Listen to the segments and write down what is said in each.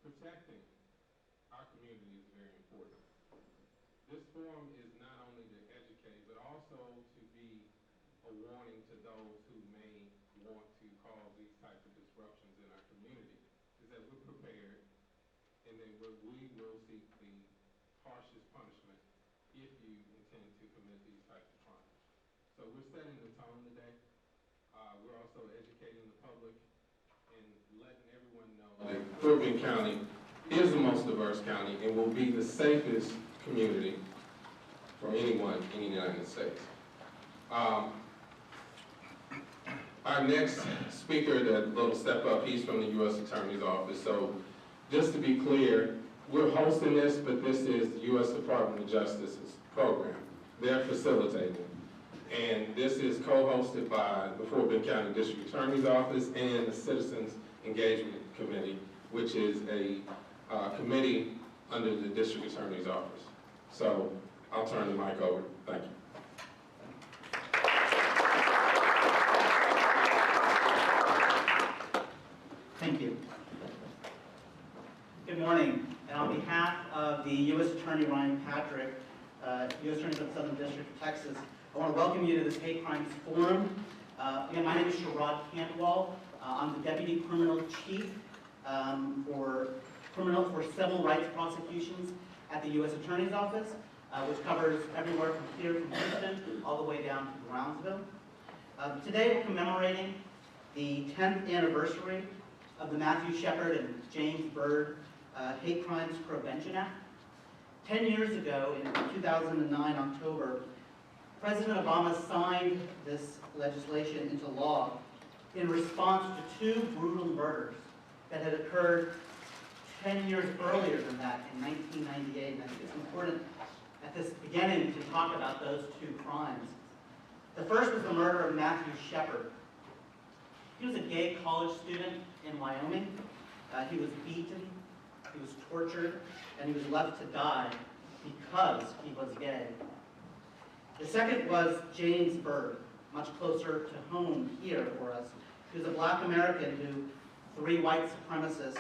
protecting our community is very important. This forum is not only to educate, but also to be a warning to those who may want to cause these types of disruptions in our community, is that we're prepared and then we will seek the harshest punishment if you intend to commit these types of crimes. So we're setting the tone today. We're also educating the public and letting everyone know that Fort Bend County is the most diverse county and will be the safest community for anyone in the United States. Our next speaker that will step up, he's from the U.S. Attorney's Office. So just to be clear, we're hosting this, but this is the U.S. Department of Justice's program. They're facilitating. And this is co-hosted by the Fort Bend County District Attorney's Office and the Citizens Engagement Committee, which is a committee under the District Attorney's Office. So I'll turn the mic over. Thank you. Thank you. Good morning. And on behalf of the U.S. Attorney Ryan Patrick, U.S. Attorney for the Southern District of Texas, I want to welcome you to this Hate Crimes Forum. Again, my name is Sherrod Cantwell. I'm the Deputy Criminal Chief for civil rights prosecutions at the U.S. Attorney's Office, which covers everywhere from here from Houston all the way down to Brownsville. Today we're commemorating the 10th anniversary of the Matthew Shepard and James Byrd Hate Crimes Prevention Act. 10 years ago, in 2009, October, President Obama signed this legislation into law in response to 2 brutal murders that had occurred 10 years earlier than that, in 1998. And I think it's important at this beginning to talk about those 2 crimes. The first was the murder of Matthew Shepard. He was a gay college student in Wyoming. He was beaten, he was tortured, and he was left to die because he was gay. The second was James Byrd, much closer to home here for us. He was a black American who 3 white supremacists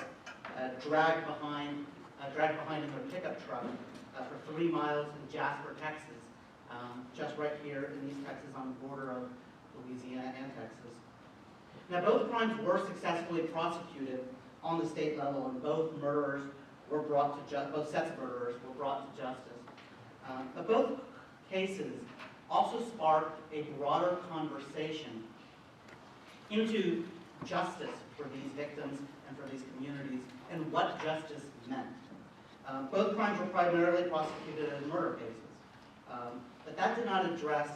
dragged behind in their pickup truck for 3 miles in Jasper, Texas, just right here in East Texas on the border of Louisiana and Texas. Now, both crimes were successfully prosecuted on the state level, and both murderers were brought to both sets of murderers were brought to justice. But both cases also sparked a broader conversation into justice for these victims and for these communities, and what justice meant. Both crimes were primarily prosecuted as murder cases, but that did not address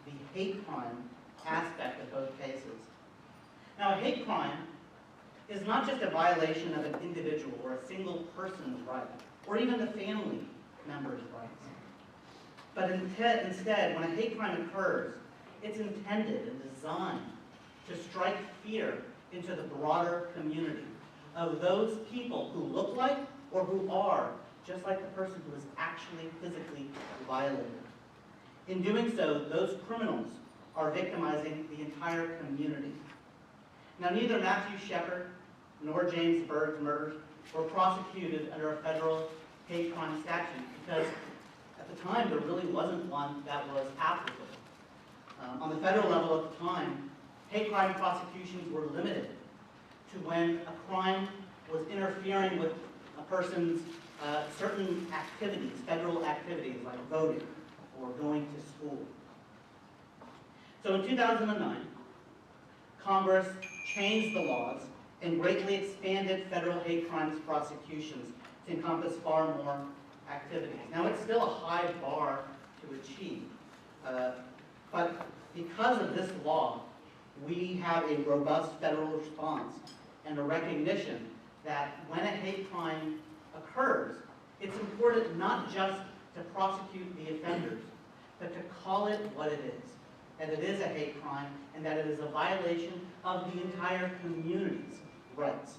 the hate crime aspect of both cases. Now, a hate crime is not just a violation of an individual or a single person's right, or even the family member's rights. But instead, when a hate crime occurs, it's intended and designed to strike fear into the broader community of those people who look like or who are just like the person who was actually physically violated. In doing so, those criminals are victimizing the entire community. Now, neither Matthew Shepard nor James Byrd's murders were prosecuted under a federal hate crime statute because at the time there really wasn't one that was applicable. On the federal level at the time, hate crime prosecutions were limited to when a crime was interfering with a person's certain activities, federal activities like voting or going to school. So in 2009, Congress changed the laws and greatly expanded federal hate crimes prosecutions to encompass far more activities. Now, it's still a high bar to achieve, but because of this law, we have a robust federal response and a recognition that when a hate crime occurs, it's important not just to prosecute the offenders, but to call it what it is, that it is a hate crime and that it is a violation of the entire community's rights.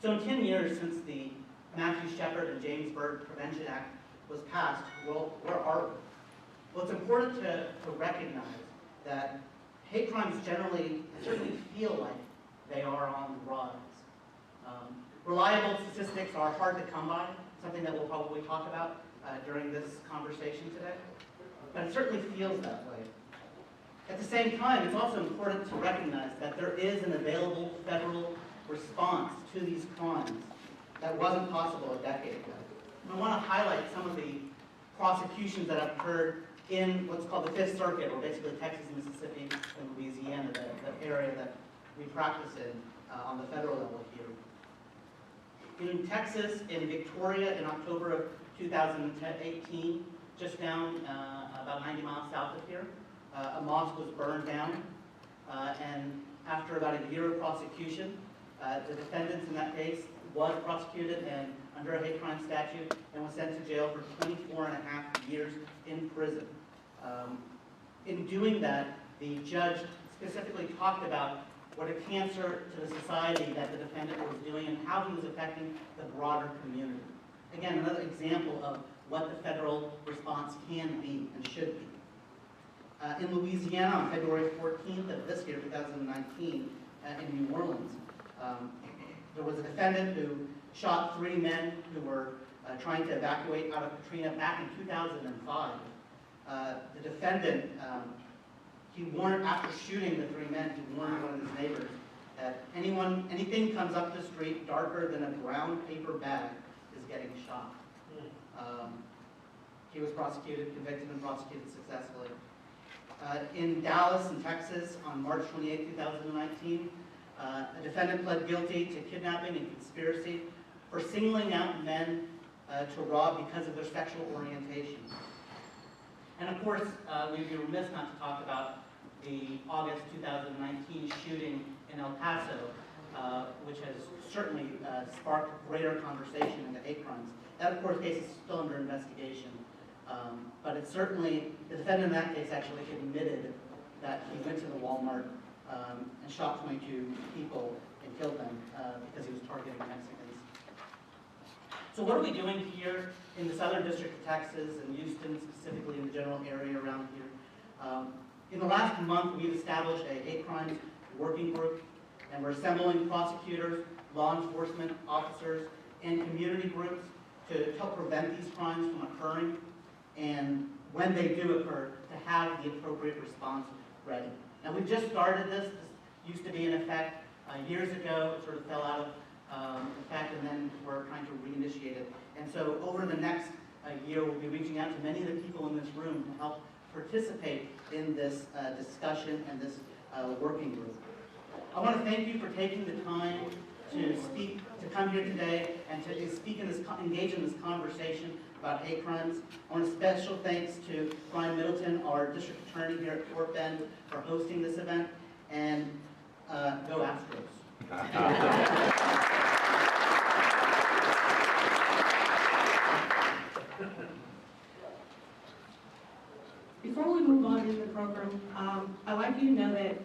So in 10 years since the Matthew Shepard and James Byrd Prevention Act was passed, well, where are we? Well, it's important to recognize that hate crimes generally certainly feel like they are on the rise. Reliable statistics are hard to come by, something that we'll probably talk about during this conversation today, but it certainly feels that way. At the same time, it's also important to recognize that there is an available federal response to these crimes that wasn't possible a decade ago. And I want to highlight some of the prosecutions that have occurred in what's called the Fifth Circuit, or basically Texas, Mississippi, and Louisiana, the area that we practice in on the federal level here. In Texas, in Victoria, in October of 2018, just down about 90 miles south of here, a mosque was burned down, and after about a year of prosecution, the defendants in that case was prosecuted and under a hate crime statute and was sent to jail for 24 and a half years in prison. In doing that, the judge specifically talked about what a cancer to the society that the defendant was doing and how he was affecting the broader community. Again, another example of what the federal response can be and should be. In Louisiana, on February 14th of this year, 2019, in New Orleans, there was a defendant who shot 3 men who were trying to evacuate out of Katrina back in 2005. The defendant, he warned, after shooting the 3 men, he warned one of his neighbors that anything comes up the street darker than a brown paper bag is getting shot. He was prosecuted, convicted, and prosecuted successfully. In Dallas, in Texas, on March 28, 2019, a defendant pled guilty to kidnapping and conspiracy for singling out men to rob because of their sexual orientation. And of course, we'd be remiss not to talk about the August 2019 shooting in El Paso, which has certainly sparked greater conversation in the hate crimes. That, of course, case is still under investigation. But it's certainly, the defendant in that case actually admitted that he went to the Walmart and shot 22 people and killed them because he was targeting Mexicans. So what are we doing here in the Southern District of Texas and Houston, specifically in the general area around here? In the last month, we've established a hate crimes working group, and we're assembling prosecutors, law enforcement officers, and community groups to help prevent these crimes from occurring, and when they do occur, to have the appropriate response ready. Now, we've just started this. This used to be in effect years ago. It sort of fell out of effect, and then we're trying to reinitiate it. And so over the next year, we'll be reaching out to many of the people in this room to help participate in this discussion and this working group. I want to thank you for taking the time to speak, to come here today and to speak in this, engage in this conversation about hate crimes. I want a special thanks to Brian Middleton, our district attorney here at Fort Bend, for hosting this event, and go Astros. Before we move on in the program, I'd like you to know that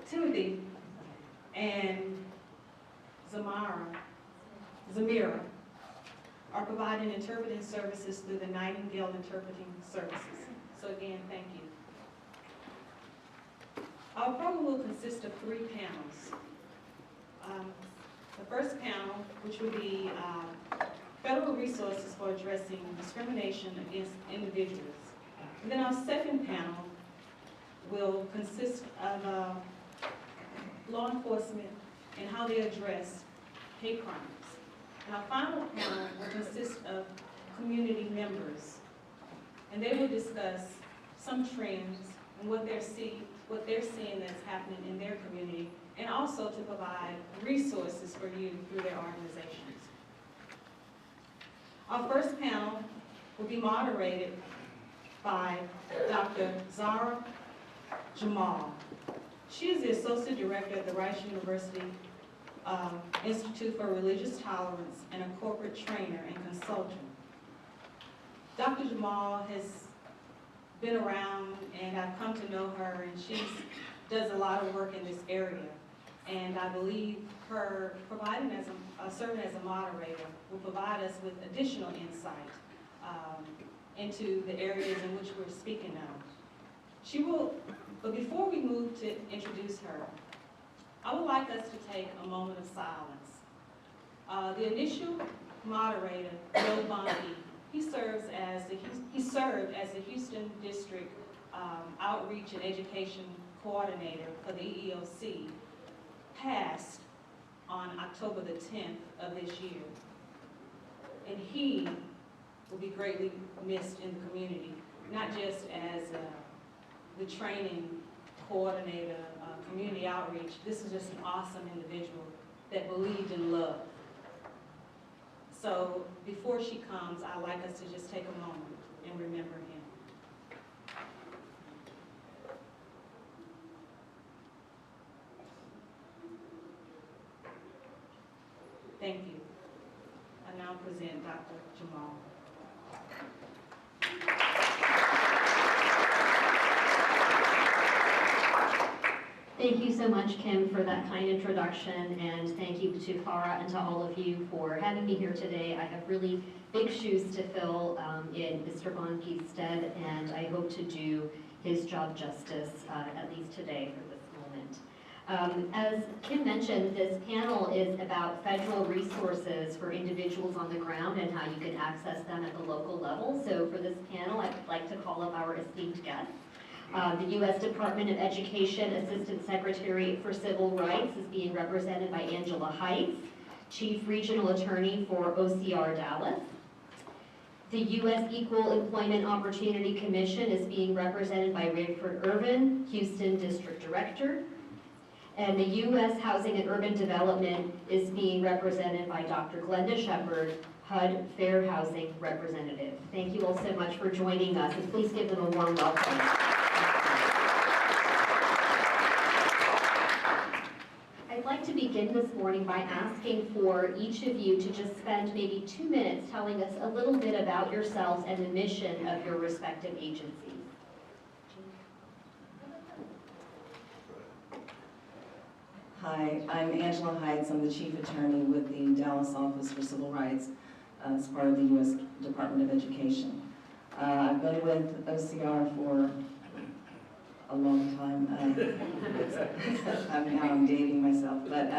Timothy and Zamira are providing interpreting services through the Nightingale Interpreting Services. So again, thank you. Our program will consist of 3 panels. The first panel, which will be federal resources for addressing discrimination against individuals. And then our second panel will consist of law enforcement and how they address hate crimes. And our final panel will consist of community members. And they will discuss some trends and what they're seeing that's happening in their community, and also to provide resources for you through their organizations. Our first panel will be moderated by Dr. Zara Jamal. She is the Associate Director at the Rice University Institute for Religious Tolerance and a corporate trainer and consultant. Dr. Jamal has been around, and I've come to know her, and she does a lot of work in this area. And I believe her serving as a moderator will provide us with additional insight into the areas in which we're speaking of. She will But before we move to introduce her, I would like us to take a moment of silence. The initial moderator, Bill Bonke, he served as the Houston District Outreach and Education Coordinator for the EEOC, passed on October the 10th of this year. And he will be greatly missed in the community, not just as the training coordinator, community outreach. This is just an awesome individual that believed in love. So before she comes, I'd like us to just take a moment and remember him. Thank you. I now present Dr. Jamal. Thank you so much, Kim, for that kind introduction, and thank you to Clara and to all of you for having me here today. I have really big shoes to fill in Mr. Bonke's stead, and I hope to do his job justice, at least today for this moment. As Kim mentioned, this panel is about federal resources for individuals on the ground and how you can access them at the local level. So for this panel, I'd like to call up our esteemed guests. The U.S. Department of Education Assistant Secretary for Civil Rights is being represented by Angela Heights, Chief Regional Attorney for OCR Dallas. The U.S. Equal Employment Opportunity Commission is being represented by Radford Irvin, Houston District Director. And the U.S. Housing and Urban Development is being represented by Dr. Glenda Shepard, HUD Fair Housing Representative. Thank you all so much for joining us, and please give them a warm welcome. I'd like to begin this morning by asking for each of you to just spend maybe 2 minutes telling us a little bit about yourselves and the mission of your respective agencies. Hi, I'm Angela Heights. I'm the Chief Attorney with the Dallas Office for Civil Rights as part of the U.S. Department of Education. I've been with OCR for a long time. I'm dating myself, but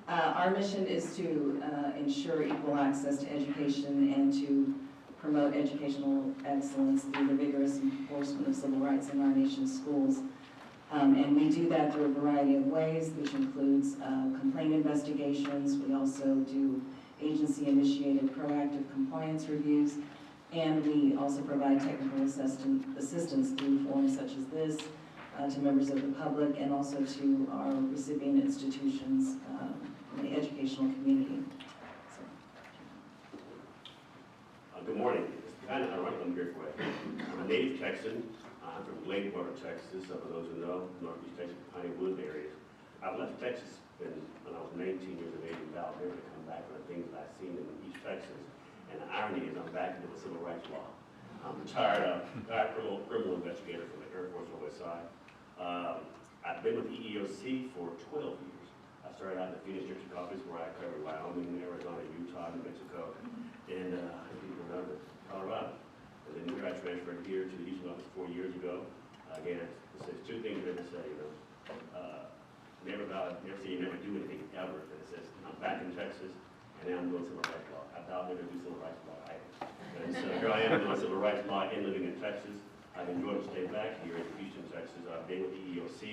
our mission is to ensure equal access to education and to promote educational excellence through the vigorous enforcement of civil rights in our nation's schools. And we do that through a variety of ways, which includes complaint investigations. We also do agency-initiated proactive compliance reviews, and we also provide technical assistance through forums such as this to members of the public and also to our recipient institutions in the educational community. Good morning. It's kind of ironic I'm here for it. I'm a native Texan. I'm from Lakewater, Texas. Some of those who know, Northeast Texas, Pineywood areas. I've left Texas when I was 19 years of age and vowed never to come back for the things that I've seen in East Texas. And the irony is I'm back into the civil rights law. I'm retired criminal investigator from the Air Force OSI. I've been with the EEOC for 12 years. I started out in the Phoenix District Office where I covered Wyoming, Arizona, Utah, New Mexico, and people remember Colorado. And then here I transferred here to the Houston office 4 years ago. Again, it says two things here to say, never say you never do anything ever. And it says, I'm back in Texas, and now I'm doing civil rights law. I vowed never to do civil rights law either. And so here I am doing civil rights law and living in Texas. I've enjoyed to stay back here in Houston, Texas. I've been with the EEOC.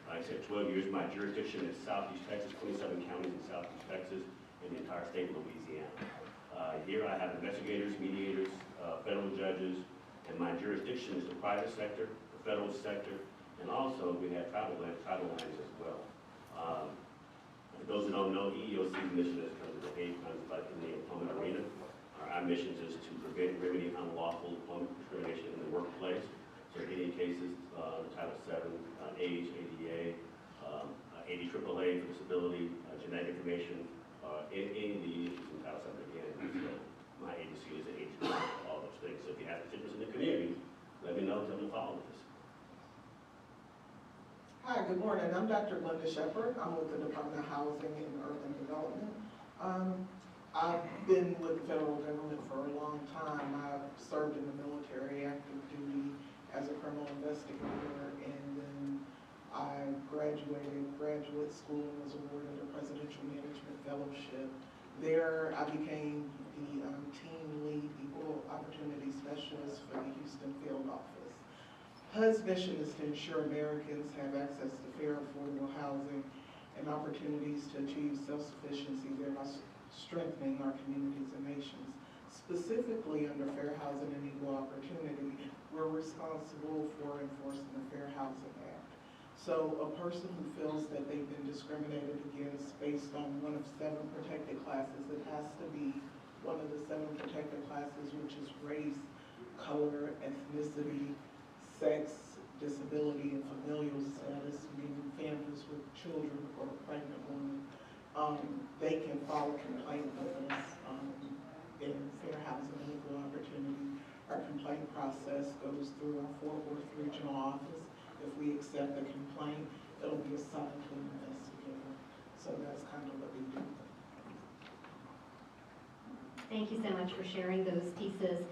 I said 12 years. My jurisdiction is Southeast Texas, 27 counties in Southeast Texas, and the entire state of Louisiana. Here I have investigators, mediators, federal judges, and my jurisdiction is the private sector, the federal sector, and also we have tribal lands as well. For those who don't know, EEOC's mission is to hate crimes like in the employment arena. Our mission is to prevent, remedy unlawful employment discrimination in the workplace. So any cases, Title VII, age, ADA, ADAAA for disability, genetic information, any of the issues in Title VII again. So my agency is an agency for all those things. So if you have interest in the community, let me know, tell me to follow with this. Hi, good morning. I'm Dr. Glenda Shepard. I'm with the Department of Housing and Urban Development. I've been with the federal government for a long time. I've served in the military active duty as a criminal investigator in graduated graduate school and was awarded a Presidential Management Fellowship. There, I became the team lead equal opportunity specialist for the Houston field office. HUD's mission is to ensure Americans have access to fair, affordable housing and opportunities to achieve self-sufficiency, thereby strengthening our communities and nations. Specifically under Fair Housing and Equal Opportunity, we're responsible for enforcing the Fair Housing Act. So a person who feels that they've been discriminated against based on one of 7 protected classes, it has to be one of the 7 protected classes, which is race, color, ethnicity, sex, disability, and familial status, meaning families with children or a pregnant woman. They can file a complaint with us in Fair Housing and Equal Opportunity. Our complaint process goes through our Fort Worth Regional Office. If we accept the complaint, it'll be assigned to an investigator. So that's kind of what we do. Thank you so much for sharing those pieces.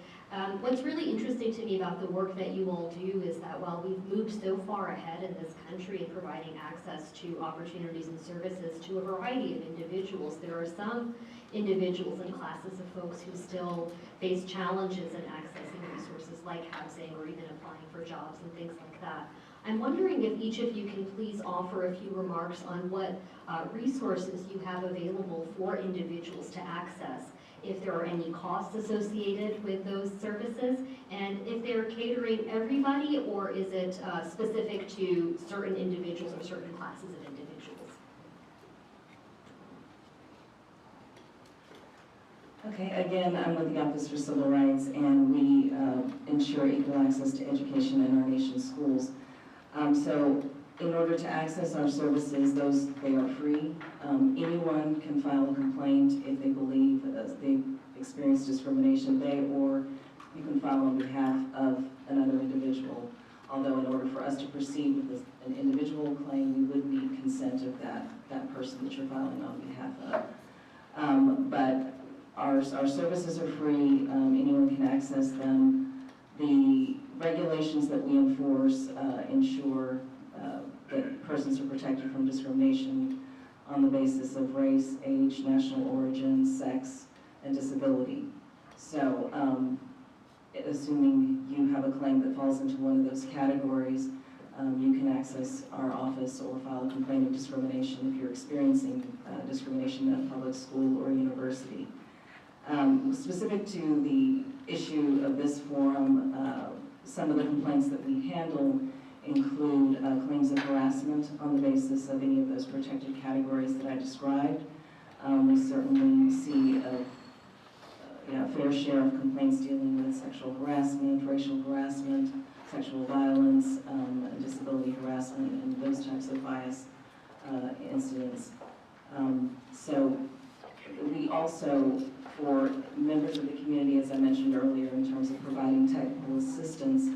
What's really interesting to me about the work that you all do is that while we've moved so far ahead in this country in providing access to opportunities and services to a variety of individuals, there are some individuals and classes of folks who still face challenges in accessing resources like housing or even applying for jobs and things like that. I'm wondering if each of you can please offer a few remarks on what resources you have available for individuals to access, if there are any costs associated with those services, and if they're catering everybody, or is it specific to certain individuals or certain classes of individuals? Okay, again, I'm with the Office for Civil Rights, and we ensure equal access to education in our nation's schools. So in order to access our services, they are free. Anyone can file a complaint if they believe they've experienced discrimination, or you can file on behalf of another individual. Although in order for us to proceed with an individual claim, we would need consent of that person that you're filing on behalf of. But our services are free, anyone can access them. The regulations that we enforce ensure that persons are protected from discrimination on the basis of race, age, national origin, sex, and disability. So, assuming you have a claim that falls into one of those categories, you can access our office or file a complaint of discrimination if you're experiencing discrimination at a public school or university. Specific to the issue of this forum, some of the complaints that we handle include claims of harassment on the basis of any of those protected categories that I described. We certainly see a fair share of complaints dealing with sexual harassment, racial harassment, sexual violence, disability harassment, and those types of bias incidents. So we also, for members of the community, as I mentioned earlier, in terms of providing technical assistance,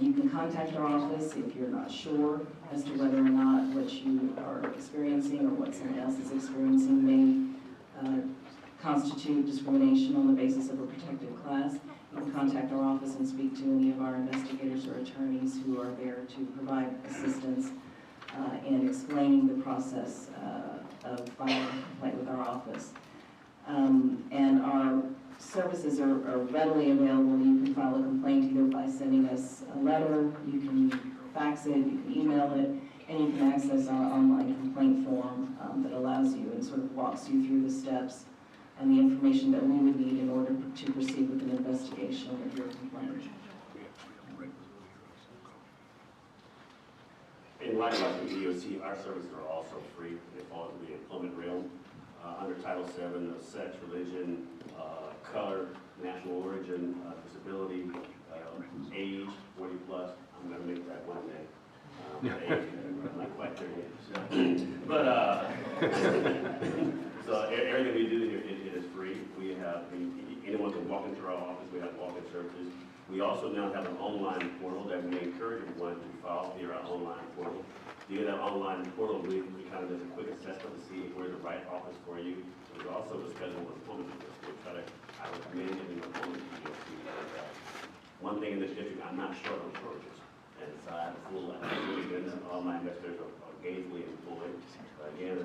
you can contact our office if you're not sure as to whether or not what you are experiencing or what someone else is experiencing may constitute discrimination on the basis of a protected class. You can contact our office and speak to any of our investigators or attorneys who are there to provide assistance in explaining the process of filing a complaint with our office. And our services are readily available. You can file a complaint either by sending us a letter, you can fax it, you can email it, and you can access our online complaint form that allows you and sort of walks you through the steps and the information that we would need in order to proceed with an investigation of your complaint. And likewise with EOC, our services are also free. They fall into the employment realm under Title VII of sex, religion, color, national origin, disability, age, 40 plus. I'm going to make that one day. Age, I'm not quite there yet. But so everything we do here, it is free. We have anyone can walk into our office. We have walk-in services. We also now have an online portal that we encourage everyone to file via our online portal. Via that online portal, we kind of do a quick assessment to see if we're the right office for you. We also schedule an appointment with us. We try to, I recommend getting an appointment with you. One thing in this district, I'm not short on shortages. And so I have a full, all my investors are gainfully employed. Again,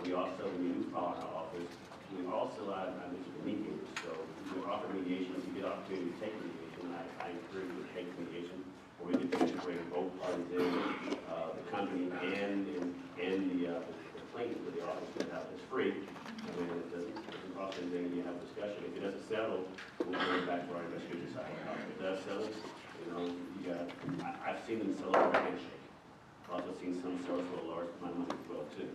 we also, when you do file in our office, we also, I mentioned mediation. So we offer mediation. If you get opportunity to take mediation, I encourage you to take mediation, where we get to integrate both parties in, the company and the complaint with the office that it's free. I mean, it doesn't cost anything, you have a discussion. If it doesn't settle, we'll bring it back to our investigator side. If it does settle, you know, you got, I've seen them sell it for a handshake. I've also seen some sell it for a large amount of money as well, too.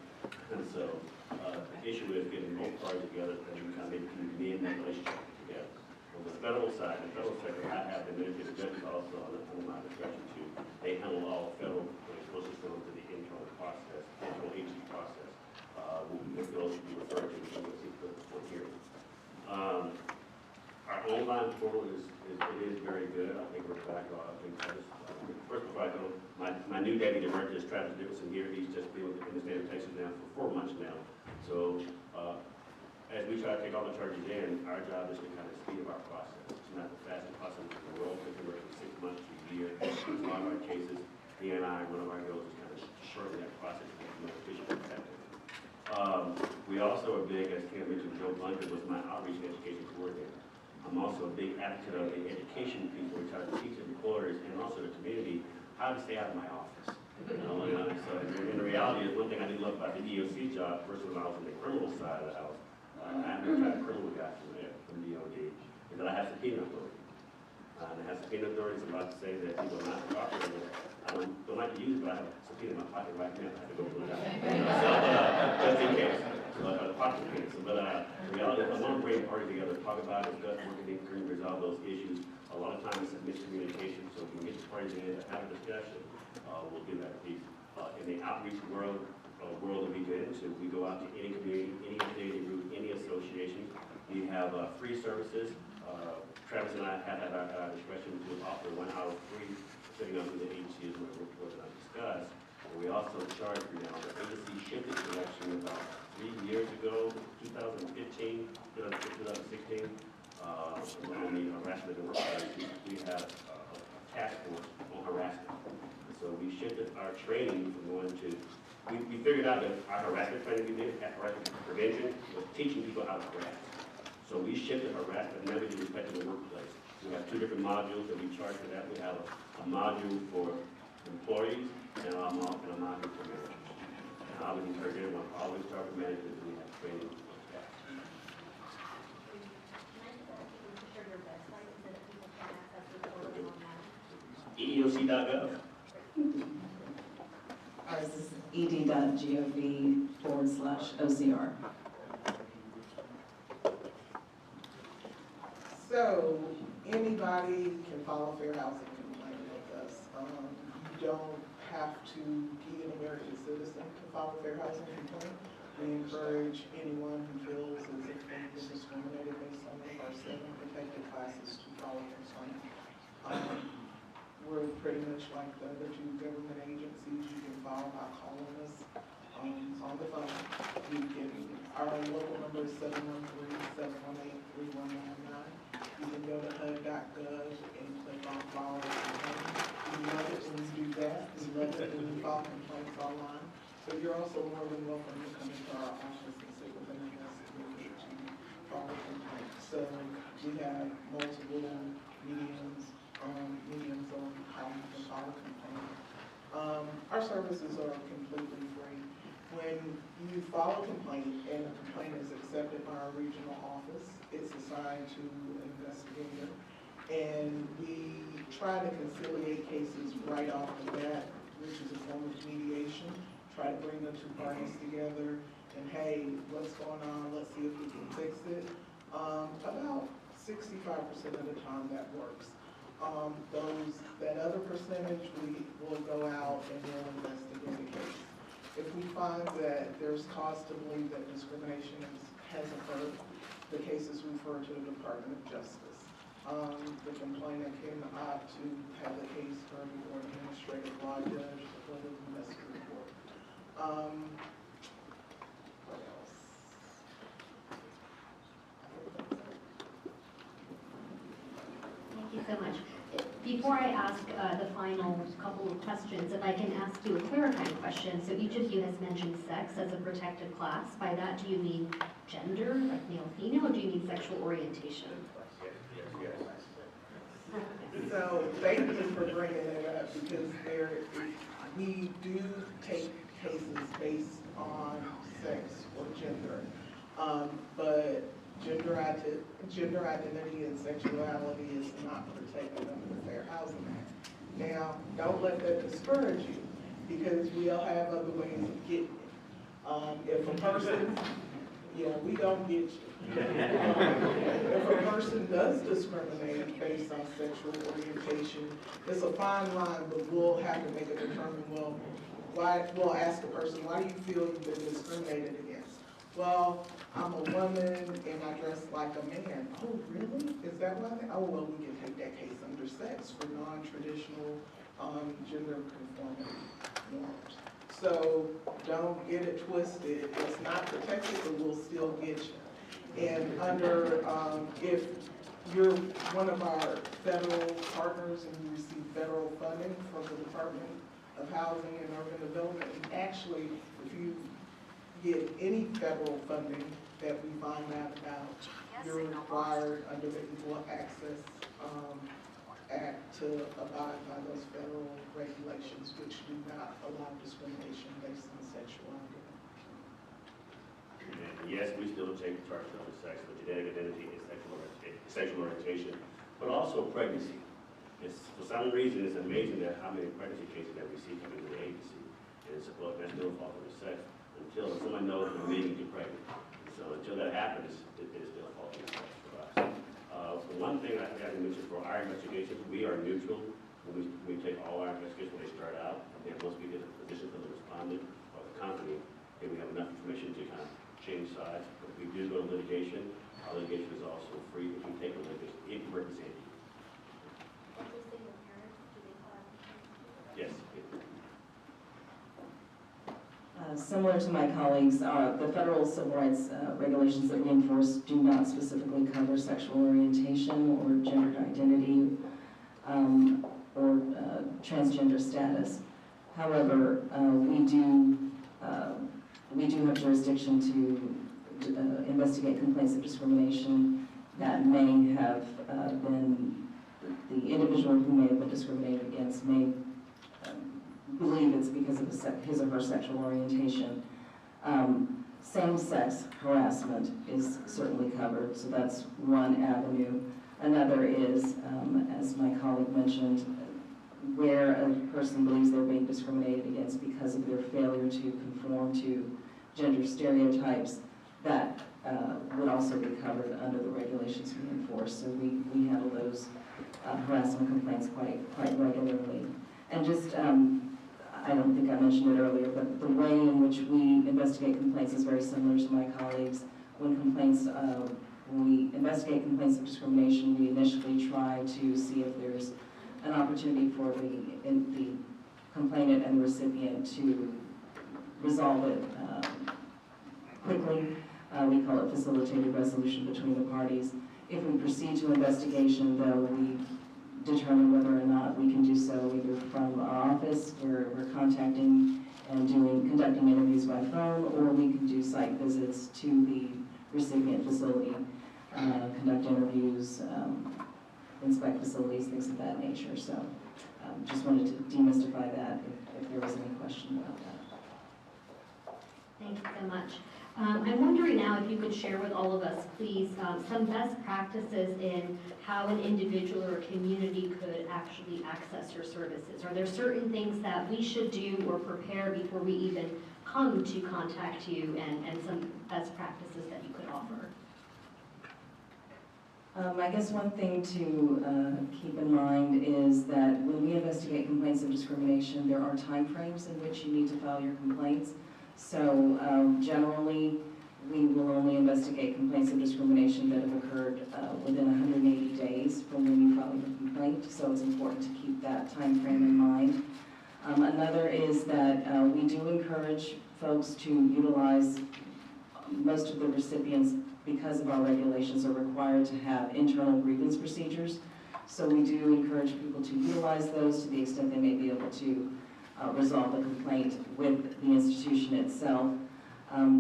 And so, the issue is getting both parties together and we kind of maybe can mend that relationship together. On the federal side, the federal sector, I have the administrative judges also under my discretion too. They handle all federal, closest to the internal process, internal agency process. Those will be referred to in the hearing. Our online portal is very good. I think we're back on. First of all, my new deputy director is Travis Nicholson here. He's just been in the state of Texas now for 4 months now. So as we try to take all the charges in, our job is to kind of speed up our process. It's not the fastest process in the world. It's been working 6 months to a year. In a lot of our cases, he and I, one of our goals is kind of shorten that process to make it more efficient and effective. We also are big, as Kim mentioned, Joe Blanker was my outreach and education coordinator. I'm also a big advocate of the education piece where we try to teach employers and also the community how to stay out of my office. You know, so in the reality is one thing I did love about the EOC job, first when I was on the criminal side of the house, I'm the kind of criminal guy from there, from DOD, is that I have subpoena authority. And I have subpoena authority is about to say that people are not cooperating. I don't like to use it, but I have a subpoena in my pocket right now. I have to go pull it out. So, just in case. Pocket subpoena. But the reality is, I want to bring parties together, talk about it, discuss working and resolve those issues. A lot of times it's miscommunication, so if we can get the parties in to have a discussion, we'll do that piece. In the outreach world that we get into, we go out to any community, any affiliated group, any association. We have free services. Travis and I have at our discretion to offer 1 hour free, depending on who the agency is we're going to discuss. And we also charge for now. The agency shifted direction about 3 years ago, 2015, 2016. On the harassment and workplace, we have a task force on harassment. So we shifted our training from going to, we figured out that our harassment training we did, harassment prevention, was teaching people how to harass. So we shifted harassment, and now we do respect in the workplace. We have 2 different modules that we charge for that. We have a module for employees and a module for managers. And I would encourage everyone, always start with managers, and we have training for staff. EEOC.gov. Ours is ed.gov/OCR. So anybody can file a fair housing complaint with us. You don't have to be an American citizen to file a fair housing complaint. We encourage anyone who feels as if they've been discriminated based on one of our 7 protected classes to file a complaint. We're pretty much like the other 2 government agencies. You can file by calling us on the phone. Our local number is 713-718-3199. You can go to HUD.gov and click on file a complaint. We love it when you do that. We love it when you file complaints online. So you're also more than welcome to come into our office and sit with an investigator to file a complaint. So we have multiple mediums on how you can file a complaint. Our services are completely free. When you file a complaint and a complaint is accepted by our regional office, it's assigned to an investigator. And we try to conciliate cases right off the bat, which is a form of mediation. Try to bring the 2 parties together and, hey, what's going on? Let's see if we can fix it. About 65% of the time that works. That other percentage, we will go out and we'll investigate a case. If we find that there's cause to believe that discrimination has occurred, the case is referred to the Department of Justice. The complainant can opt to have the case heard before an administrative law judge or the domestic court. What else? Thank you so much. If you Before I ask the final couple of questions, if I can ask you a clarifying question. So each of you has mentioned sex as a protected class. By that, do you mean gender, like male, female, or do you mean sexual orientation? Yes. So thank you for bringing it up because we do take cases based on sex or gender. But gender identity and sexuality is not protected under the Fair Housing Act. Now, don't let that discourage you because we'll have other ways of getting it. If a person, we don't get you. If a person does discriminate based on sexual orientation, it's a fine line, but we'll have to make a determination, we'll ask the person, why do you feel you've been discriminated against? Well, I'm a woman and I dress like a man. Oh, really? Is that why? Oh, well, we can take that case under sex for non-traditional gender conformity norms. So don't get it twisted. It's not protected, but we'll still get you. And under, if you're one of our federal partners and you receive federal funding from the Department of Housing and Urban Development, and actually, if you get any federal funding that we find out about, you're required under the Equal Access Act to abide by those federal regulations, which do not allow discrimination based on sexuality. And yes, we still take charge of sex, but genetic identity and sexual orientation, but also pregnancy. For some reason, it's amazing that how many pregnancy cases that we see coming to the agency. And it's, well, that's still falls under sex until someone knows they're maybe get pregnant. So until that happens, it is still falls under sex for us. The one thing I forgot to mention for our investigations, we are neutral. We take all our investigations when they start out. And once we get a position for the respondent or the company, then we have enough information to kind of change sides. But if we do go to litigation, our litigation is also free if we take a litigation, if we represent you. Yes. Similar to my colleagues, the federal civil rights regulations that we enforce do not specifically cover sexual orientation or gender identity or transgender status. However, we do have jurisdiction to investigate complaints of discrimination that may have been, the individual who may have been discriminated against may believe it's because of his or her sexual orientation. Same-sex harassment is certainly covered, so that's one avenue. Another is, as my colleague mentioned, where a person believes they're being discriminated against because of their failure to conform to gender stereotypes, that would also be covered under the regulations we enforce. So we handle those harassment complaints quite regularly. And just, I don't think I mentioned it earlier, but the way in which we investigate complaints is very similar to my colleagues. When we investigate complaints of discrimination, we initially try to see if there's an opportunity for the complainant and the recipient to resolve it quickly. We call it facilitated resolution between the parties. If we proceed to investigation, though, we determine whether or not we can do so either from our office, where we're contacting and conducting interviews by phone, or we can do site visits to the recipient facility, conduct interviews, inspect facilities, things of that nature. So just wanted to demystify that if there was any question about that. Thank you so much. I'm wondering now if you could share with all of us, please, some best practices in how an individual or community could actually access your services. Are there certain things that we should do or prepare before we even come to contact you, and some best practices that you could offer? I guess one thing to keep in mind is that when we investigate complaints of discrimination, there are timeframes in which you need to file your complaints. So generally, we will only investigate complaints of discrimination that have occurred within 180 days from when you file your complaint. So it's important to keep that time frame in mind. Another is that we do encourage folks to utilize, most of the recipients, because of our regulations, are required to have internal grievance procedures. So we do encourage people to utilize those to the extent they may be able to resolve the complaint with the institution itself.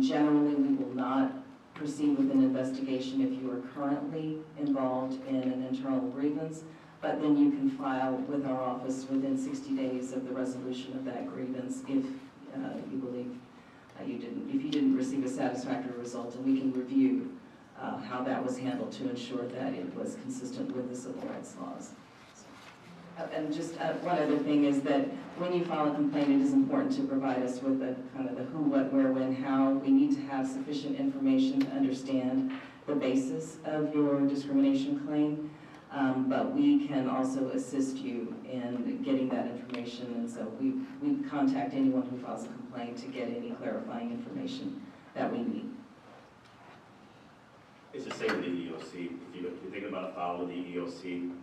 Generally, we will not proceed with an investigation if you are currently involved in an internal grievance, but then you can file with our office within 60 days of the resolution of that grievance if you believe if you didn't receive a satisfactory result, and we can review how that was handled to ensure that it was consistent with the civil rights laws. And just one other thing is that when you file a complaint, it is important to provide us with the kind of the who, what, where, when, how. We need to have sufficient information to understand the basis of your discrimination claim, but we can also assist you in getting that information, and so we contact anyone who files a complaint to get any clarifying information that we need. It's the same with the EEOC. If you're thinking about filing with the EEOC,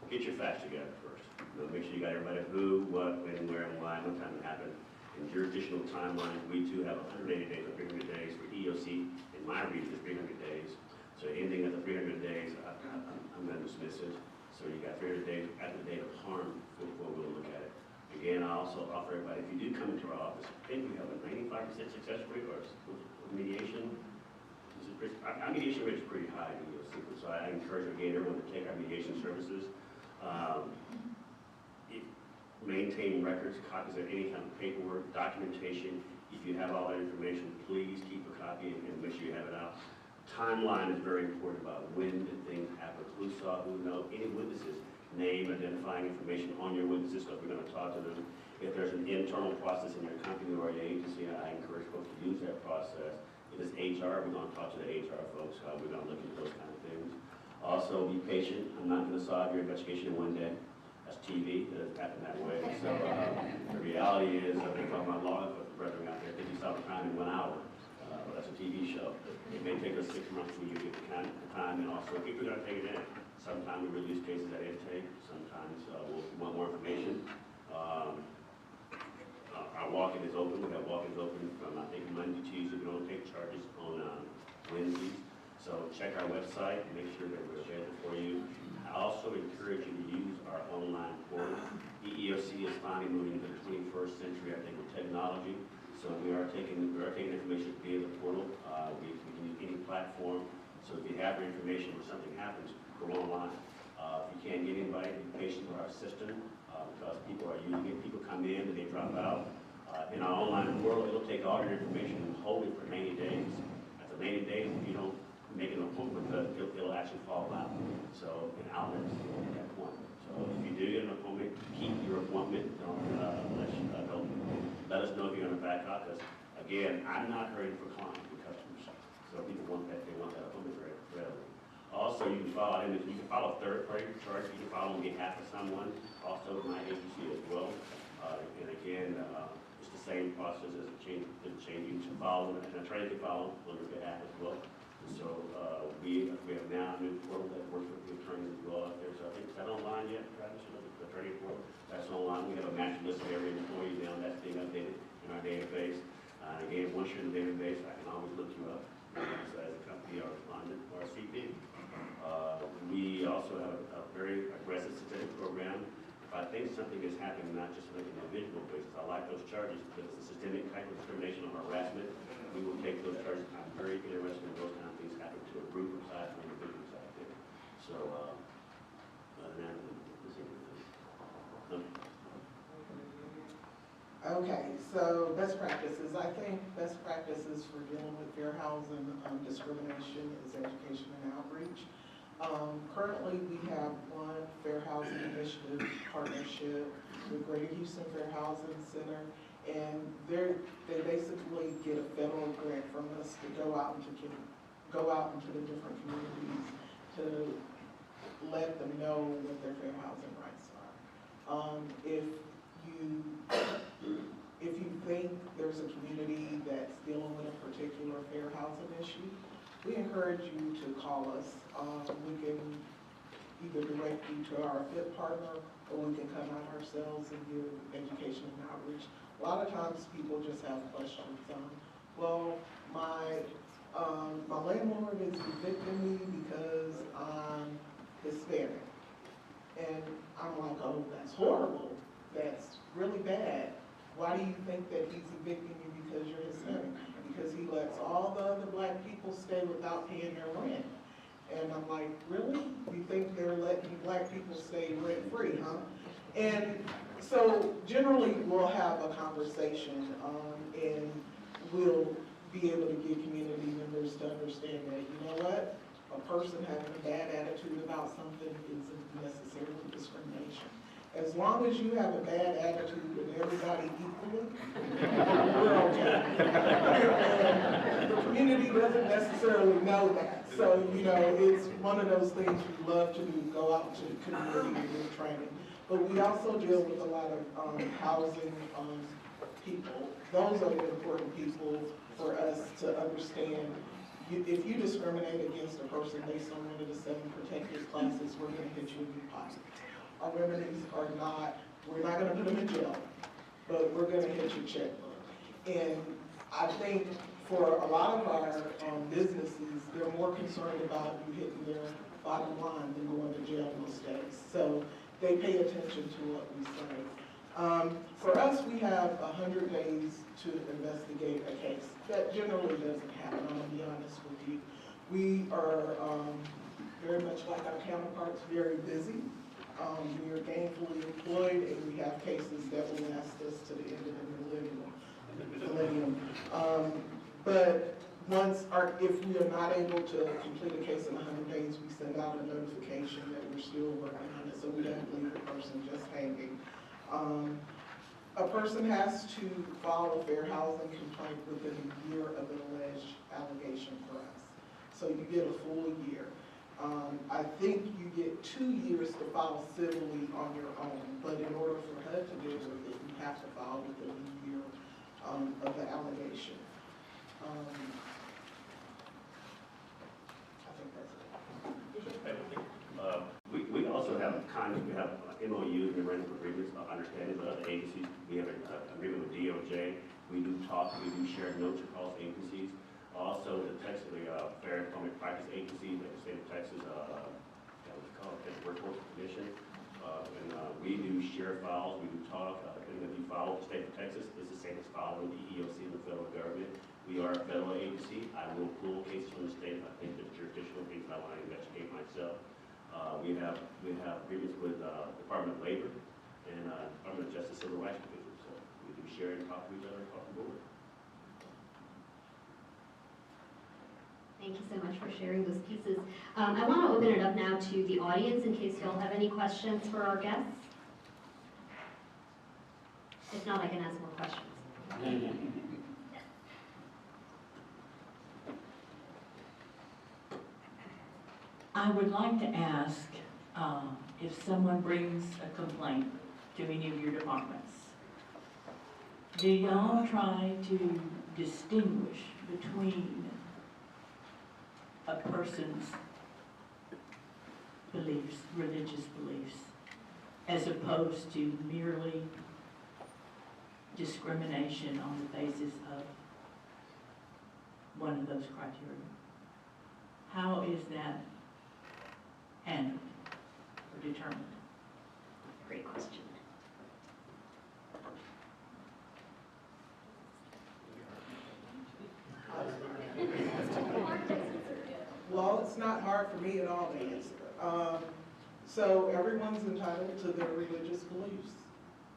get your facts together first. Make sure you got everybody who, what, when, where, and why, what time it happened. In jurisdictional timelines, we too have 180 days or 300 days. For EEOC, in my region, is 300 days. So anything after 300 days, I'm going to dismiss it. So you got 300 days after the date of harm before we'll look at it. Again, I also offer everybody, if you do come into our office, I think we have a 95% success rate or mediation. Our mediation rate is pretty high in EEOC, so I encourage again everyone to take our mediation services. Maintain records, copies of any kind of paperwork, documentation. If you have all that information, please keep a copy and make sure you have it out. Timeline is very important about when did things happen, who saw, who know, any witnesses, name, identifying information on your witnesses, because we're going to talk to them. If there's an internal process in your company or your agency, I encourage folks to use that process. If it's HR, we're going to talk to the HR folks. We're going to look into those kind of things. Also, be patient. I'm not going to solve your investigation in one day. That's TV. It doesn't happen that way. So the reality is, they talk about law enforcement brethren out there, 50 solve a crime in 1 hour. That's a TV show. It may take us 6 months for you to get the time, and also if we're going to take it in. Sometimes we release cases at intake. Sometimes we'll want more information. Our walk-in is open. We have walk-ins open from, I think, Monday, Tuesday. We don't take charges on Wednesdays. So check our website, make sure that we're available for you. I also encourage you to use our online portal. The EEOC is finally moving into the 21st century, I think, with technology. So we are taking information via the portal. We can use any platform. So if you have your information or something happens, go online. If you can't get anybody, be patient with our system because people are using it. People come in and they drop out. In our online portal, it'll take all your information and hold it for 90 days. After 90 days, if you don't make an appointment, it'll actually fall out. So in outlets at that point. So if you do get an appointment, keep your appointment. Don't let us know if you're going to back out. Because again, I'm not hurting for clients and customers. So people want that. They want that appointment very readily. Also, you can file a third-party charge. You can file on behalf of someone. Also, my agency as well. And again, it's the same process as a change. You can file, and an attorney can file on your behalf as well. So we have now a new portal that works with the attorneys as well. There's, I think, is that online yet, Travis? The attorney portal? That's online. We have a master list of every employee now that's being updated in our database. Again, once you're in the database, I can always look you up as a company or respondent or a CP. We also have a very aggressive statistic program. If I think something is happening, not just on an individual basis, I like those charges because it's a systemic type of discrimination or harassment. We will take those charges. I'm very interested in those kind of things happen to a group of size and individuals out there. So, Okay, so best practices. I think best practices for dealing with fair housing discrimination is education and outreach. Currently, we have one Fair Housing Initiative partnership with Greater Houston Fair Housing Center, and they basically get a federal grant from us to go out into the different communities to let them know what their fair housing rights are. If you think there's a community that's dealing with a particular fair housing issue, we encourage you to call us. We can either direct you to our FIT partner, or we can come out ourselves and give education and outreach. A lot of times people just have questions. Well, my landlord is evicting me because I'm Hispanic. And I'm like, oh, that's horrible. That's really bad. Why do you think that he's evicting you because you're Hispanic? Because he lets all the other black people stay without paying their rent. And I'm like, really? You think they're letting black people stay rent-free, huh? And so generally we'll have a conversation and we'll be able to get community members to understand that, you know what? A person having a bad attitude about something isn't necessarily discrimination. As long as you have a bad attitude with everybody equally, we're okay. And the community doesn't necessarily know that. So, you know, it's one of those things we love to do, go out to the community and do training. But we also deal with a lot of housing people. Those are the important people for us to understand. If you discriminate against a person based on one of the 7 protected classes, we're going to hit you in the pocket. Our remedies are not, we're not going to put them in jail, but we're going to hit your checkbook. And I think for a lot of our businesses, they're more concerned about you hitting their bottom line than going to jail most days. So they pay attention to what we say. For us, we have 100 days to investigate a case. That generally doesn't happen, I'm gonna be honest with you. We are very much like our counterparts, very busy. We are gainfully employed and we have cases that will last us to the end of the millennium. But if we are not able to complete a case in 100 days, we send out a notification that we're still working on it, so we don't leave the person just hanging. A person has to file a fair housing complaint within a year of an alleged allegation for us. So you get a full year. I think you get 2 years to file civilly on your own, but in order for HUD to deal with it, you have to file within a year of the allegation. I think that's it. We also have we have MOUs, memorandum of agreements, understanding with other agencies. We have an agreement with DOJ. We do talk, we do share notes across agencies. Also, the Texas, Fair Employment Practice Agency, like the state of Texas, that was called the Workforce Commission. We do share files, we do talk. And if you file with the state of Texas, it's the same as filing with the EEOC and the federal government. We are a federal agency. I will pull cases from the state if I think the jurisdictional cases I want to investigate myself. We have agreements with Department of Labor and Department of Justice Civil Rights Division. So we do share and talk to each other across the board. Thank you so much for sharing those pieces. I want to open it up now to the audience in case y'all have any questions for our guests. If not, I can ask more questions. I would like to ask if someone brings a complaint to any of your departments, do y'all try to distinguish between a person's beliefs, religious beliefs, as opposed to merely discrimination on the basis of one of those criteria? How is that handled or determined? Great question. Well, it's not hard for me at all to answer. So everyone's entitled to their religious beliefs.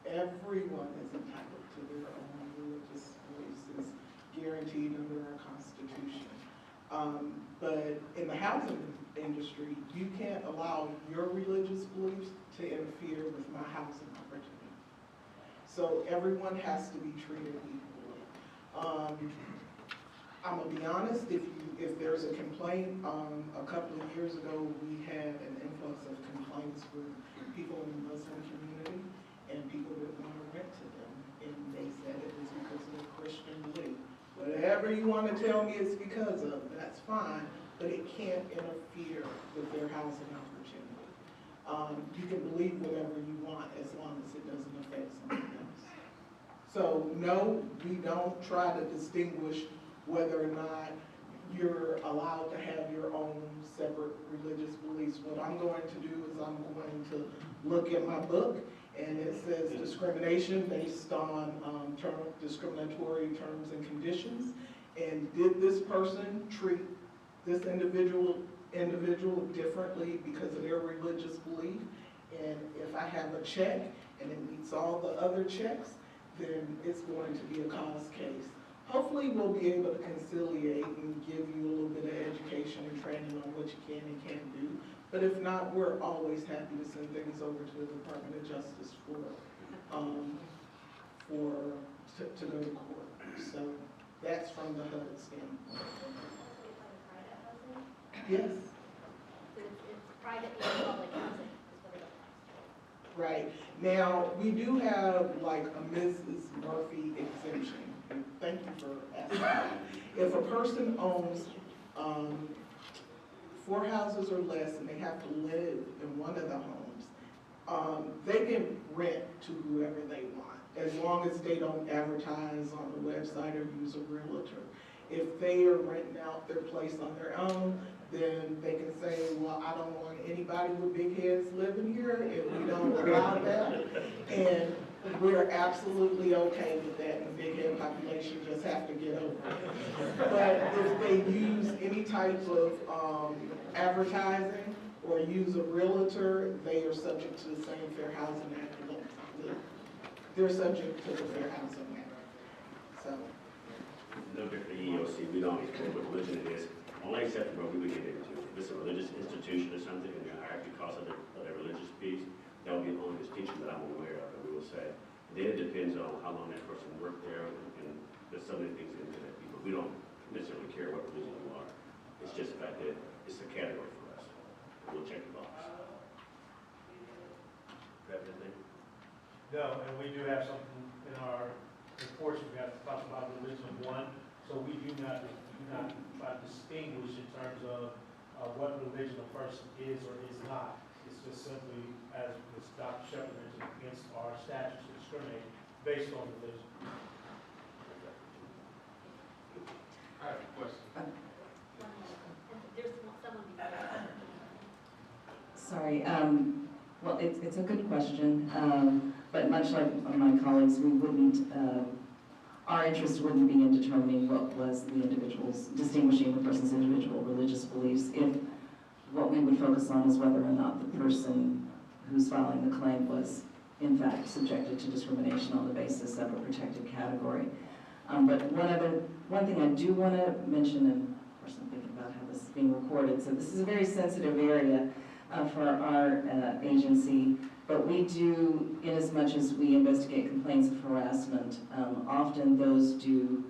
Everyone is entitled to their own religious beliefs. It's guaranteed under our Constitution. But in the housing industry, you can't allow your religious beliefs to interfere with my housing opportunity. So everyone has to be treated equally. I'm gonna be honest, if there's a complaint, a couple of years ago, we had an influx of complaints with people in the Muslim community, and people didn't want to rent to them, and they said it was because of their Christian belief. Whatever you want to tell me it's because of, that's fine, but it can't interfere with their housing opportunity. You can believe whatever you want as long as it doesn't affect someone else. So no, we don't try to distinguish whether or not you're allowed to have your own separate religious beliefs. What I'm going to do is I'm going to look at my book, and it says discrimination based on discriminatory terms and conditions. And did this person treat this individual differently because of their religious belief? And if I have a check and it meets all the other checks, then it's going to be a cause case. Hopefully we'll be able to conciliate and give you a little bit of education and training on what you can and can't do. But if not, we're always happy to send things over to the Department of Justice to go to court. So that's from the HUD standpoint. Yes. It's private and public housing is what it applies to. Right. Now, we do have like a Mrs. Murphy exemption. And thank you for asking that. If a person owns 4 houses or less and they have to live in one of the homes, they can rent to whoever they want, as long as they don't advertise on the website or use a realtor. If they are renting out their place on their own, then they can say, well, I don't want anybody with big heads living here, and we don't allow that. And we're absolutely okay with that, and the big head population just have to get over it. But if they use any type of advertising or use a realtor, they are subject to the same Fair Housing Act. They're subject to the Fair Housing Act. So. No different than EEOC, we don't explain what religion it is. Only exception where we would get into. If it's a religious institution or something, and they're hired because of their religious piece, that would be the only distinction that I'm aware of, that we will say. Then it depends on how long that person worked there, and there's so many things into that. But we don't necessarily care what religion you are. It's just the fact that it's a category for us. We'll check the box. Grab anything? No, and we do have something in our reports, we have to talk about religion of one, so we do not try to distinguish in terms of what religion a person is or is not. It's just simply, as Dr. Shepherd mentioned, against our statutes to discriminate based on religion. I have a question. There's someone before. Sorry, well, it's a good question, but much like my colleagues, we wouldn't, our interest wouldn't be in determining what was the individual's, distinguishing the person's individual religious beliefs. If what we would focus on is whether or not the person who's filing the claim was in fact subjected to discrimination on the basis of a protected category. But one thing I do want to mention, and of course I'm thinking about how this is being recorded, so this is a very sensitive area for our agency, but we do, in as much as we investigate complaints of harassment, often those do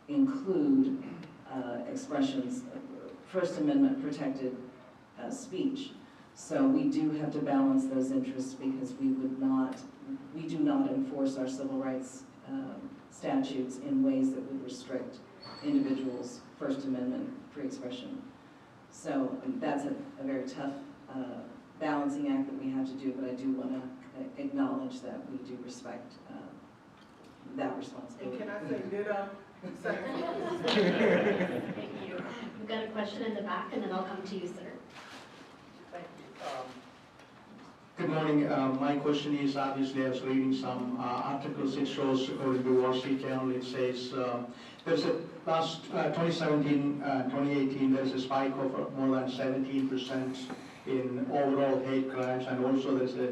include expressions of First Amendment protected speech. So we do have to balance those interests because we do not enforce our civil rights statutes in ways that would restrict individuals' First Amendment free expression. So that's a very tough balancing act that we have to do, but I do want to acknowledge that we do respect that responsibility. And can I say ditto? Thank you. We've got a question in the back, and then I'll come to you, sir. Good morning. My question is, obviously, I was reading some articles. It shows, according to Wall Street Journal, it says there's a last 2017, 2018, there's a spike of more than 17% in overall hate crimes, and also there's a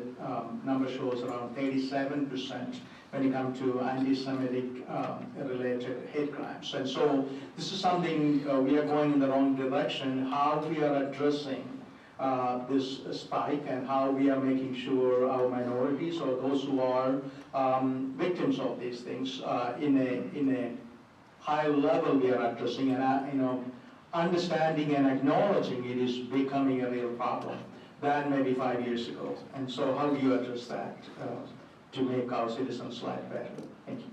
number shows around 37% when it comes to anti-Semitic related hate crimes. And so this is something we are going in the wrong direction. How we are addressing this spike and how we are making sure our minorities or those who are victims of these things in a high level we are addressing, and understanding and acknowledging it is becoming a real problem than maybe 5 years ago. And so how do you address that to make our citizens' life better? Thank you.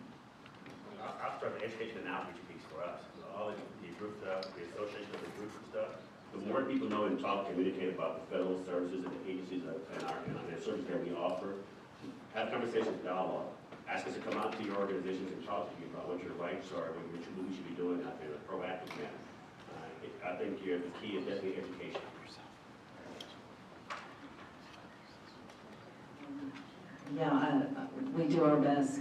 I'll start the education and outreach piece for us. All the group stuff, the association of the groups and stuff. The more people know and talk, communicate about the federal services and the agencies and the services that we offer, have conversations, dialogue. Ask us to come out to your organizations and talk to you about what your rights are, what we should be doing out there in a proactive manner. I think the key is definitely education. Yeah, we do our best.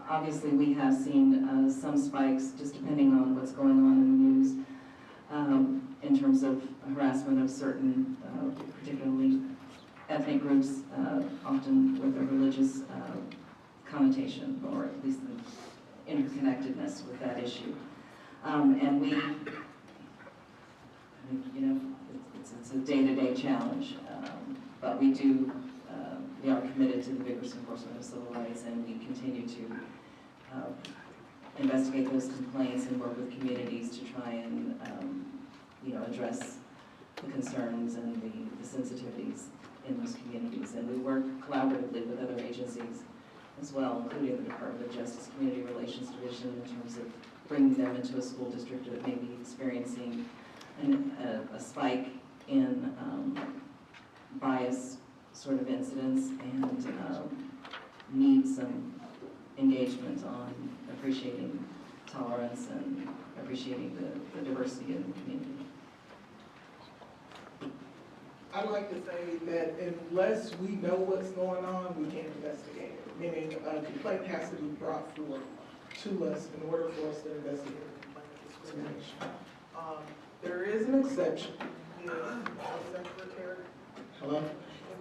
Obviously, we have seen some spikes, just depending on what's going on in the news, in terms of harassment of certain, particularly ethnic groups, often with a religious connotation, or at least the interconnectedness with that issue. And we, you know, it's a day-to-day challenge, but we are committed to the vigorous enforcement of civil rights, and we continue to investigate those complaints and work with communities to try and, you know, address the concerns and the sensitivities in those communities. And we work collaboratively with other agencies as well, including the Department of Justice Community Relations Division, in terms of bringing them into a school district that may be experiencing a spike in bias sort of incidents, and need some engagement on appreciating tolerance and appreciating the diversity in the community. I'd like to say that unless we know what's going on, we can't investigate it. Meaning a complaint has to be brought forward to us in order for us to investigate a complaint of discrimination. There is an exception.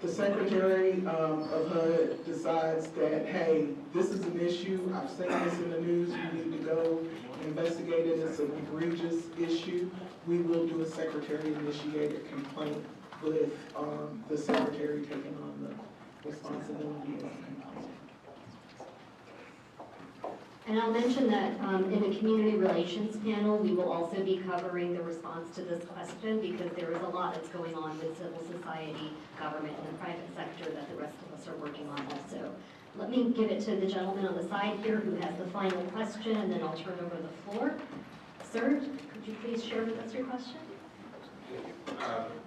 The secretary of HUD decides that, hey, this is an issue, I've seen this in the news, we need to go investigate it, it's an egregious issue. We will do a secretary-initiated complaint with the secretary taking on the responsibility as a complaint. And I'll mention that in the community relations panel, we will also be covering the response to this question, because there is a lot that's going on with civil society, government, and the private sector that the rest of us are working on also. Let me give it to the gentleman on the side here who has the final question, and then I'll turn over the floor. Sir, could you please share with us your question?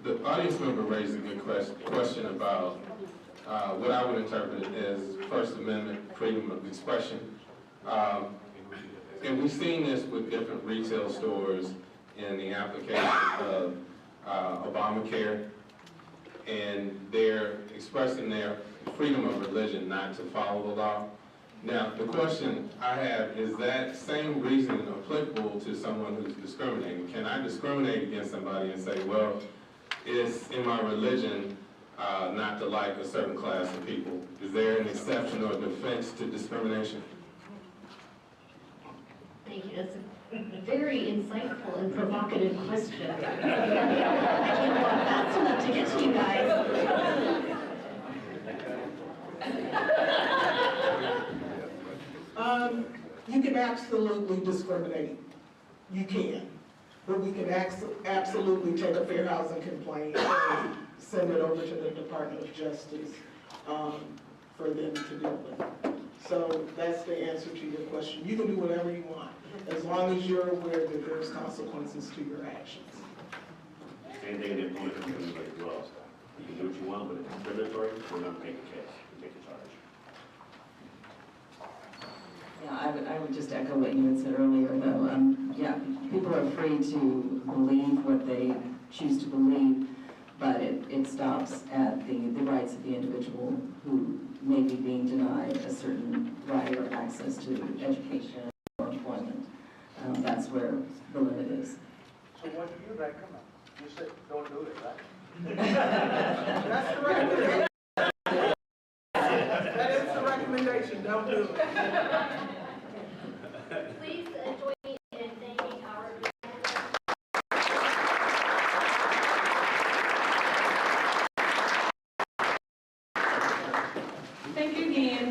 The audience member raised a good question about what I would interpret as First Amendment freedom of expression. And we've seen this with different retail stores in the application of Obamacare, and they're expressing their freedom of religion not to follow the law. Now, the question I have is that same reason applicable to someone who's discriminating? Can I discriminate against somebody and say, well, it's in my religion not to like a certain class of people? Is there an exception or defense to discrimination? Thank you. That's a very insightful and provocative question. I can't walk fast enough to get to you guys. You can absolutely discriminate. You can. But we can absolutely take a fair housing complaint and send it over to the Department of Justice for them to deal with. So that's the answer to your question. You can do whatever you want, as long as you're aware that there's consequences to your actions. Same thing in the employment community as well. You can do what you want, but if it's discriminatory, we're going to take the case, we take the charge. Yeah, I would just echo what you had said earlier, though. Yeah, people are free to believe what they choose to believe, but it stops at the rights of the individual who may be being denied a certain right or access to education or employment. That's where the limit is. So when you recommend? You said don't do it, right? That's the recommendation. That is the recommendation, don't do it. Please join me in thanking our Thank you again.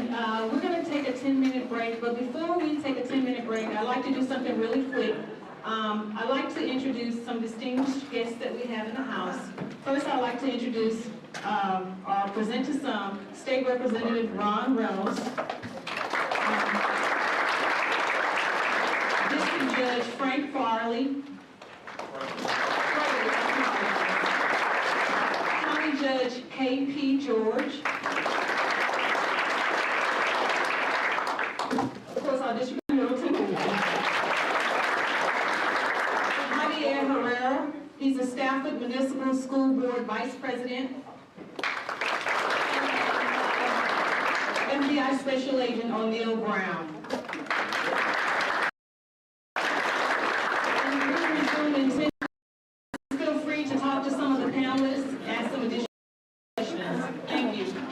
We're going to take a 10-minute break, but before we take a 10-minute break, I'd like to do something really quick. I'd like to introduce some distinguished guests that we have in the house. First, I'd like to introduce or present to some State Representative Ron Reynolds, District Judge Frank Farley, County Judge K.P. George, of course, our District Middleton, Javier Herrera, He's a Stafford Municipal School Board Vice President, FBI Special Agent O'Neill Brown. And we'll resume in 10. Feel free to talk to some of the panelists, ask some additional questions. Thank you.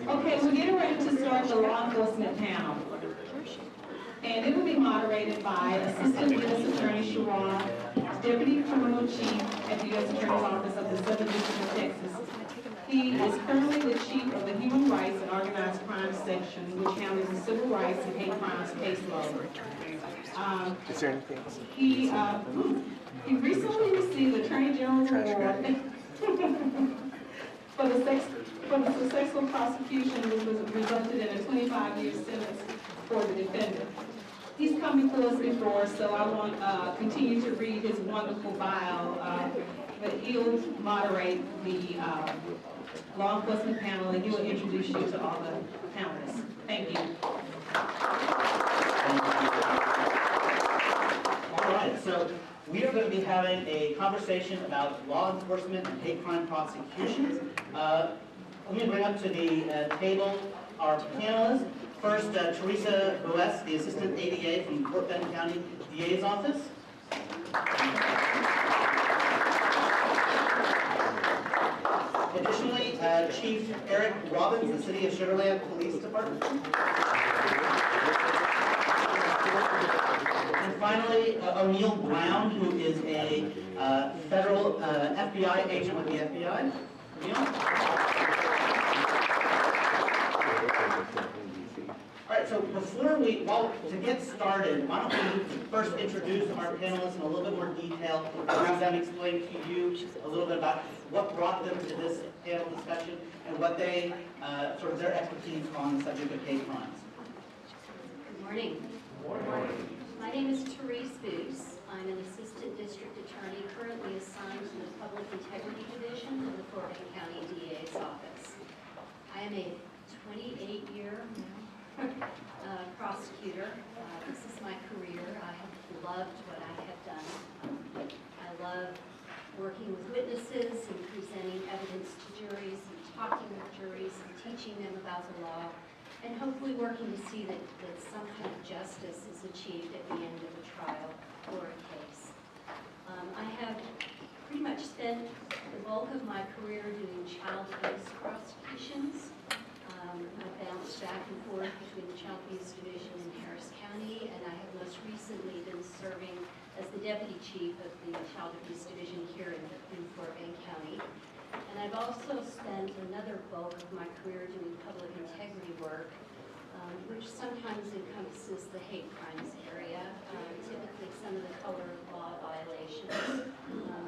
Okay, we're getting ready to start the law enforcement panel. And it will be moderated by Assistant U.S. Attorney Sherrod, Deputy Criminal Chief at the U.S. Attorney's Office of the Southern District of Texas. He is currently the Chief of the Human Rights and Organized Crime Section, which handles the civil rights and hate crimes caseload. Is there anything else? He recently received the Attorney General's Award for the successful prosecution, which was resulted in a 25-year sentence for the defendant. He's come before us before, so I won't continue to read his wonderful bio, but he'll moderate the law enforcement panel, and he will introduce you to all the panelists. Thank you. All right, so we are going to be having a conversation about law enforcement and hate crime prosecutions. Let me bring up to the table our panelists. First, Teresa Boes, the Assistant ADA from Fort Bend County DA's Office. Additionally, Chief Eric Robbins, the City of Sugar Land Police Department. And finally, O'Neill Brown, who is a federal FBI agent with the FBI. O'Neill? All right, so to get started, why don't we first introduce our panelists in a little bit more detail, have them explain to you a little bit about what brought them to this panel discussion and what they, sort of their expertise on the subject of hate crimes. Good morning. Good morning. My name is Therese Boos. I'm an Assistant District Attorney currently assigned to the Public Integrity Division of the Fort Bend County DA's Office. I am a 28-year prosecutor. This is my career. I have loved what I have done. I love working with witnesses and presenting evidence to juries and talking with juries and teaching them about the law, and hopefully working to see that some kind of justice is achieved at the end of a trial or a case. I have pretty much spent the bulk of my career doing child abuse prosecutions. I bounced back and forth between the Child Abuse Division in Harris County, and I have most recently been serving as the Deputy Chief of the Child Abuse Division here in Fort Bend County. And I've also spent another bulk of my career doing public integrity work, which sometimes encompasses the hate crimes area, typically some of the color of law violations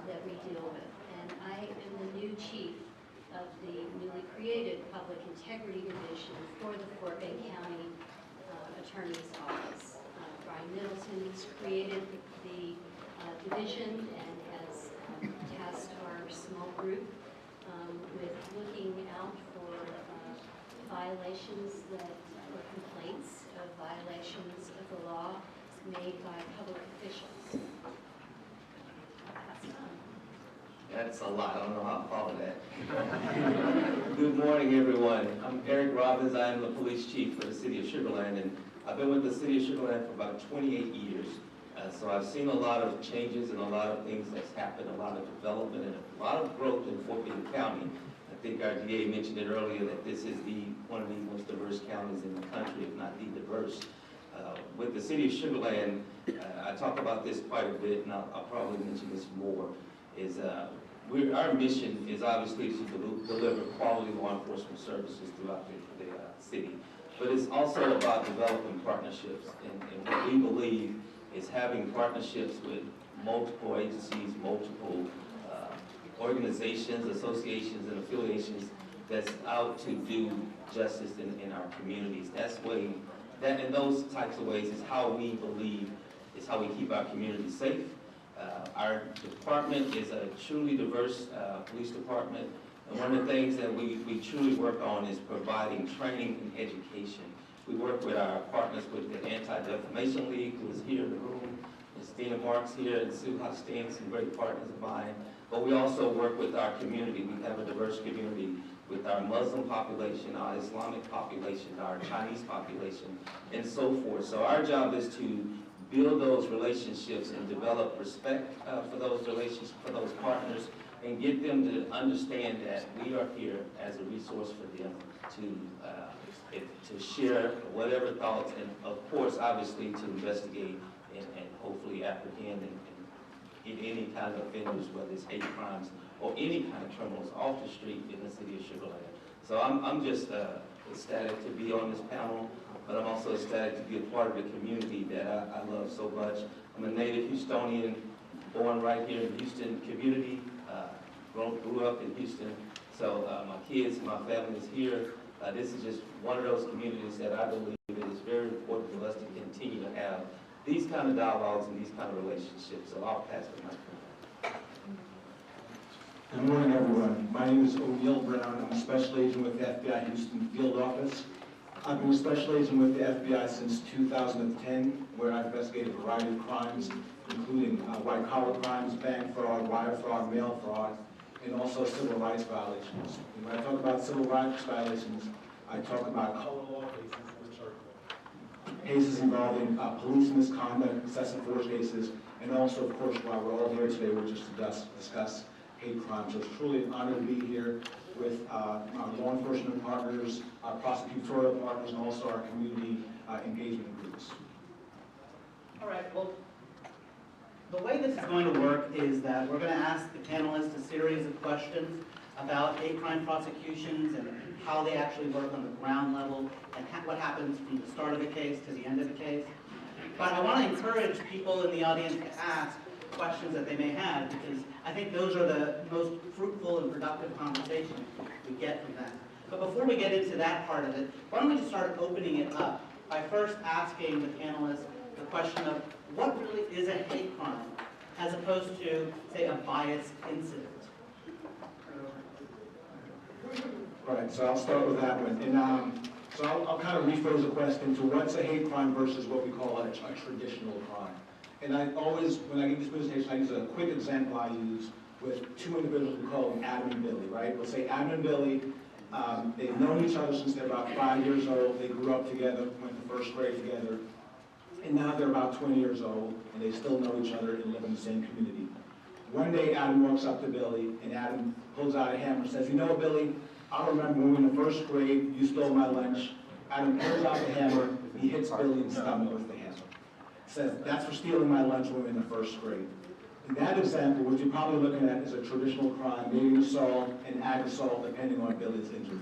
that we deal with. And I am the new Chief of the newly created Public Integrity Division for the Fort Bend County Attorney's Office. Brian Middleton has created the division and has tasked our small group with looking out for violations or complaints of violations of the law made by public officials. That's a lot. I don't know how to follow that. Good morning, everyone. I'm Eric Robbins. I am the police chief for the city of Sugar Land, and I've been with the city of Sugar Land for about 28 years. So I've seen a lot of changes and a lot of things that's happened, a lot of development and a lot of growth in Fort Bend County. I think our DA mentioned it earlier that this is one of the most diverse counties in the country, if not the diverse. With the city of Sugar Land, I talk about this quite a bit, and I'll probably mention this more, is our mission is obviously to deliver quality law enforcement services throughout the city. But it's also about developing partnerships, and what we believe is having partnerships with multiple agencies, multiple organizations, associations, and affiliations that's out to do justice in our communities. In those types of ways is how we believe is how we keep our communities safe, Our department is a truly diverse police department, and one of the things that we truly work on is providing training and education. We work with our partners with the Anti-Defamation League, who is here in the room. Ms. Dina Marks here, and Sue Hostin, some great partners of mine. But we also work with our community. We have a diverse community with our Muslim population, our Islamic population, our Chinese population, and so forth. So our job is to build those relationships and develop respect for those relationships, for those partners, and get them to understand that we are here as a resource for them to share whatever thoughts, and of course, obviously, to investigate and hopefully apprehend and get any kind of offenders, whether it's hate crimes or any kind of criminals off the street in the city of Sugar Land. So I'm just ecstatic to be on this panel, but I'm also ecstatic to be a part of the community that I love so much. I'm a native Houstonian, born right here in the Houston community, grew up in Houston. So my kids, my family is here. This is just one of those communities that I believe it is very important for us to continue to have these kind of dialogues and these kind of relationships. So I'll pass the microphone. Good morning, everyone. My name is O'Neil Brown. I'm a special agent with the FBI Houston Field Office. I've been a special agent with the FBI since 2010, where I've investigated a variety of crimes, including white-collar crimes, bank fraud, wire fraud, mail fraud, and also civil rights violations. And when I talk about civil rights violations, I talk about color law cases, which are cases involving police misconduct, excessive force cases, and also, of course, while we're all here today, we're just to discuss hate crimes. So it's truly an honor to be here with our law enforcement partners, our prosecutorial partners, and also our community engagement groups. All right, well, the way this is going to work is that we're going to ask the panelists a series of questions about hate crime prosecutions and how they actually work on the ground level and what happens from the start of the case to the end of the case. But I want to encourage people in the audience to ask questions that they may have, because I think those are the most fruitful and productive conversations we get from that. But before we get into that part of it, why don't we just start opening it up by first asking the panelists the question of what really is a hate crime, as opposed to, say, a bias incident? Right, so I'll start with that one. And so I'll kind of rephrase the question to what's a hate crime versus what we call a traditional crime. And I always, when I give this presentation, I use a quick example I use with two individuals we call them Adam and Billy, right? We'll say Adam and Billy, they've known each other since they're about 5 years old. They grew up together, went to first grade together. And now they're about 20 years old, and they still know each other and live in the same community. One day, Adam walks up to Billy, and Adam pulls out a hammer and says, "You know what, Billy? I remember when we were in the first grade, you stole my lunch." Adam pulls out the hammer, he hits Billy in the stomach with the hammer. Says, "That's for stealing my lunch when we were in the first grade." In that example, what you're probably looking at is a traditional crime, maybe assault and ag assault, depending on Billy's injury.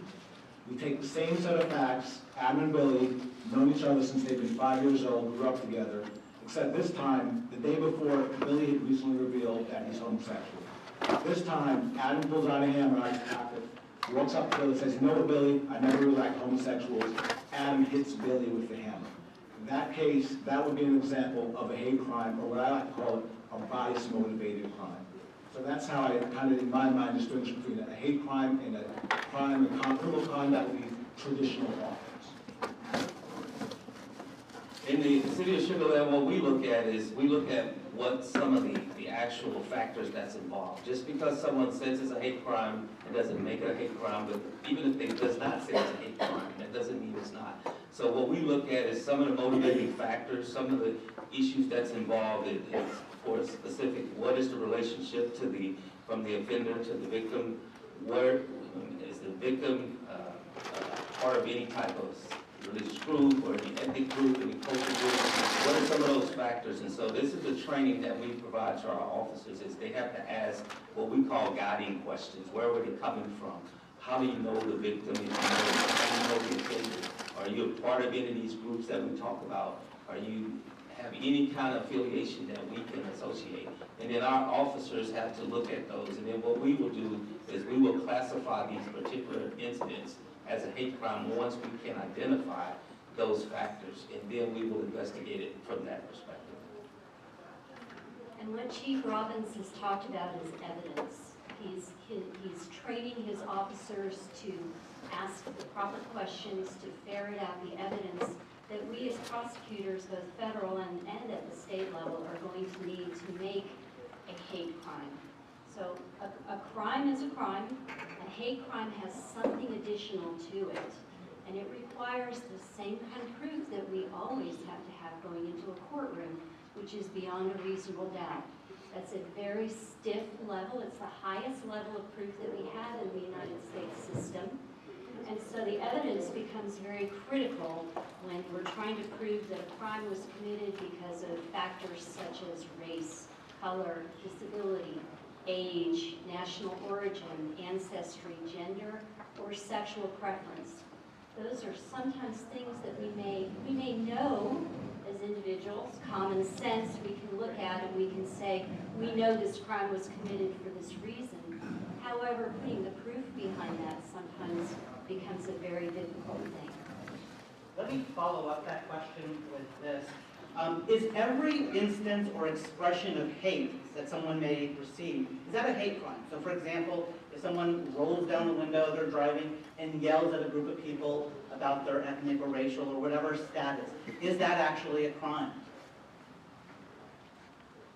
We take the same set of facts, Adam and Billy, known each other since they've been 5 years old, grew up together, except this time, the day before, Billy had recently revealed that he's homosexual. This time, Adam pulls out a hammer out of his pocket, walks up to Billy and says, "You know what, Billy, I never really liked homosexuals." Adam hits Billy with the hammer. In that case, that would be an example of a hate crime, or what I like to call it, a bias-motivated crime. So that's how I kind of, in my mind, distinguish between a hate crime and a crime, a criminal crime that would be traditional offense. In the city of Sugar Land, what we look at is, we look at what some of the actual factors that's involved. Just because someone says it's a hate crime, it doesn't make it a hate crime, but even if it does not say it's a hate crime, that doesn't mean it's not. So what we look at is some of the motivating factors, some of the issues that's involved is for specific, what is the relationship to from the offender to the victim? Where is the victim part of any type of religious group or any ethnic group, any cultural group? What are some of those factors? And so this is the training that we provide to our officers, is they have to ask what we call guiding questions. Where were they coming from? How do you know the victim? How do you know the offender? Are you a part of any of these groups that we talk about? Are you have any kind of affiliation that we can associate? And then our officers have to look at those. And then what we will do is we will classify these particular incidents as a hate crime once we can identify those factors. And then we will investigate it from that perspective. And what Chief Robbins has talked about is evidence. He's training his officers to ask the proper questions, to ferret out the evidence that we as prosecutors, both federal and at the state level, are going to need to make a hate crime. So a crime is a crime. A hate crime has something additional to it. And it requires the same kind of proof that we always have to have going into a courtroom, which is beyond a reasonable doubt. That's a very stiff level. It's the highest level of proof that we have in the United States system. And so the evidence becomes very critical when we're trying to prove that a crime was committed because of factors such as race, color, disability, age, national origin, ancestry, gender, or sexual preference. Those are sometimes things that we may know as individuals, common sense, we can look at and we can say, we know this crime was committed for this reason. However, putting the proof behind that sometimes becomes a very difficult thing. Let me follow up that question with this. Is every instance or expression of hate that someone may receive, is that a hate crime? So for example, if someone rolls down the window, they're driving, and yells at a group of people about their ethnic or racial or whatever status, is that actually a crime?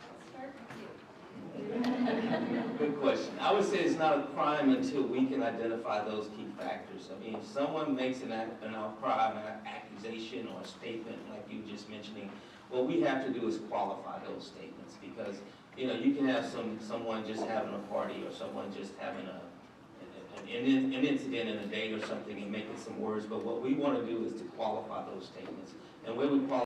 I'll start with you. Good question. I would say it's not a crime until we can identify those key factors. I mean, if someone makes an outcry, an accusation, or a statement like you just mentioning, what we have to do is qualify those statements, because you can have someone just having a party or someone just having an incident in a day or something and making some words, but what we want to do is to qualify those statements. And when we qualify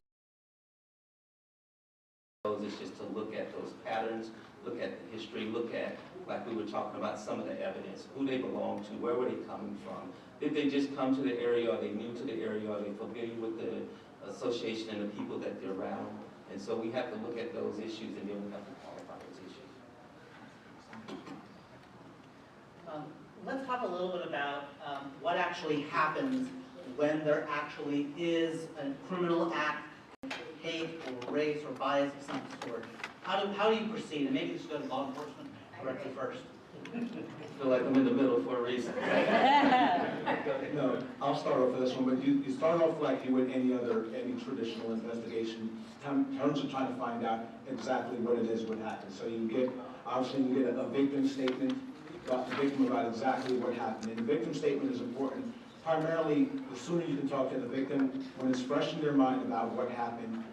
those, it's just to look at those patterns, look at the history, look at, like we were talking about, some of the evidence, who they belong to, where were they coming from, did they just come to the area, are they new to the area, are they familiar with the association and the people that they're around. And so we have to look at those issues, and then we have to qualify those issues. Let's talk a little bit about what actually happens when there actually is a criminal act, hate or race or bias of some sort. How do you proceed? And maybe this should go to law enforcement directly first. I feel like I'm in the middle for a reason. No, I'll start off with this one, but you start off like you would any traditional investigation, in terms of trying to find out exactly what it is, what happened. So obviously you get a victim statement about the victim about exactly what happened. And the victim statement is important. Primarily, the sooner you can talk to the victim, when it's fresh in their mind about what happened,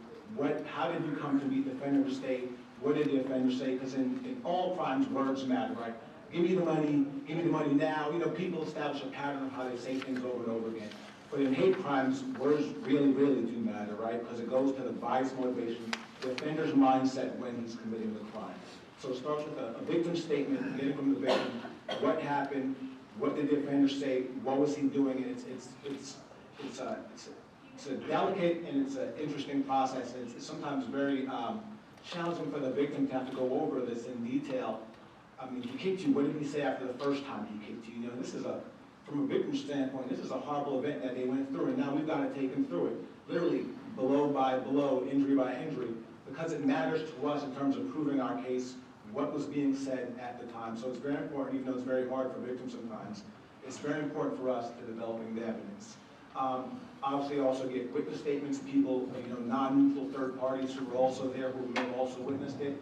how did you come to be the offender state, what did the offender say? Because in all crimes, words matter, right? Give me the money now. People establish a pattern of how they say things over and over again. But in hate crimes, words really, really do matter, right? Because it goes to the bias motivation, the offender's mindset when he's committing the crime. So it starts with a victim statement, getting from the victim, what happened, what did the offender say, what was he doing, and it's a delicate and it's an interesting process. It's sometimes very challenging for the victim to have to go over this in detail. I mean, he kicked you. What did he say after the first time he kicked you? This is from a victim standpoint, this is a horrible event that they went through, and now we've got to take them through it. Literally, blow by blow, injury by injury, because it matters to us in terms of proving our case, what was being said at the time. So it's very important, even though it's very hard for victims sometimes, it's very important for us to developing the evidence. Obviously, also get witness statements, people, non-neutral third parties who were also there, who may have also witnessed it,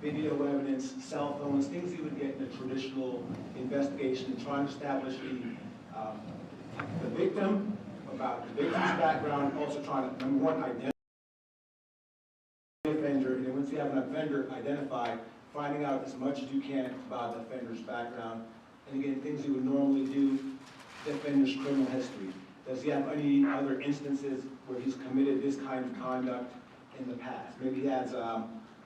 video evidence, cell phones, things you would get in a traditional investigation, and trying to establish the victim, about the victim's background, also trying to, number one, identify the offender, and then once you have an offender identified, finding out as much as you can about the offender's background, and again, things you would normally do, the offender's criminal history. Does he have any other instances where he's committed this kind of conduct in the past? Maybe he has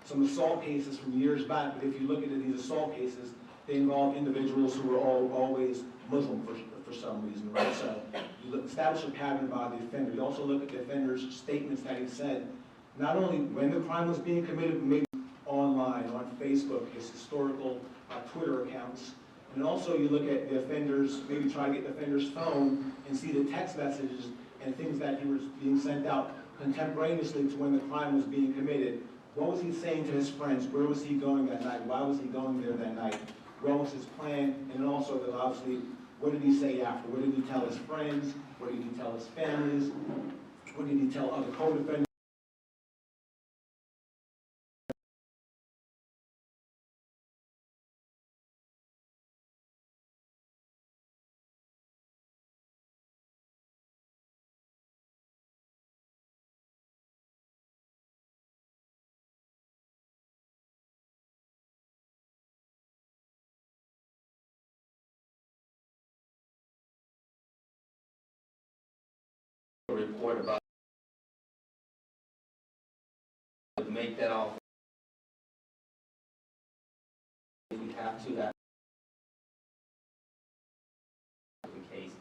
some assault cases from years back, but if you look at these assault cases, they involve individuals who were always Muslim for some reason, right? So you establish a pattern about the offender. You also look at the offender's statements that he said, not only when the crime was being committed, but maybe online, on Facebook, his historical Twitter accounts. And also you look at the offender's, maybe try to get the offender's phone and see the text messages and things that he was being sent out contemporaneously to when the crime was being committed, What was he saying to his friends? Where was he going that night? Why was he going there that night? What was his plan? And also, obviously, what did he say after? What did he tell his friends? What did he tell his families? What did he tell other co-defendants? A report about to make that offer. If we have to, that the case.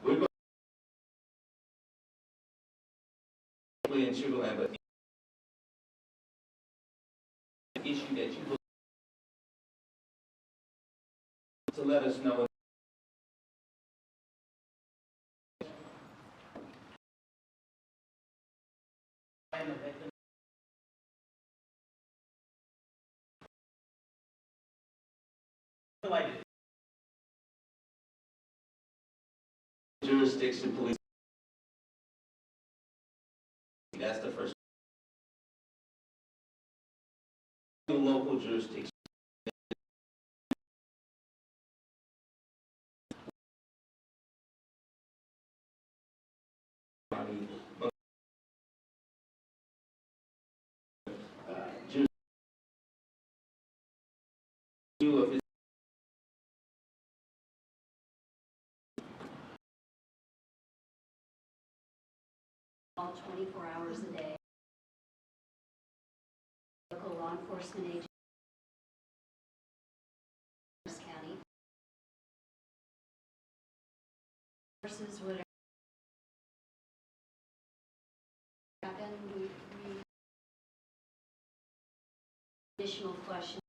We're going in Sugar Land, but the issue that you look to let us know. And the victim. Jurisdiction police. That's the first. Local jurisdiction. Of his all 24 hours a day. Local law enforcement agents in County versus whatever happened, we additional questions.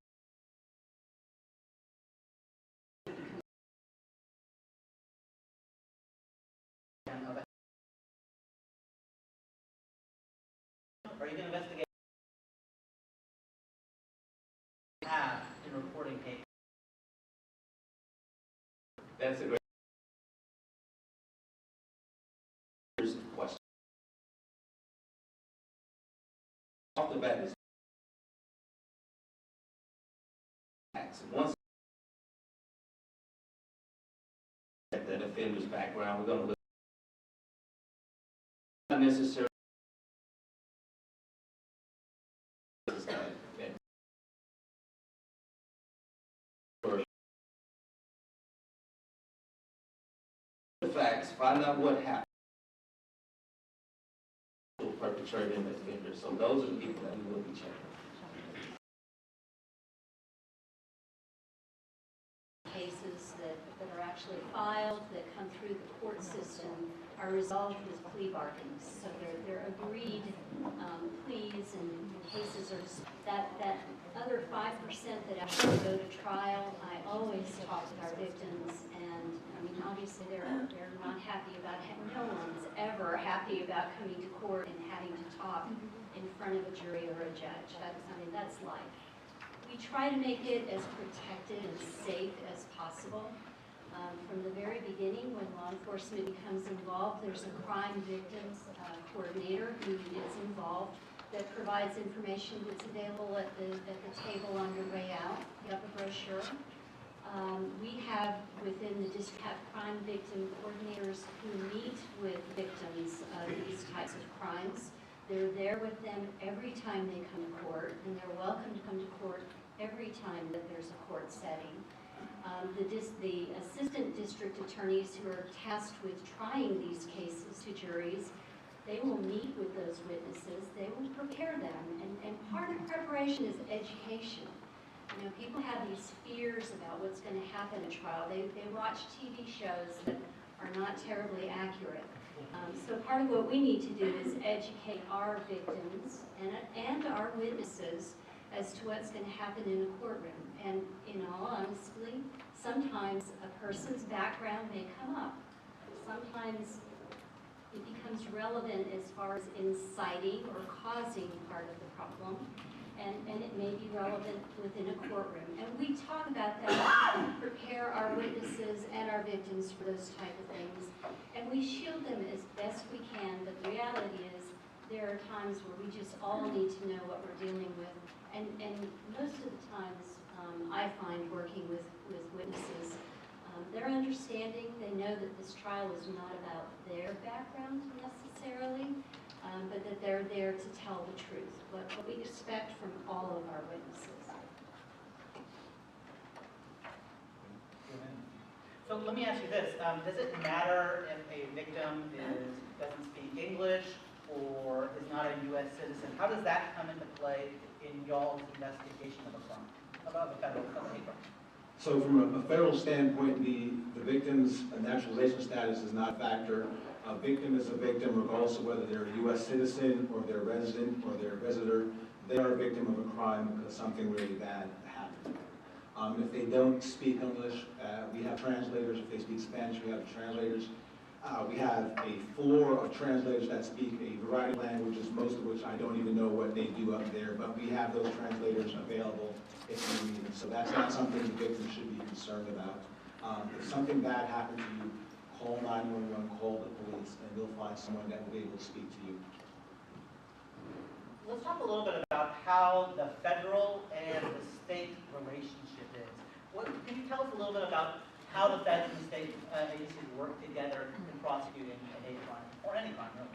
Are you going to investigate have in reporting hate? That's a great question. Off the bat, once at the offender's background, we're going to look not necessarily. The facts, find out what happened. Perpetrator and offender. So those are the people that we will be checking. Cases that are actually filed, that come through the court system, are resolved with plea bargains. So they're agreed pleas, and cases are that other 5% that actually go to trial. I always talk with our victims, and I mean, obviously they're not happy about it. No one's ever happy about coming to court and having to talk in front of a jury or a judge. That's life. We try to make it as protected and safe as possible. From the very beginning, when law enforcement becomes involved, there's a crime victims coordinator who is involved that provides information that's available at the table on your way out. You have a brochure. We have within the district crime victim coordinators who meet with victims of these types of crimes. They're there with them every time they come to court, and they're welcome to come to court every time that there's a court setting. The assistant district attorneys who are tasked with trying these cases to juries, they will meet with those witnesses, they will prepare them, and part of preparation is education. You know, people have these fears about what's going to happen at trial. They watch TV shows that are not terribly accurate. So part of what we need to do is educate our victims and our witnesses as to what's going to happen in a courtroom. And in all honesty, sometimes a person's background may come up. Sometimes it becomes relevant as far as inciting or causing part of the problem, and it may be relevant within a courtroom. And we talk about that, prepare our witnesses and our victims for those type of things, and we shield them as best we can, but the reality is there are times where we just all need to know what we're dealing with, and most of the times I find working with witnesses, they're understanding, they know that this trial is not about their background necessarily, but that they're there to tell the truth, what we expect from all of our witnesses. So let me ask you this, does it matter if a victim doesn't speak English or is not a U.S. citizen? How does that come into play in y'all's investigation of a crime, of a federal felony crime? So from a federal standpoint, the victim's naturalization status is not a factor. A victim is a victim regardless of whether they're a U.S. citizen or they're a resident or they're a visitor. They are a victim of a crime because something really bad happened. If they don't speak English, we have translators. If they speak Spanish, we have translators. We have a floor of translators that speak a variety of languages, most of which I don't even know what they do up there, but we have those translators available if you need them. So that's not something the victim should be concerned about. If something bad happened to you, call 911, call the police, and you'll find someone that will be able to speak to you. Let's talk a little bit about how the federal and the state relationship is. Can you tell us a little bit about how the feds and the state agencies work together in prosecuting a hate crime, or any crime, really?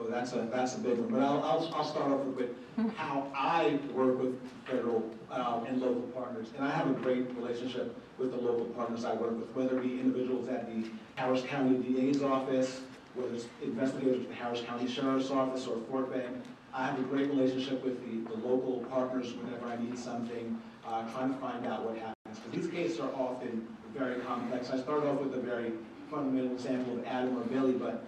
Oh, that's a big one, but I'll start off with how I work with federal and local partners. And I have a great relationship with the local partners I work with, whether it be individuals at the Harris County DA's office, whether it's investigators at the Harris County Sheriff's Office or Fort Bend. I have a great relationship with the local partners whenever I need something, trying to find out what happens. Because these cases are often very complex. I started off with a very fundamental example of Adam or Billy, but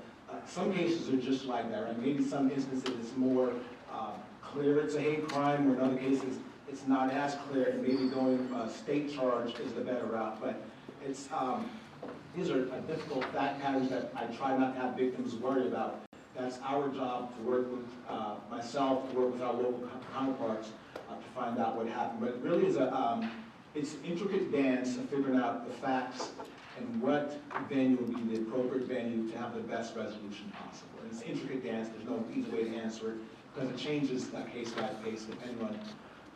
some cases are just like that, right? Maybe some instances it's more clear it's a hate crime, or in other cases it's not as clear, and maybe going state charge is the better route. But it's these are difficult fact patterns that I try not to have victims worry about. That's our job to work with myself, to work with our local counterparts to find out what happened. But it really is it's an intricate dance of figuring out the facts and what venue would be the appropriate venue to have the best resolution possible. And it's an intricate dance. There's no easy way to answer it because it changes case by case depending on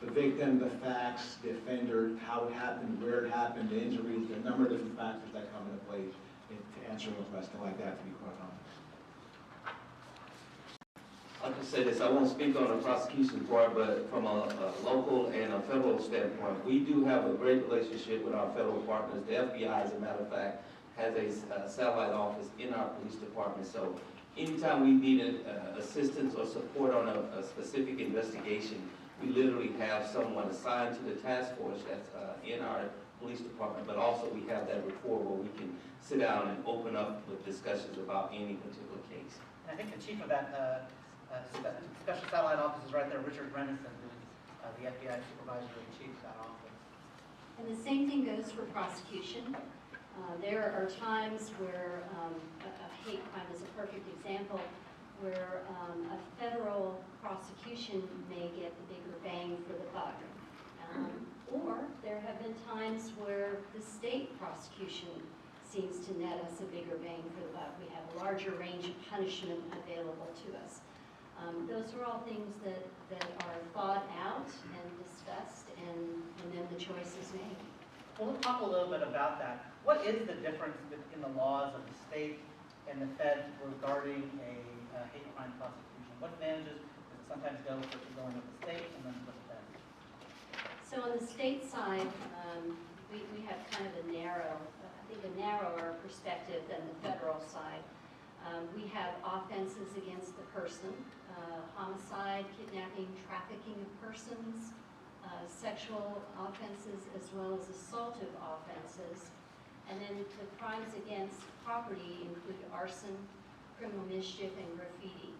the victim, the facts, the offender, how it happened, where it happened, the injuries. There are a number of different factors that come into play to answering a question like that, to be quite honest. I'll just say this, I won't speak on the prosecution part, but from a local and a federal standpoint, we do have a great relationship with our federal partners. The FBI, as a matter of fact, has a satellite office in our police department. So anytime we needed assistance or support on a specific investigation, we literally have someone assigned to the task force that's in our police department, but also we have that rapport where we can sit down and open up with discussions about any particular case. And I think the chief of that Special Satellite Office is right there, Richard Renison, who is the FBI supervisor and chief of that office. And the same thing goes for prosecution. There are times where a hate crime is a perfect example, where a federal prosecution may get the bigger bang for the buck. Or there have been times where the state prosecution seems to net us a bigger bang for the buck. We have a larger range of punishment available to us. Those are all things that are thought out and discussed, and then the choice is made. Well, let's talk a little bit about that. What is the difference in the laws of the state and the feds regarding a hate crime prosecution? What advantages does it sometimes go for going with the state and then with the feds? So on the state side, we have kind of a narrower perspective than the federal side. We have offenses against the person, homicide, kidnapping, trafficking of persons, sexual offenses, as well as assaultive offenses. And then the crimes against property include arson, criminal mischief, and graffiti.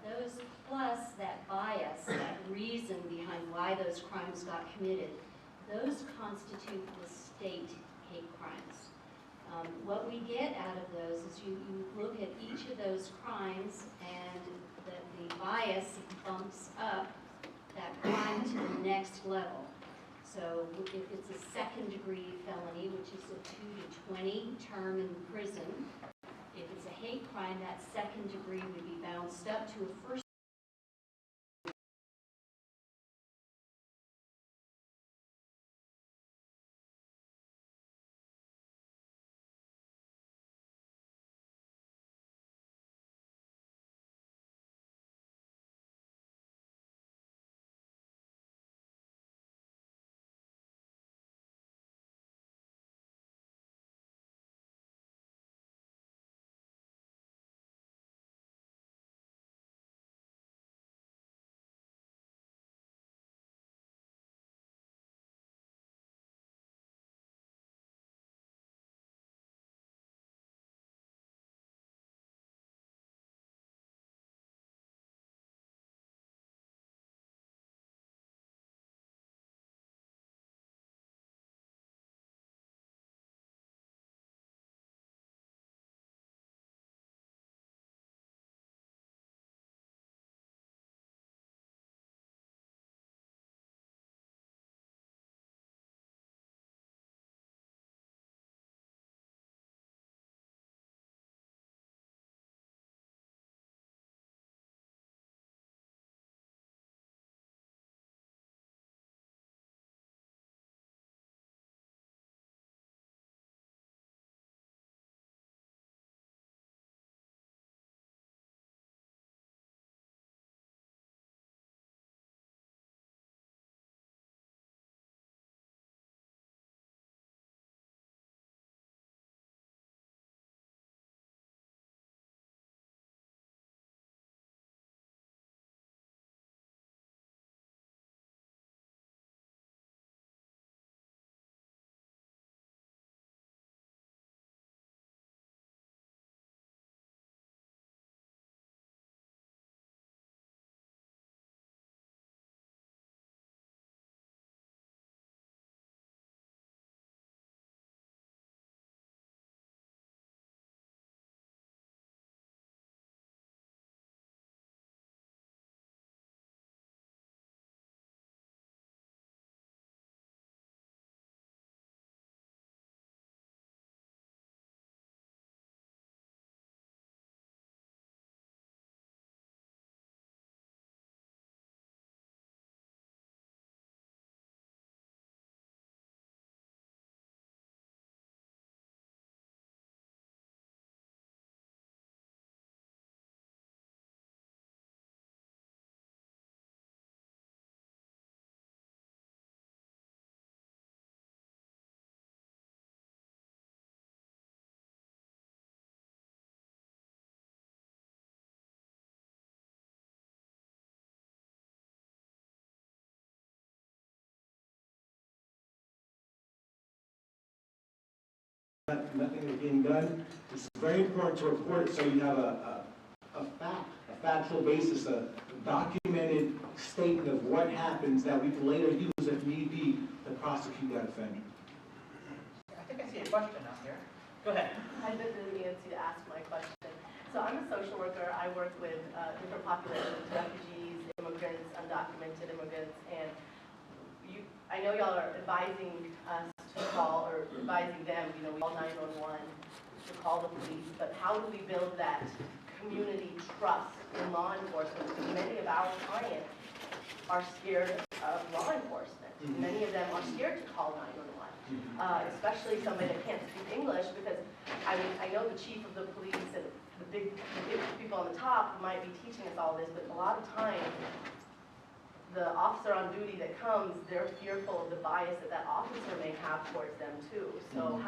Those plus that bias, that reason behind why those crimes got committed, those constitute the state hate crimes. What we get out of those is you look at each of those crimes and the bias bumps up that crime to the next level. So if it's a second-degree felony, which is a 2 to 20 term in prison, if it's a hate crime, that second degree would be bounced up to a first. Nothing is being done. It's very important to report it so you have a factual basis, a documented statement of what happens that we can later use if need be to prosecute that offender. I think I see a question out there. Go ahead. I've been really Nancy to ask my question. So I'm a social worker. I work with different populations, refugees, immigrants, undocumented immigrants, and I know y'all are advising us to call, or advising them, we call 911 to call the police, but how do we build that community trust in law enforcement? Because many of our clients are scared of law enforcement. Many of them are scared to call 911, especially somebody that can't speak English, because I know the chief of the police and the big people on the top might be teaching us all this, but a lot of times the officer on duty that comes, they're fearful of the bias that officer may have towards them too. So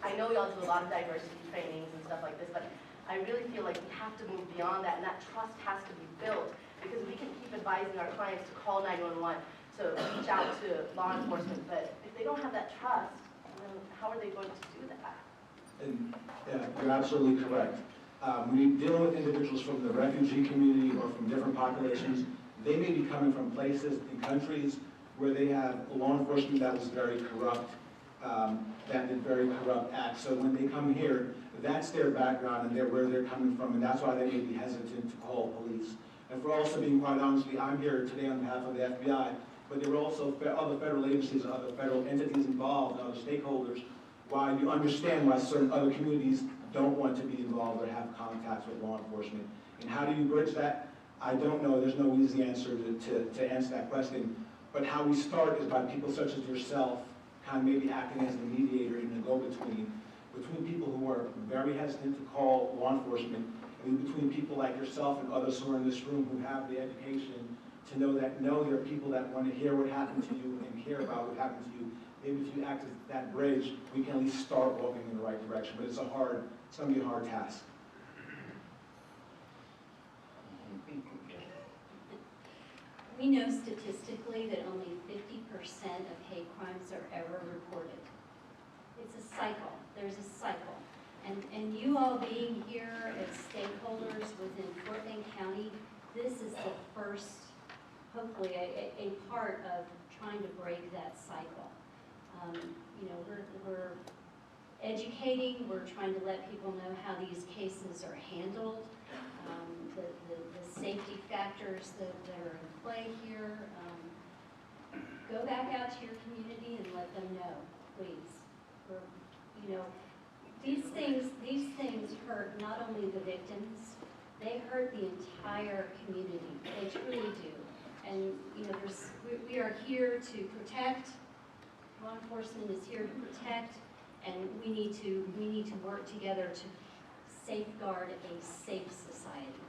I know y'all do a lot of diversity trainings and stuff like this, but I really feel like we have to move beyond that, and that trust has to be built, because we can keep advising our clients to call 911, to reach out to law enforcement, but if they don't have that trust, then how are they going to do that? And yeah, you're absolutely correct. When you're dealing with individuals from the refugee community or from different populations, they may be coming from places and countries where they have law enforcement that was very corrupt, that did very corrupt acts. So when they come here, that's their background and where they're coming from, and that's why they may be hesitant to call police. And for also being quite honestly, I'm here today on behalf of the FBI, but there were also other federal agencies and other federal entities involved, and other stakeholders, why you understand why certain other communities don't want to be involved or have contacts with law enforcement. And how do you bridge that? I don't know. There's no easy answer to answer that question. But how we start is by people such as yourself kind of maybe acting as the mediator in the go-between, between people who are very hesitant to call law enforcement, and between people like yourself and others who are in this room who have the education to know that there are people that want to hear what happened to you and hear about what happened to you. Maybe if you act as that bridge, we can at least start walking in the right direction. But it's going to be a hard task. We know statistically that only 50% of hate crimes are ever reported. It's a cycle. There's a cycle. And you all being here as stakeholders within Fort Bend County, this is the first, hopefully, a part of trying to break that cycle. You know, we're educating, we're trying to let people know how these cases are handled, the safety factors that are in play here. Go back out to your community and let them know, please. You know, these things hurt not only the victims, they hurt the entire community. They truly do. And you know, we are here to protect. Law enforcement is here to protect, and we need to work together to safeguard a safe society.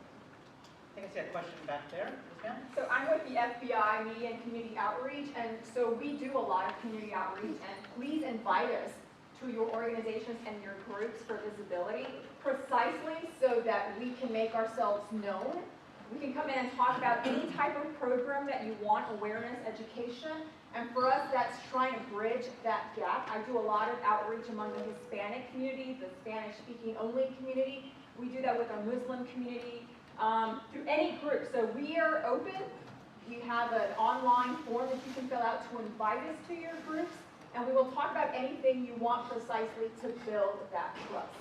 I think I see a question back there. Yes, So I'm with the FBI Media and Community Outreach, and so we do a lot of community outreach, and please invite us to your organizations and your groups for visibility, precisely so that we can make ourselves known. We can come in and talk about any type of program that you want, awareness, education, and for us, that's trying to bridge that gap. I do a lot of outreach among the Hispanic community, the Spanish-speaking only community. We do that with our Muslim community, through any group. So we are open. We have an online form that you can fill out to invite us to your groups, and we will talk about anything you want precisely to build that trust.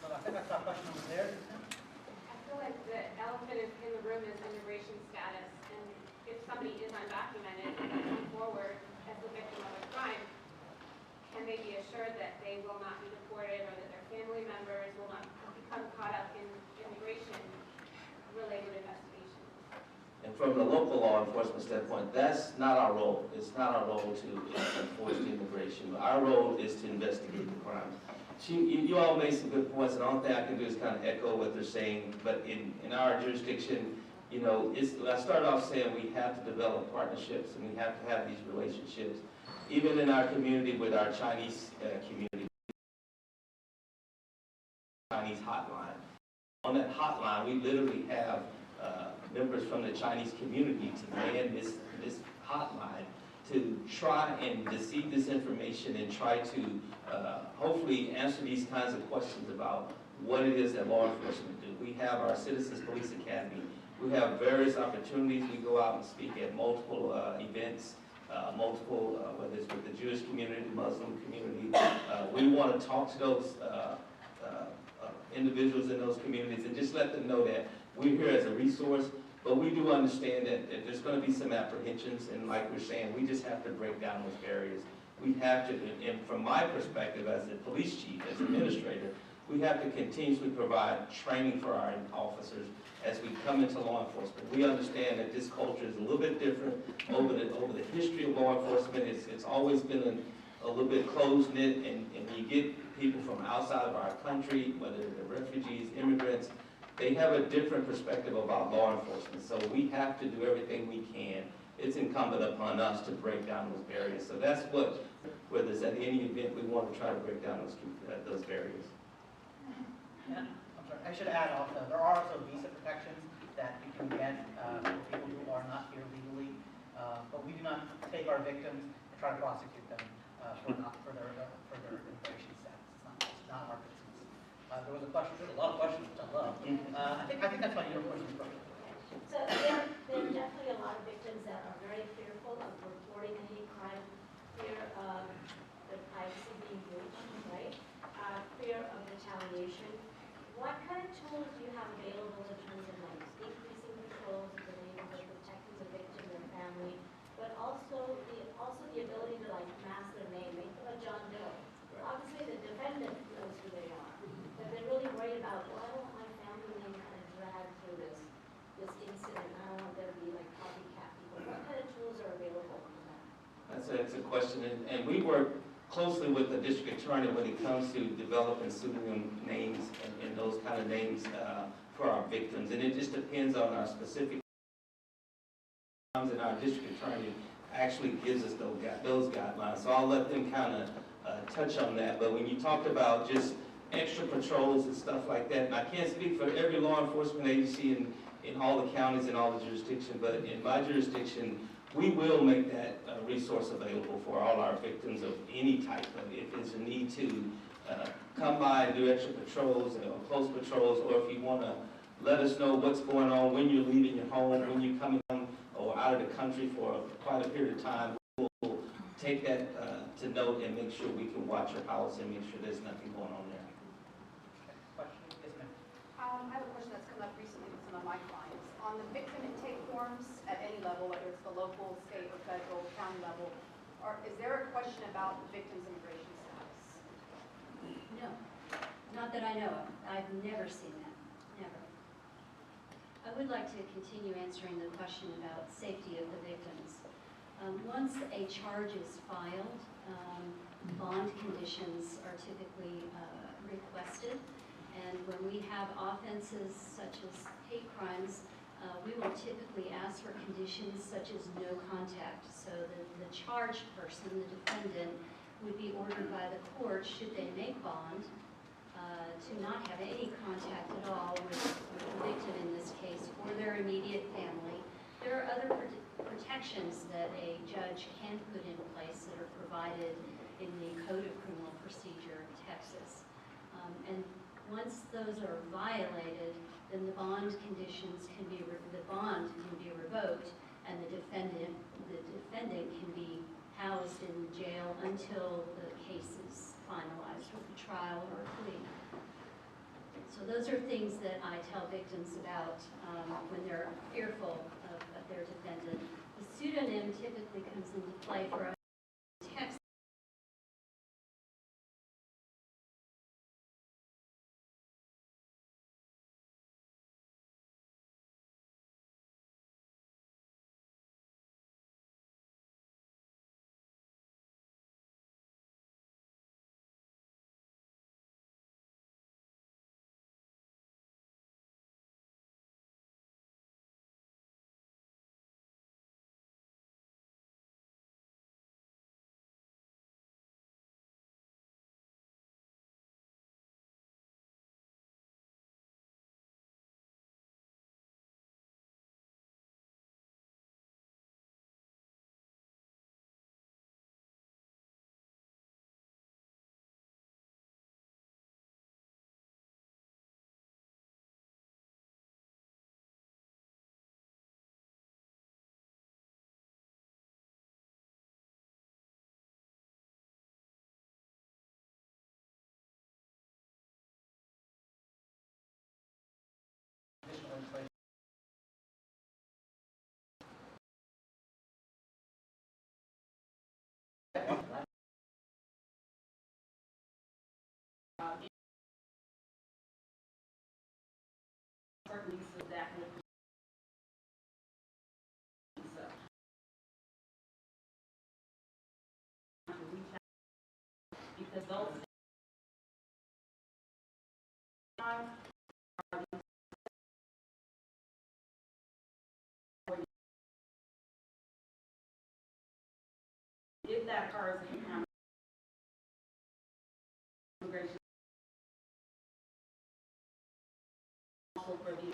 So I think I saw a question over there. I feel like the elephant in the room is immigration status, and if somebody is undocumented and come forward as the victim of a crime, can they be assured that they will not be deported or that their family members will not become caught up in immigration-related investigations? And from the local law enforcement standpoint, that's not our role. It's not our role to enforce the immigration. Our role is to investigate the crime. You all made some good points, and the only thing I can do is kind of echo what they're saying. But in our jurisdiction, you know, I started off saying we have to develop partnerships and we have to have these relationships. Even in our community with our Chinese community, Chinese hotline. On that hotline, we literally have members from the Chinese community to man this hotline to try and deceive this information and try to hopefully answer these kinds of questions about what it is that law enforcement do. We have our Citizens Police Academy. We have various opportunities. We go out and speak at multiple events, whether it's with the Jewish community, the Muslim community. We want to talk to those individuals in those communities and just let them know that we're here as a resource, but we do understand that there's going to be some apprehensions, and like we're saying, we just have to break down those barriers. We have to, and from my perspective as a police chief, as administrator, we have to continuously provide training for our officers as we come into law enforcement. We understand that this culture is a little bit different over the history of law enforcement. It's always been a little bit close-knit, and when you get people from outside of our country, whether they're refugees, immigrants, they have a different perspective about law enforcement. So we have to do everything we can. It's incumbent upon us to break down those barriers. So that's what, whether it's at any event, we want to try to break down those barriers. Yeah, I'm sorry. I should add also, there are also visa protections that you can get for people who are not here legally, but we do not take our victims and try to prosecute them for their immigration status. It's not our business. There was a question. There's a lot of questions, which I love. I think that's my universal question. So there are definitely a lot of victims that are very fearful of reporting a hate crime. Fear of the have available in terms of like increasing patrols, being able to protect the victim and family, but also the ability to like mask their name, make them a John Doe. Obviously, the defendant knows who they are, but they're really worried about, well, I don't want my family name kind of dragged through this incident. I don't want there to be like copycat people. What kind of tools are available for that? That's a question, and we work closely with the district attorney when it comes to developing pseudonym names and those kind of names for our victims, and it just depends on our specific and our district attorney actually gives us those guidelines. So I'll let them kind of touch on that. But when you talked about just extra patrols and stuff like that, and I can't speak for every law enforcement agency in all the counties and all the jurisdictions, but in my jurisdiction, we will make that resource available for all our victims of any type of, if there's a need to come by and do extra patrols or close patrols, or if you want to let us know what's going on when you're leaving your home, when you're coming home or out of the country for quite a period of time, we'll take that to note and make sure we can watch your house and make sure there's nothing going on there. Question? Yes, ma'am. I have a question that's come up recently with some of my clients. On the victim intake forms at any level, whether it's the local, state, or federal, county level, is there a question about the victim's immigration status? No, not that I know of. I've never seen that, never. I would like to continue answering the question about safety of the victims. Once a charge is filed, bond conditions are typically requested, and when we have offenses such as hate crimes, we will typically ask for conditions such as no contact. So the charged person, the defendant, would be ordered by the court, should they make bond, to not have any contact at all with the victim in this case or their immediate family. There are other protections that a judge can put in place that are provided in the Code of Criminal Procedure of Texas. And once those are violated, then the bond conditions can be, the bond can be revoked, and the defendant can be housed in jail until the case is finalized with a trial or a plea. So those are things that I tell victims about when they're fearful of their defendant. The pseudonym typically comes into play for us in Texas. Certain use of that would because those if that occurs in immigration also for the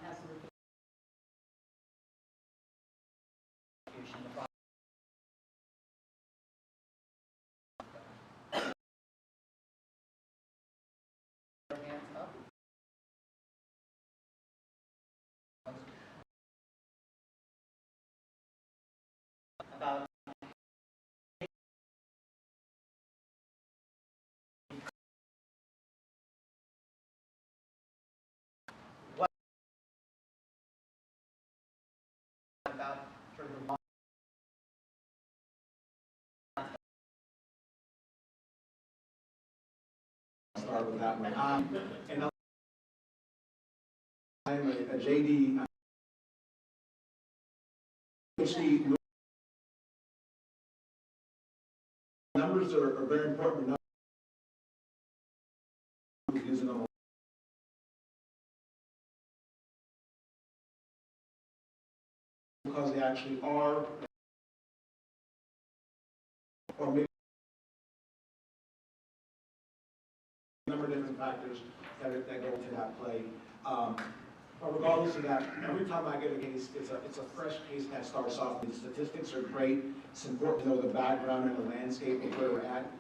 as a Hands up. About start with that one. And I'm a JD. PhD. Numbers are very important. Using them because they actually are, or maybe a number of different factors that go into that play. But regardless of that, every time I get a case, it's a fresh case that starts off. The statistics are great. It's important to know the background and the landscape of where we're at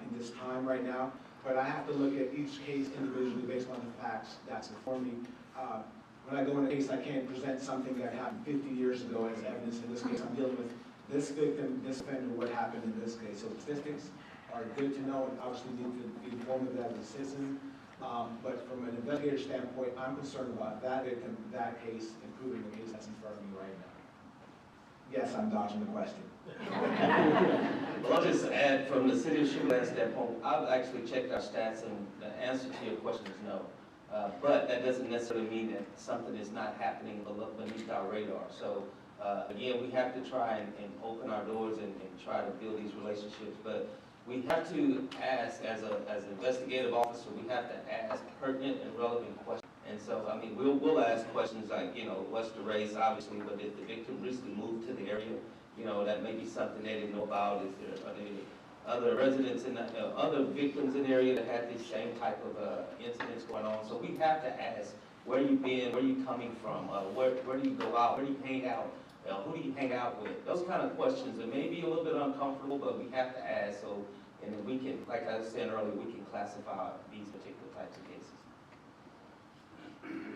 in this time right now. But I have to look at each case individually based on the facts that's before me. When I go in a case, I can't present something that happened 50 years ago as evidence. In this case, I'm dealing with this victim, this offender, what happened in this case. So statistics are good to know and obviously need to be informative as a citizen. But from an investigator standpoint, I'm concerned about that victim, that case, improving the case that's in front of me right now. Yes, I'm dodging the question. Well, I'll just add from the city of Sugar Land standpoint, I've actually checked our stats and the answer to your question is no. But that doesn't necessarily mean that something is not happening beneath our radar. So again, we have to try and open our doors and try to build these relationships. But we have to ask, as an investigative officer, we have to ask pertinent and relevant questions. And so, I mean, we'll ask questions like, you know, what's the race, obviously, but did the victim recently move to the area? You know, that may be something they didn't know about. Are there other residents in other victims in the area that had these same type of incidents going on? So we have to ask, where you been, where you coming from, where do you go out, where do you hang out, who do you hang out with? Those kind of questions that may be a little bit uncomfortable, but we have to ask, so, and then we can, like I was saying earlier, we can classify these particular types of cases.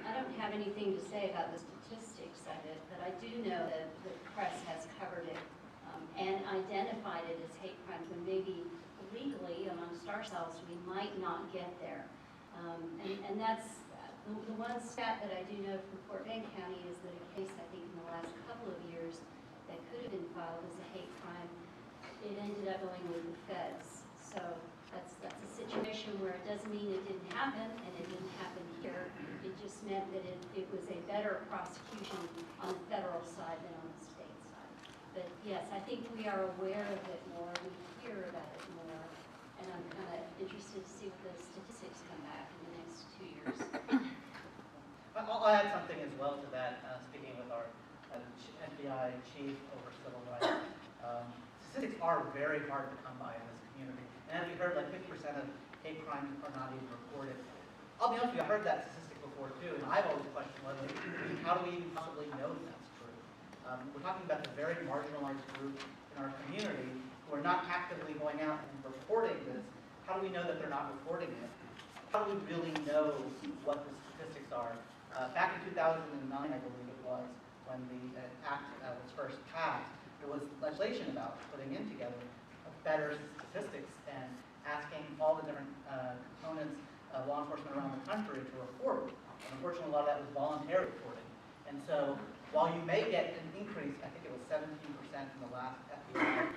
I don't have anything to say about the statistics of it, but I do know that the press has covered it and identified it as hate crimes when maybe legally amongst ourselves we might not get there. And that's the one stat that I do know from Fort Bend County is that a case I think in the last couple of years that could have been filed as a hate crime, it ended up going with the feds. So that's a situation where it doesn't mean it didn't happen and it didn't happen here. It just meant that it was a better prosecution on the federal side than on the state side. But yes, I think we are aware of it more, we hear about it more, and I'm kind of interested to see what the statistics come back in the next 2 years. I'll add something as well to that, speaking with our FBI chief over civil rights. Statistics are very hard to come by in this community. And as you heard, like 50% of hate crimes are not even reported. I'll be honest with you, I heard that statistic before too, and I've always questioned whether, how do we even possibly know that's true? We're talking about the very marginalized group in our community who are not actively going out and reporting this. How do we know that they're not reporting it? How do we really know what the statistics are? Back in 2009, I believe it was, when the act was first passed, there was legislation about putting in together better statistics and asking all the different components of law enforcement around the country to report. And unfortunately, a lot of that was voluntary reporting. And so while you may get an increase, I think it was 17% in the last FBI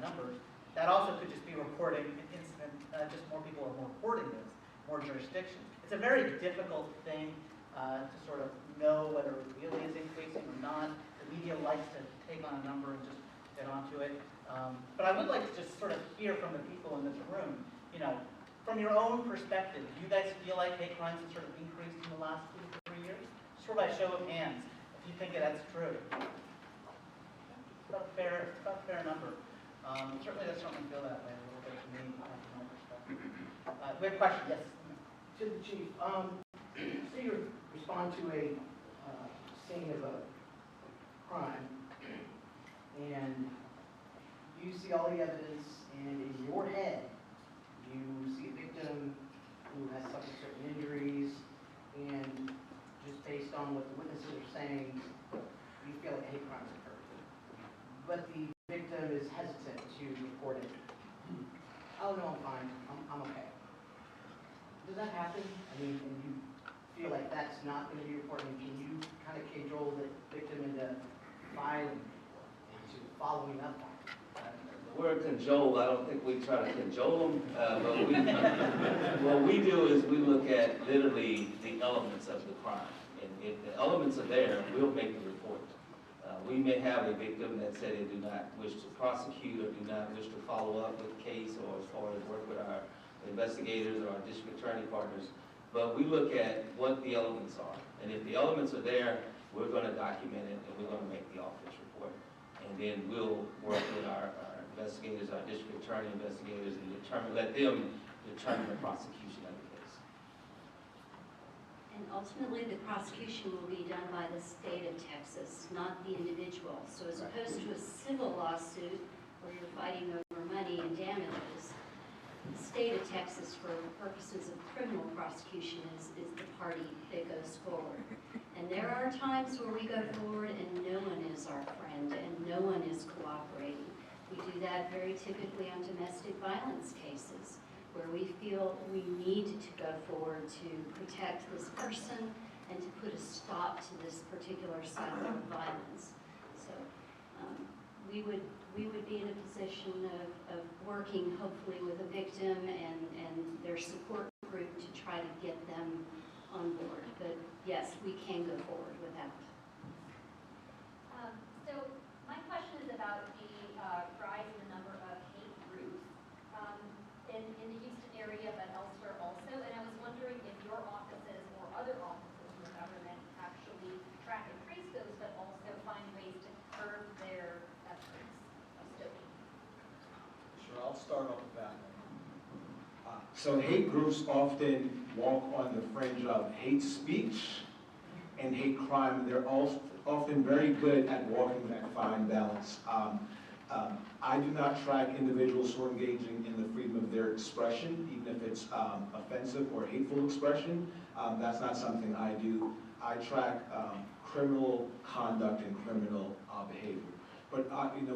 numbers, that also could just be reporting an incident, just more people are reporting this, more jurisdictions. It's a very difficult thing to sort of know whether it really is increasing or not. The media likes to take on a number and just get onto it. But I would like to just sort of hear from the people in this room, you know, from your own perspective, do you guys feel like hate crimes have sort of increased in the last 2 to 3 years? Just sort of by show of hands, if you think that that's true. It's about a fair number. Certainly that certainly feel that way a little bit to me from my perspective. We have a question, yes. To the chief, say you respond to a scene of a crime, and you see all the evidence, and in your head, you see a victim who has suffered certain injuries, and just based on what the witnesses are saying, you feel like a hate crime has occurred. But the victim is hesitant to report it. Oh no, I'm fine, I'm okay. Does that happen? I mean, and you feel like that's not going to be reported, can you kind of cajole the victim into filing and to following up on it? The word cajole, I don't think we try to cajole them, but what we do is we look at literally the elements of the crime. And if the elements are there, we'll make the report. We may have a victim that said they do not wish to prosecute or do not wish to follow up with the case or as far as work with our investigators or our district attorney partners. But we look at what the elements are. And if the elements are there, we're going to document it and we're going to make the office report. And then we'll work with our investigators, our district attorney investigators, and let them determine the prosecution of the case. And ultimately, the prosecution will be done by the state of Texas, not the individual. So as opposed to a civil lawsuit where you're fighting over money and damages, the state of Texas, for purposes of criminal prosecution, is the party that goes forward. And there are times where we go forward and no one is our friend and no one is cooperating. We do that very typically on domestic violence cases, where we feel we need to go forward to protect this person and to put a stop to this particular cycle of violence. So we would be in a position of working hopefully with a victim and their support group to try to get them on board. But yes, we can go forward with that. So my question is about the rise in the number of hate groups in the Houston area, but elsewhere also. And I was wondering if your offices or other offices in the government actually track and trace those, but also find ways to curb their efforts of stoking. Sure, I'll start off with that. So hate groups often walk on the fringe of hate speech and hate crime. They're also often very good at walking that fine balance. I do not track individuals who are engaging in the freedom of their expression, even if it's offensive or hateful expression. That's not something I do. I track criminal conduct and criminal behavior. But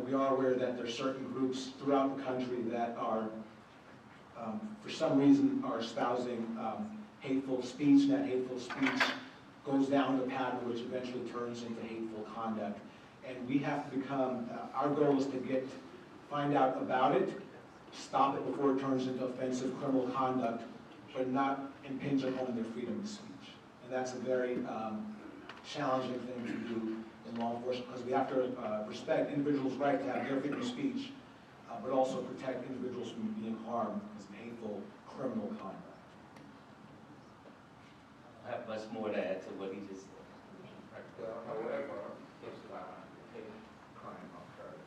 we are aware that there are certain groups throughout the country that are, for some reason, are espousing hateful speech, and that hateful speech goes down the pattern which eventually turns into hateful conduct. And we have to become, our goal is to find out about it, stop it before it turns into offensive criminal conduct, but not impinge upon their freedom of speech. And that's a very challenging thing to do in law enforcement, because we have to respect individuals' right to have their freedom of speech, but also protect individuals from being harmed because of hateful criminal conduct. I have much more to add to what he just said. Well, however, if hate crime occurs,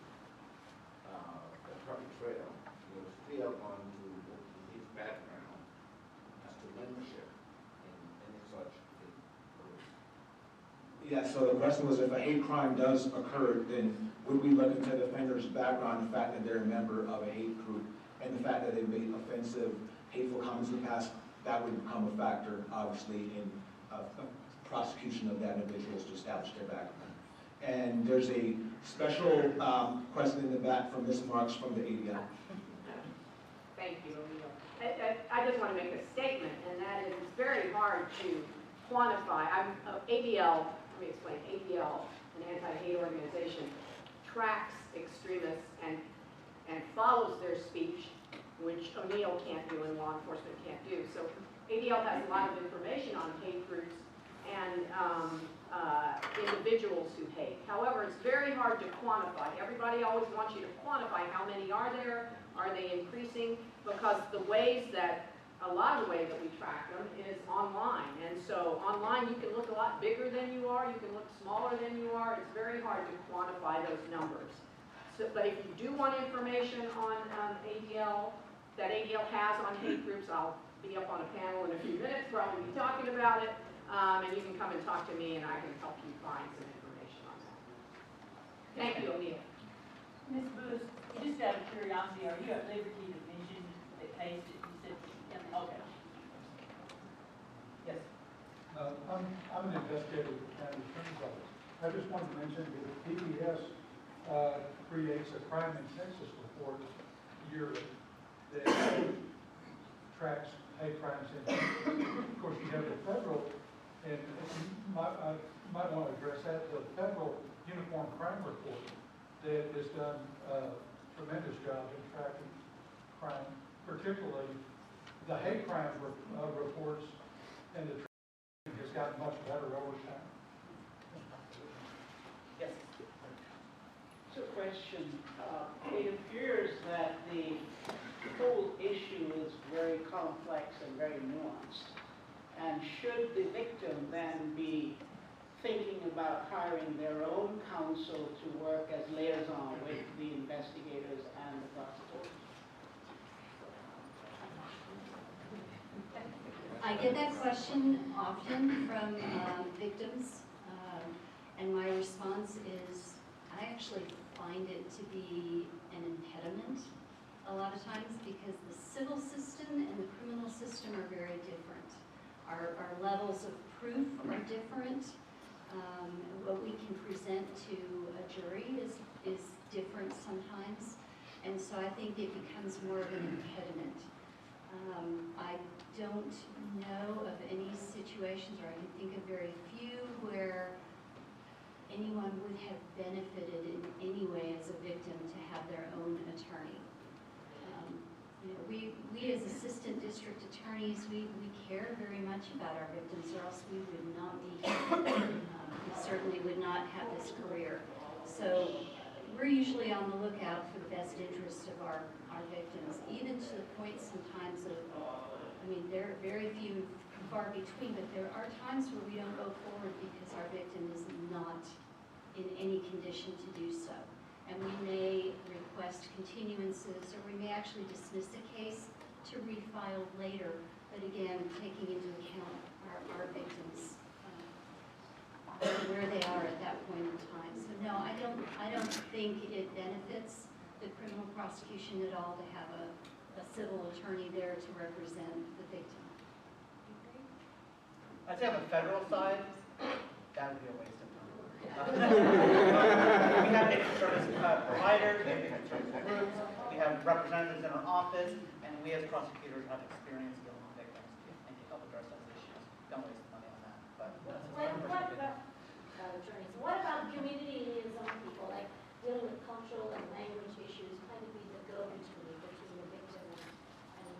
the perpetrator will still going to look to his background as to membership in any such hate group. Yeah, so the question was, if a hate crime does occur, then would we look into the offender's background, the fact that they're a member of a hate group, and the fact that they've made offensive, hateful comments in the past? That would become a factor, obviously, in prosecution of that individual to establish their background. And there's a special question in the back from Ms. Marks from the ADL. Thank you, O'Neill. I just want to make a statement, and that is it's very hard to quantify. ADL, let me explain. ADL, an anti-hate organization, tracks extremists and follows their speech, which O'Neill can't do and law enforcement can't do. So ADL has a lot of information on hate groups and individuals who hate. However, it's very hard to quantify. Everybody always wants you to quantify how many are there, are they increasing, because a lot of the ways that we track them is online. And so online you can look a lot bigger than you are, you can look smaller than you are. It's very hard to quantify those numbers. So, but if you do want information on ADL, that ADL has on hate groups, I'll be up on a panel in a few minutes where I'll be talking about it, and you can come and talk to me and I can help you find some information on that. Thank you, O'Neill. Ms. Booth, just out of curiosity, are you at liberty to mention the case that you said? Okay. Yes. I'm an investigator with the county attorney's office. I just wanted to mention that PBS creates a crime in Texas report yearly that tracks hate crimes in Texas. Of course, you have the federal, and I might want to address that, the federal Uniform Crime Report that is done tremendous job in tracking crime, particularly the hate crime reports, and the tracking has gotten much better over time. Yes. So question, it appears that the whole issue is very complex and very nuanced. And should the victim then be thinking about hiring their own counsel to work as liaison with the investigators and the prosecutors? I get that question often from victims, and my response is, I actually find it to be an impediment a lot of times because the civil system and the criminal system are very different. Our levels of proof are different. What we can present to a jury is different sometimes, and so I think it becomes more of an impediment. I don't know of any situations, or I can think of very few, where anyone would have benefited in any way as a victim to have their own attorney. You know, we as assistant district attorneys, we care very much about our victims, or else we would not be here. We certainly would not have this career. So we're usually on the lookout for the best interest of our victims, even to the point sometimes of, I mean, there are very few far between, but there are times where we don't go forward because our victim is not in any condition to do so. And we may request continuances, or we may actually dismiss a case to refile later, but again, taking into account our victims, where they are at that point in time. So no, I don't think it benefits the criminal prosecution at all to have a civil attorney there to represent the victim. I'd say on the federal side, that would be a waste of time. We have victim service providers, we have victim service groups, we have representatives in our office, and we as prosecutors have experience dealing with victims and can help address those issues. Don't waste money on that. But What about attorneys? What about community liaison people, like dealing with cultural and language issues, kind of be the go-between between the victim and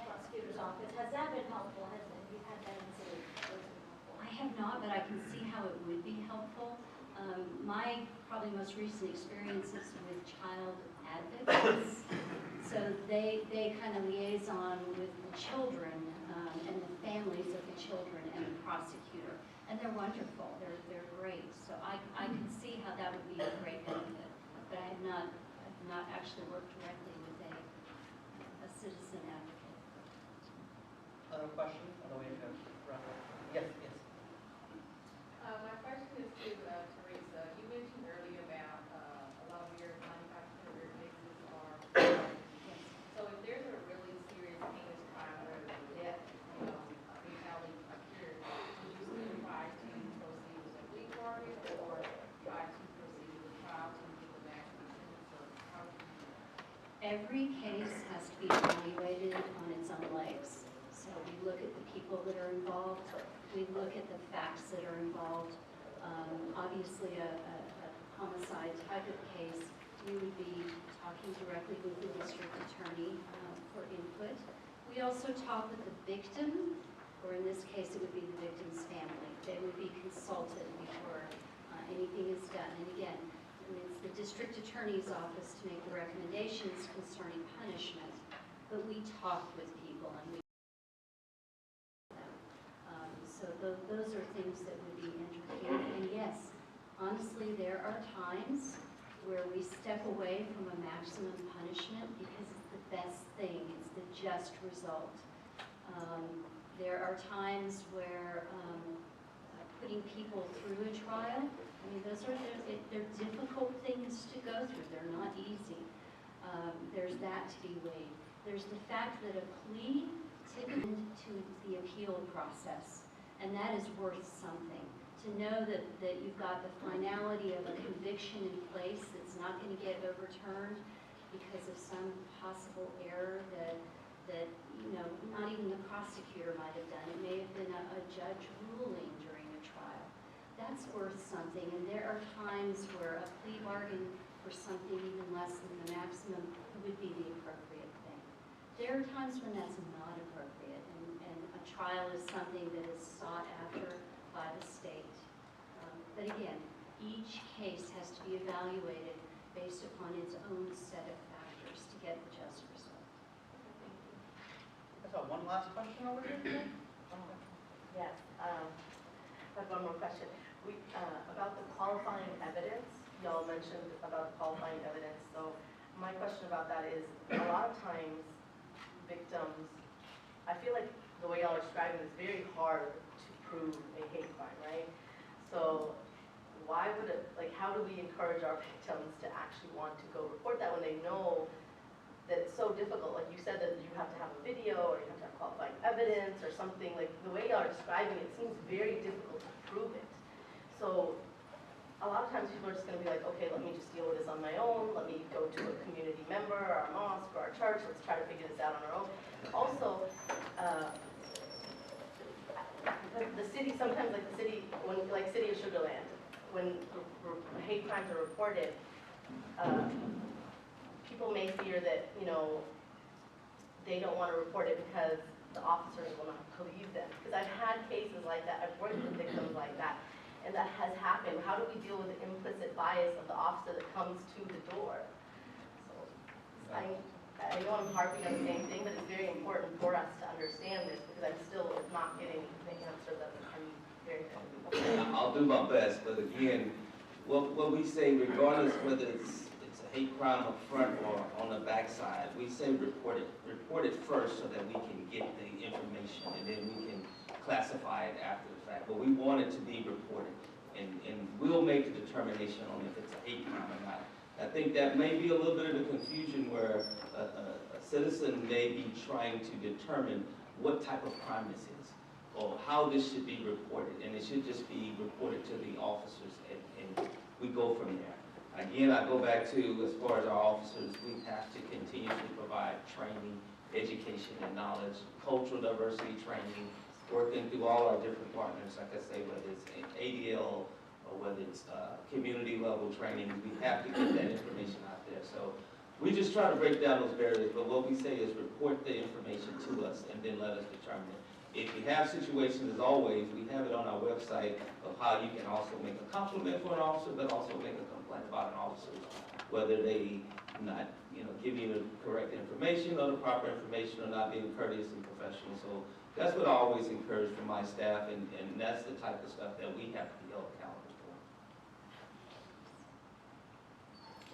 prosecutor's office? Has that been helpful? Have you had that incident? I have not, but I can see how it would be helpful. My probably most recent experience is with child advocates. So they kind of liaison with the children and the families of the children and the prosecutor. And they're wonderful, they're great. So I can see how that would be a great benefit. But I have not actually worked directly with a citizen advocate. other questions? Other way to wrap up? Yes, yes. My question is to Teresa. You mentioned earlier about a lot of your manufacturing cases are so if there's a really serious heinous crime where the death, fatality occurred, would you still try to proceed with a plea bargain or try to proceed with a trial to get the maximum sentence, or how would you do that? Every case has to be evaluated on its own legs. So we look at the people that are involved, we look at the facts that are involved. Obviously, a homicide type of case, we would be talking directly with the district attorney for input. We also talk with the victim, or in this case, it would be the victim's family. They would be consulted before anything is done. And again, it's the district attorney's office to make the recommendations concerning punishment, but we talk with people and we so those are things that would be entertained. And yes, honestly, there are times where we step away from a maximum punishment because it's the best thing, it's the just result. There are times where putting people through a trial, I mean, they're difficult things to go through. They're not easy. There's that to be weighed. There's the fact that a plea typically to the appeal process, and that is worth something. To know that you've got the finality of a conviction in place that's not going to get overturned because of some possible error that not even the prosecutor might have done. It may have been a judge ruling during a trial. That's worth something, and there are times where a plea bargain for something even less than the maximum would be the appropriate thing. There are times when that's not appropriate, and a trial is something that is sought after by the state. But again, each case has to be evaluated based upon its own set of factors to get the just result. I saw one last question over here. Yes, I have one more question. About the qualifying evidence, y'all mentioned about the qualifying evidence. So my question about that is, a lot of times victims, I feel like the way y'all are describing it is very hard to prove a hate crime, right? So why would it, like, how do we encourage our victims to actually want to go report that when they know that it's so difficult? Like you said that you have to have a video or you have to have qualifying evidence or something. Like the way y'all are describing it seems very difficult to prove it. So a lot of times people are just going to be like, okay, let me just deal with this on my own. Let me go to a community member or a mosque or our church. Let's try to figure this out on our own. Also, the city, sometimes like the city, when like City of Sugar Land, when hate crimes are reported, people may fear that, you know, they don't want to report it because the officers will not believe them. Because I've had cases like that. I've worked with victims like that. And that has happened. How do we deal with the implicit bias of the officer that comes to the door? So I know I'm harping on the same thing, but it's very important for us to understand this because I'm still not getting the answer that I'm very happy. I'll do my best, but again, what we say, regardless whether it's a hate crime up front or on the backside, we say report it first so that we can get the information and then we can classify it after the fact. But we want it to be reported, and we'll make the determination on if it's a hate crime or not. I think that may be a little bit of the confusion where a citizen may be trying to determine what type of crime this is or how this should be reported, and it should just be reported to the officers, and we go from there. Again, I go back to, as far as our officers, we have to continuously provide training, education and knowledge, cultural diversity training, working through all our different partners, like I say, whether it's ADL or whether it's community level training, we have to get that information out there. So we just try to break down those barriers, but what we say is report the information to us and then let us determine it. If you have situations, as always, we have it on our website of how you can also make a compliment for an officer, but also make a complaint about an officer, whether they not, give you the correct information or the proper information or not being courteous and professional. So that's what I always encourage from my staff, and that's the type of stuff that we have to be held accountable for.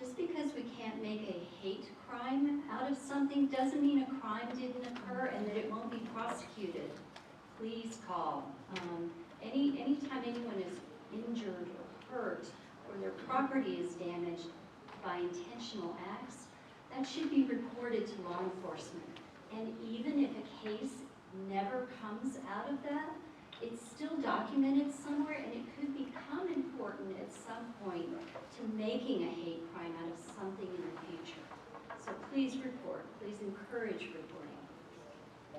Just because we can't make a hate crime out of something doesn't mean a crime didn't occur and that it won't be prosecuted. Please call. Anytime anyone is injured or hurt or their property is damaged by intentional acts, that should be reported to law enforcement. And even if a case never comes out of that, it's still documented somewhere, and it could become important at some point to making a hate crime out of something in the future. So please report. Please encourage reporting.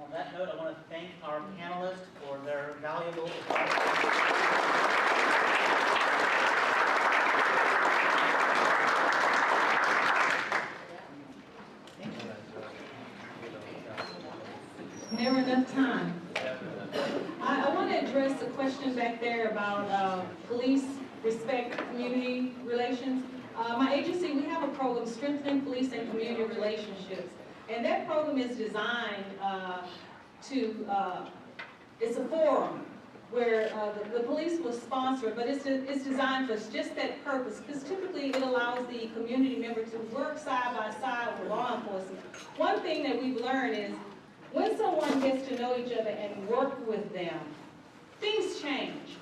On that note, I want to thank our panelists for their valuable advice. Never enough time. I want to address the question back there about police respect, community relations. My agency, we have a program, Strengthening Police and Community Relationships. And that program is designed it's a forum where the police will sponsor it, but it's designed for just that purpose, because typically it allows the community member to work side by side with law enforcement. One thing that we've learned is when someone gets to know each other and work with them, things change.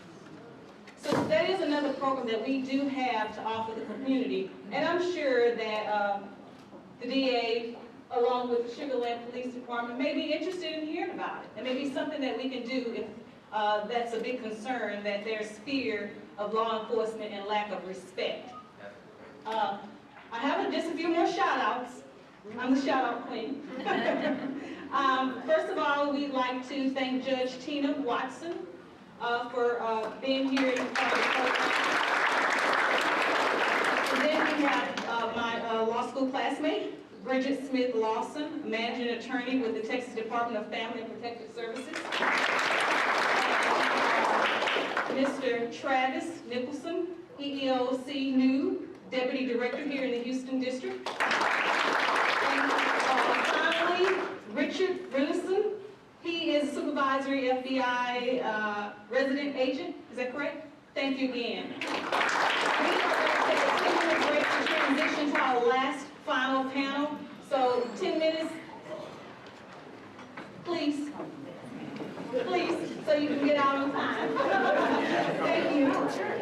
So that is another program that we do have to offer the community, and I'm sure that the DA, along with the Sugar Land Police Department, may be interested in hearing about it. It may be something that we can do if that's a big concern, that there's fear of law enforcement and lack of respect. I have just a few more shout-outs. I'm the shout-out queen. First of all, we'd like to thank Judge Tina Watson for being here in front of the program. And then we have classmate, Bridget Smith Lawson, managing attorney with the Texas Department of Family and Protective Services. Mr. Travis Nicholson, EEOC new Deputy Director here in the Houston District. And finally, Richard Renison. He is Supervisory FBI resident agent. Is that correct? Thank you again. We are going to take a 10-minute break to transition to our last final panel. So 10 minutes, please. Please, so you can get out on time. Thank you. I'm sorry.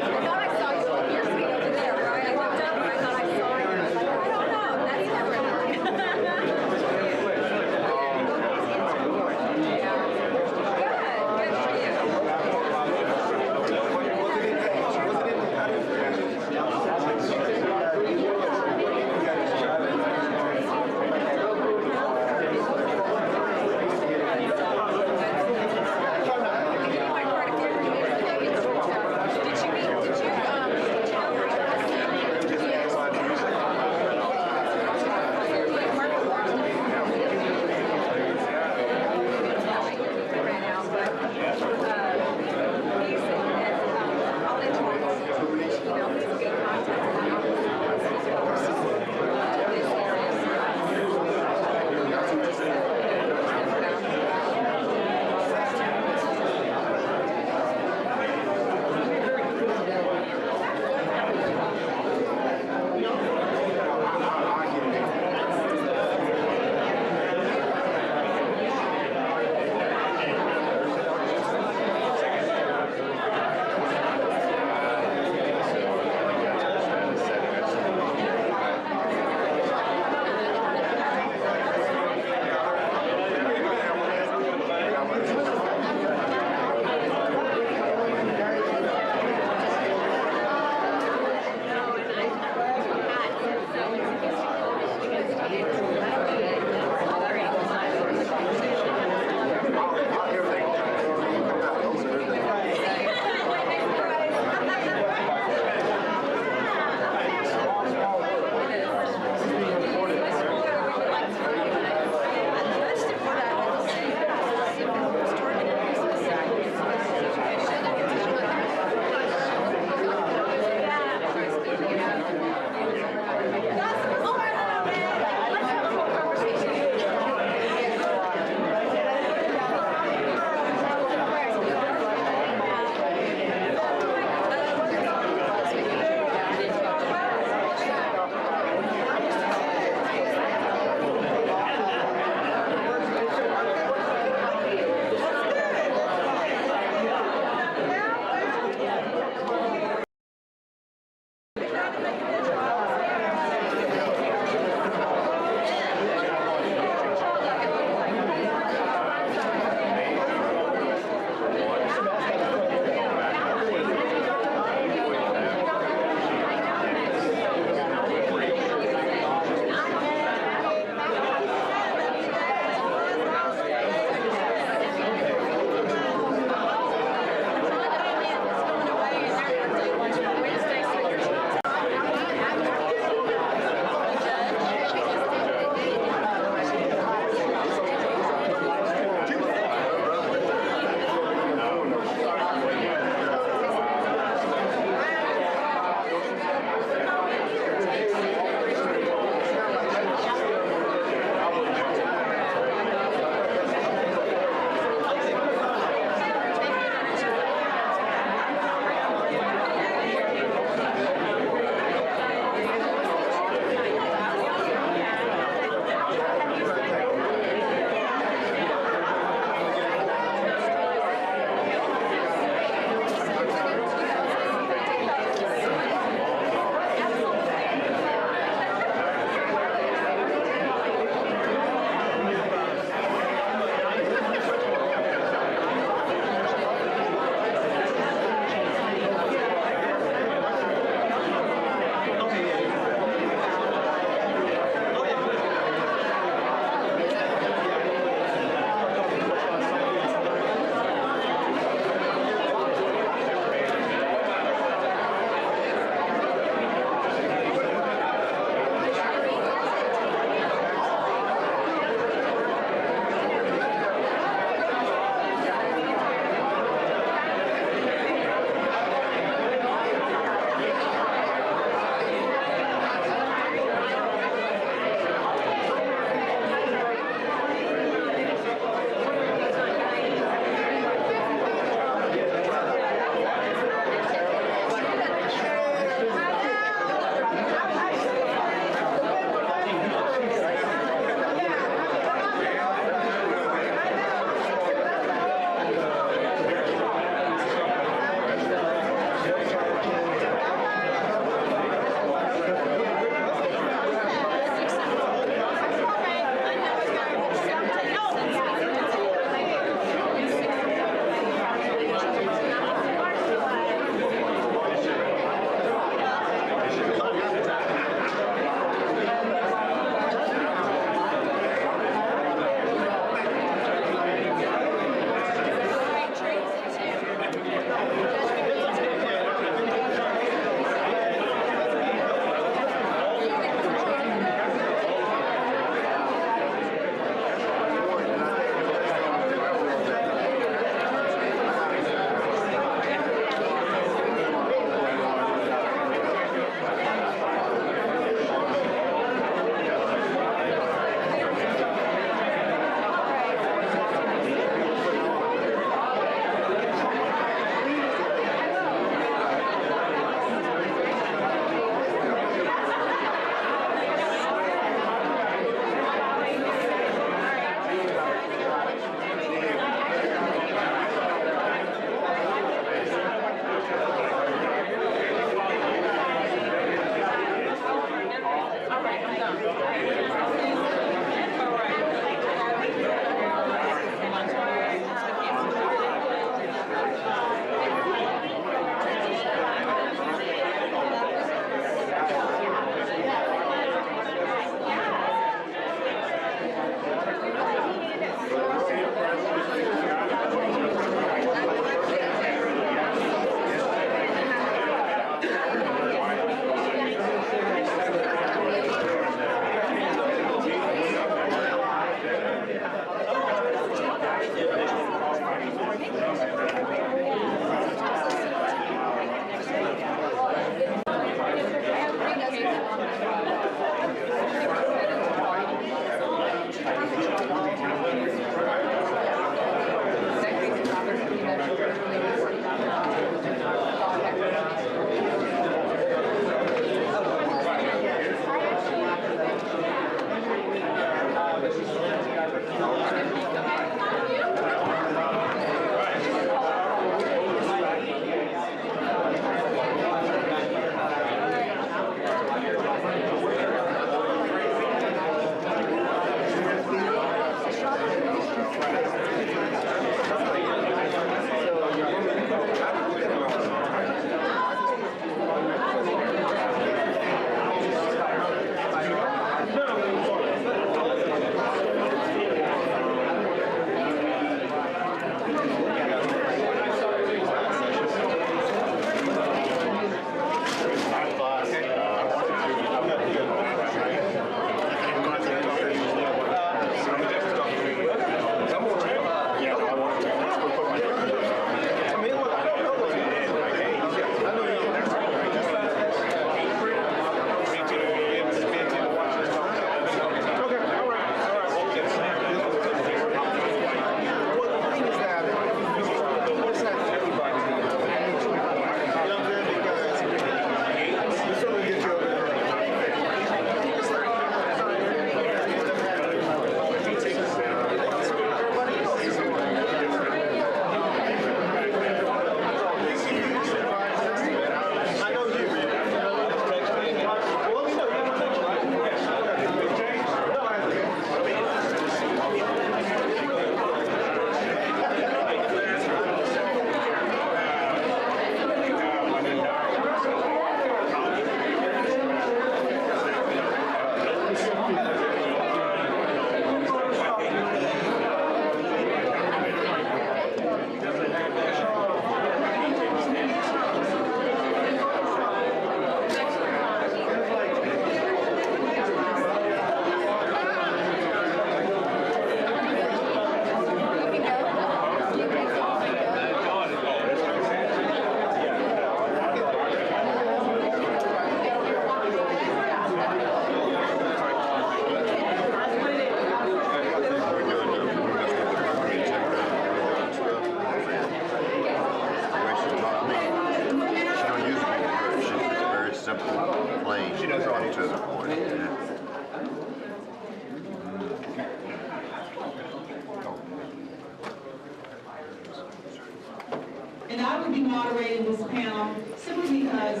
simply because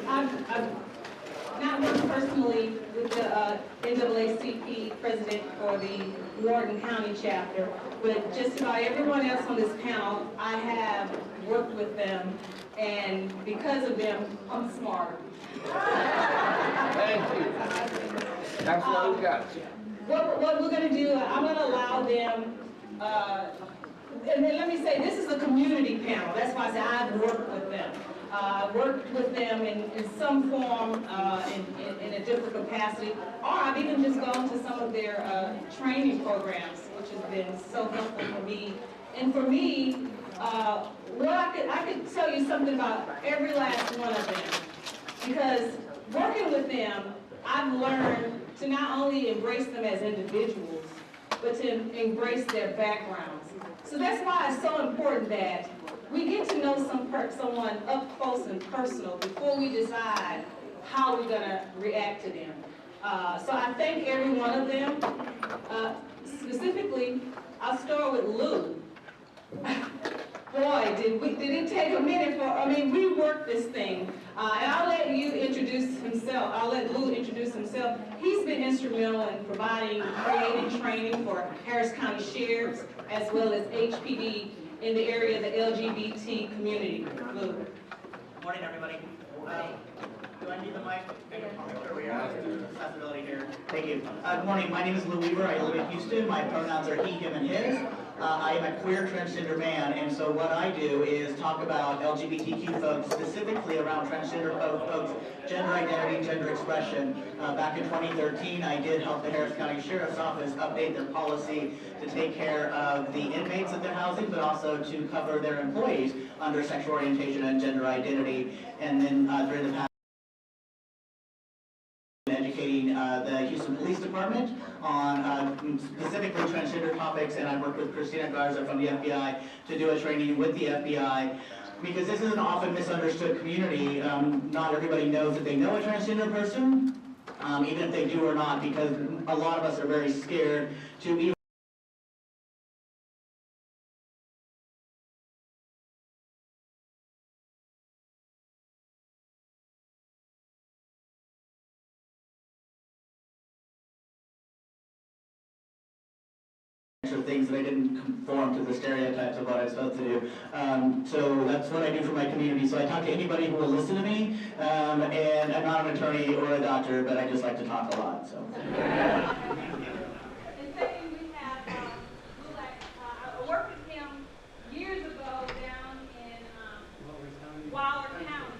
I've not worked personally with the NAACP president for the Morgan County chapter, but just about everyone else on this panel, I have worked with them, and because of them, I'm smarter. Thank you. That's what we got you. What we're gonna do, I'm gonna allow them, and then let me say, this is a community panel. That's why I said I've worked with them. Worked with them in some form, in a different capacity, or I've even just gone to some of their training programs, which has been so helpful for me. And for me, I could tell you something about every last one of them, because working with them, I've learned to not only embrace them as individuals, but to embrace their backgrounds. So that's why it's so important that we get to know someone up close and personal before we decide how we're gonna react to them. So I thank every one of them. Specifically, I'll start with Lou. Boy, did it take a minute we worked this thing. And I'll let you introduce himself. I'll let Lou introduce himself. He's been instrumental in creating training for Harris County Sheriffs as well as HPD in the area of the LGBT community. Lou. Morning, everybody. Do I need the mic? There we are. Accessibility here. Thank you. Good morning. My name is Lou Weaver. I live in Houston. My pronouns are he, him, and his. I am a queer transgender man, and so what I do is talk about LGBTQ folks, specifically around transgender folks, gender identity, gender expression. Back in 2013, I did help the Harris County Sheriff's Office update their policy to take care of the inmates that they're housing, but also to cover their employees under sexual orientation and gender identity. And then during the past, educating the Houston Police Department on specifically transgender topics, and I worked with Christina Garza from the FBI to do a training with the FBI, because this is an often misunderstood community. Not everybody knows that they know a transgender person, even if they do or not, because a lot of us are very scared to even things that I didn't conform to the stereotypes of what I'm supposed to do. So that's what I do for my community. So I talk to anybody who will listen to me, and I'm not an attorney or a doctor, but I just like to talk a lot. So. And second, we have Lulak. I worked with him years ago down in Waller County.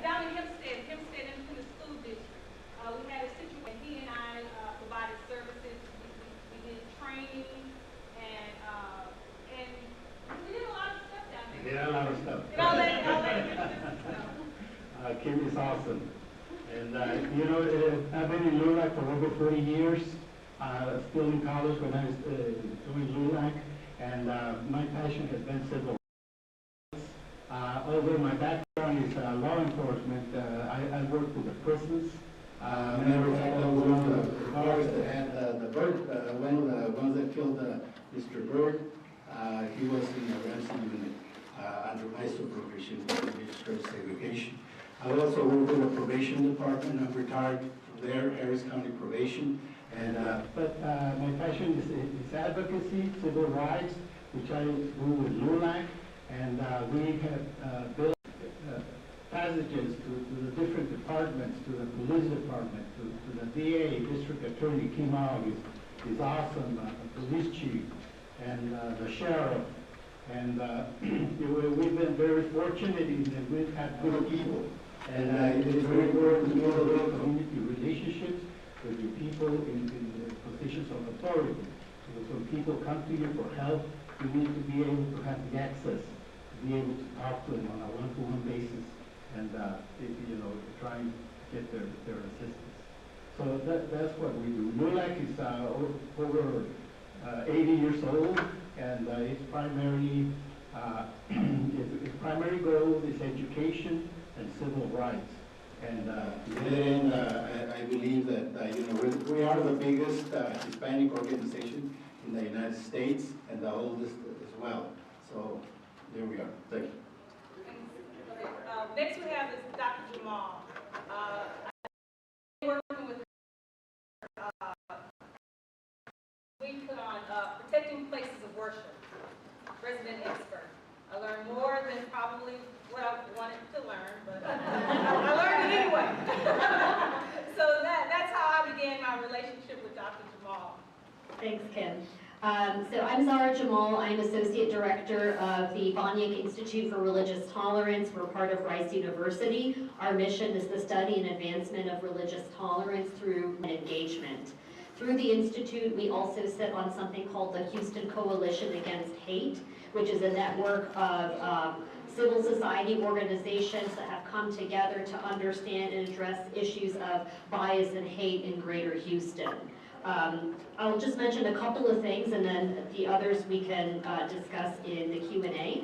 Down in Hempstead Independent School District. We had a situation. He and I provided services. We did training, and we did a lot of stuff down there. Yeah, a lot of stuff. And I'll let you introduce yourself. Kim is awesome. And, I've been in LULAC for over 40 years, still in college when I was doing LULAC, and my passion has been civil rights. Although my background is law enforcement, I worked with the prisons. Matter of fact, I was one of the guards that had the bird, one of the ones that killed Mr. Bird. He was in the ransom unit under my supervision for administrative segregation. I also work in the probation department. I'm retired from there, Harris County Probation. And but my passion is advocacy, civil rights, which I do with LULAC, and we have built passages to the different departments, to the police department, to the DA, district attorney, Kim Aug is awesome, the police chief, and the sheriff. And we've been very fortunate in that we've had good people. And it is very important to build good community relationships with the people in the positions of authority. Because when people come to you for help, you need to be able to have the access, to be able to talk to them on a one-to-one basis, and trying to get their assistance. So that's what we do. LULAC is over 80 years old, and its primary goal is education and civil rights. And then I believe that we are the biggest Hispanic organization in the United States and the oldest as well. So there we are. Thank you. Next we have is Dr. Jamal. Working with we put on protecting places of worship, resident expert. I learned more than probably what I wanted to learn, but I learned it anyway. So that's how I began my relationship with Dr. Jamal. Thanks, Kim. So I'm Zara Jamal. I'm Associate Director of the Bonyek Institute for Religious Tolerance. We're part of Rice University. Our mission is the study and advancement of religious tolerance through engagement. Through the Institute, we also sit on something called the Houston Coalition Against Hate, which is a network of civil society organizations that have come together to understand and address issues of bias and hate in Greater Houston. I'll just mention a couple of things, and then the others we can discuss in the Q&A.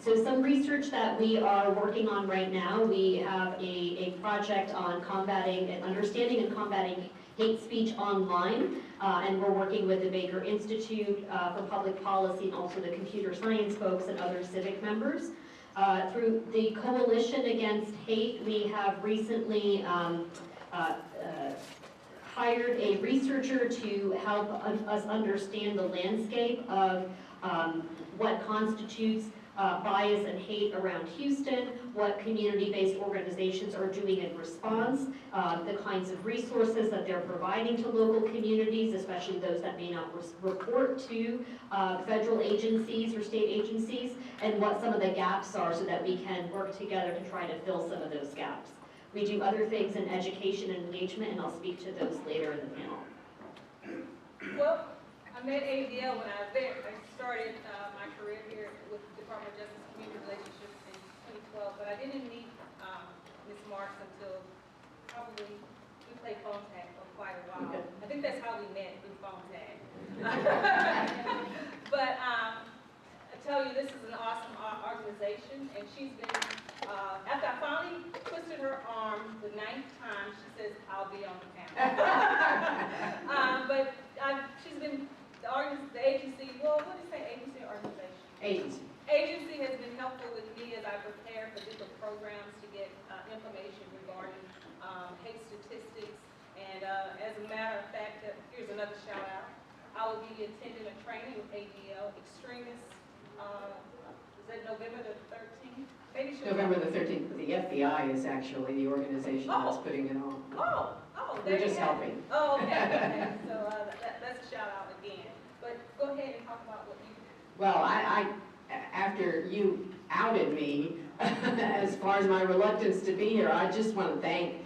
So some research that we are working on right now, we have a project on combating and understanding and combating hate speech online, and we're working with the Baker Institute for Public Policy and also the computer science folks and other civic members. Through the Coalition Against Hate, we have recently hired a researcher to help us understand the landscape of what constitutes bias and hate around Houston, what community-based organizations are doing in response, the kinds of resources that they're providing to local communities, especially those that may not report to federal agencies or state agencies, and what some of the gaps are so that we can work together to try to fill some of those gaps. We do other things in education and engagement, and I'll speak to those later in the panel. Well, I met ADL when I was there. I started my career here with the Department of Justice and Community Relationships in 2012, but I didn't meet Ms. Marks until probably we played phone tag for quite a while. Okay. I think that's how we met, through phone tag. But I tell you, this is an awesome organization, and she's been, after I finally twisted her arm the 9th time, she says, I'll be on the panel. But she's been, the agency, well, what do you say, agency or organization? Agency. Agency has been helpful with me as I prepare for different programs to get information regarding hate statistics. And as a matter of fact, here's another shout out. I will be attending a training with ADL, Extremists, is that November the 13th? Maybe November the 13th, but the FBI is actually the organization that's putting it on. Oh, We're just helping. Oh, okay. So that's a shout out again. But go ahead and talk about what you do. Well, I after you outed me, as far as my reluctance to be here, I just want to thank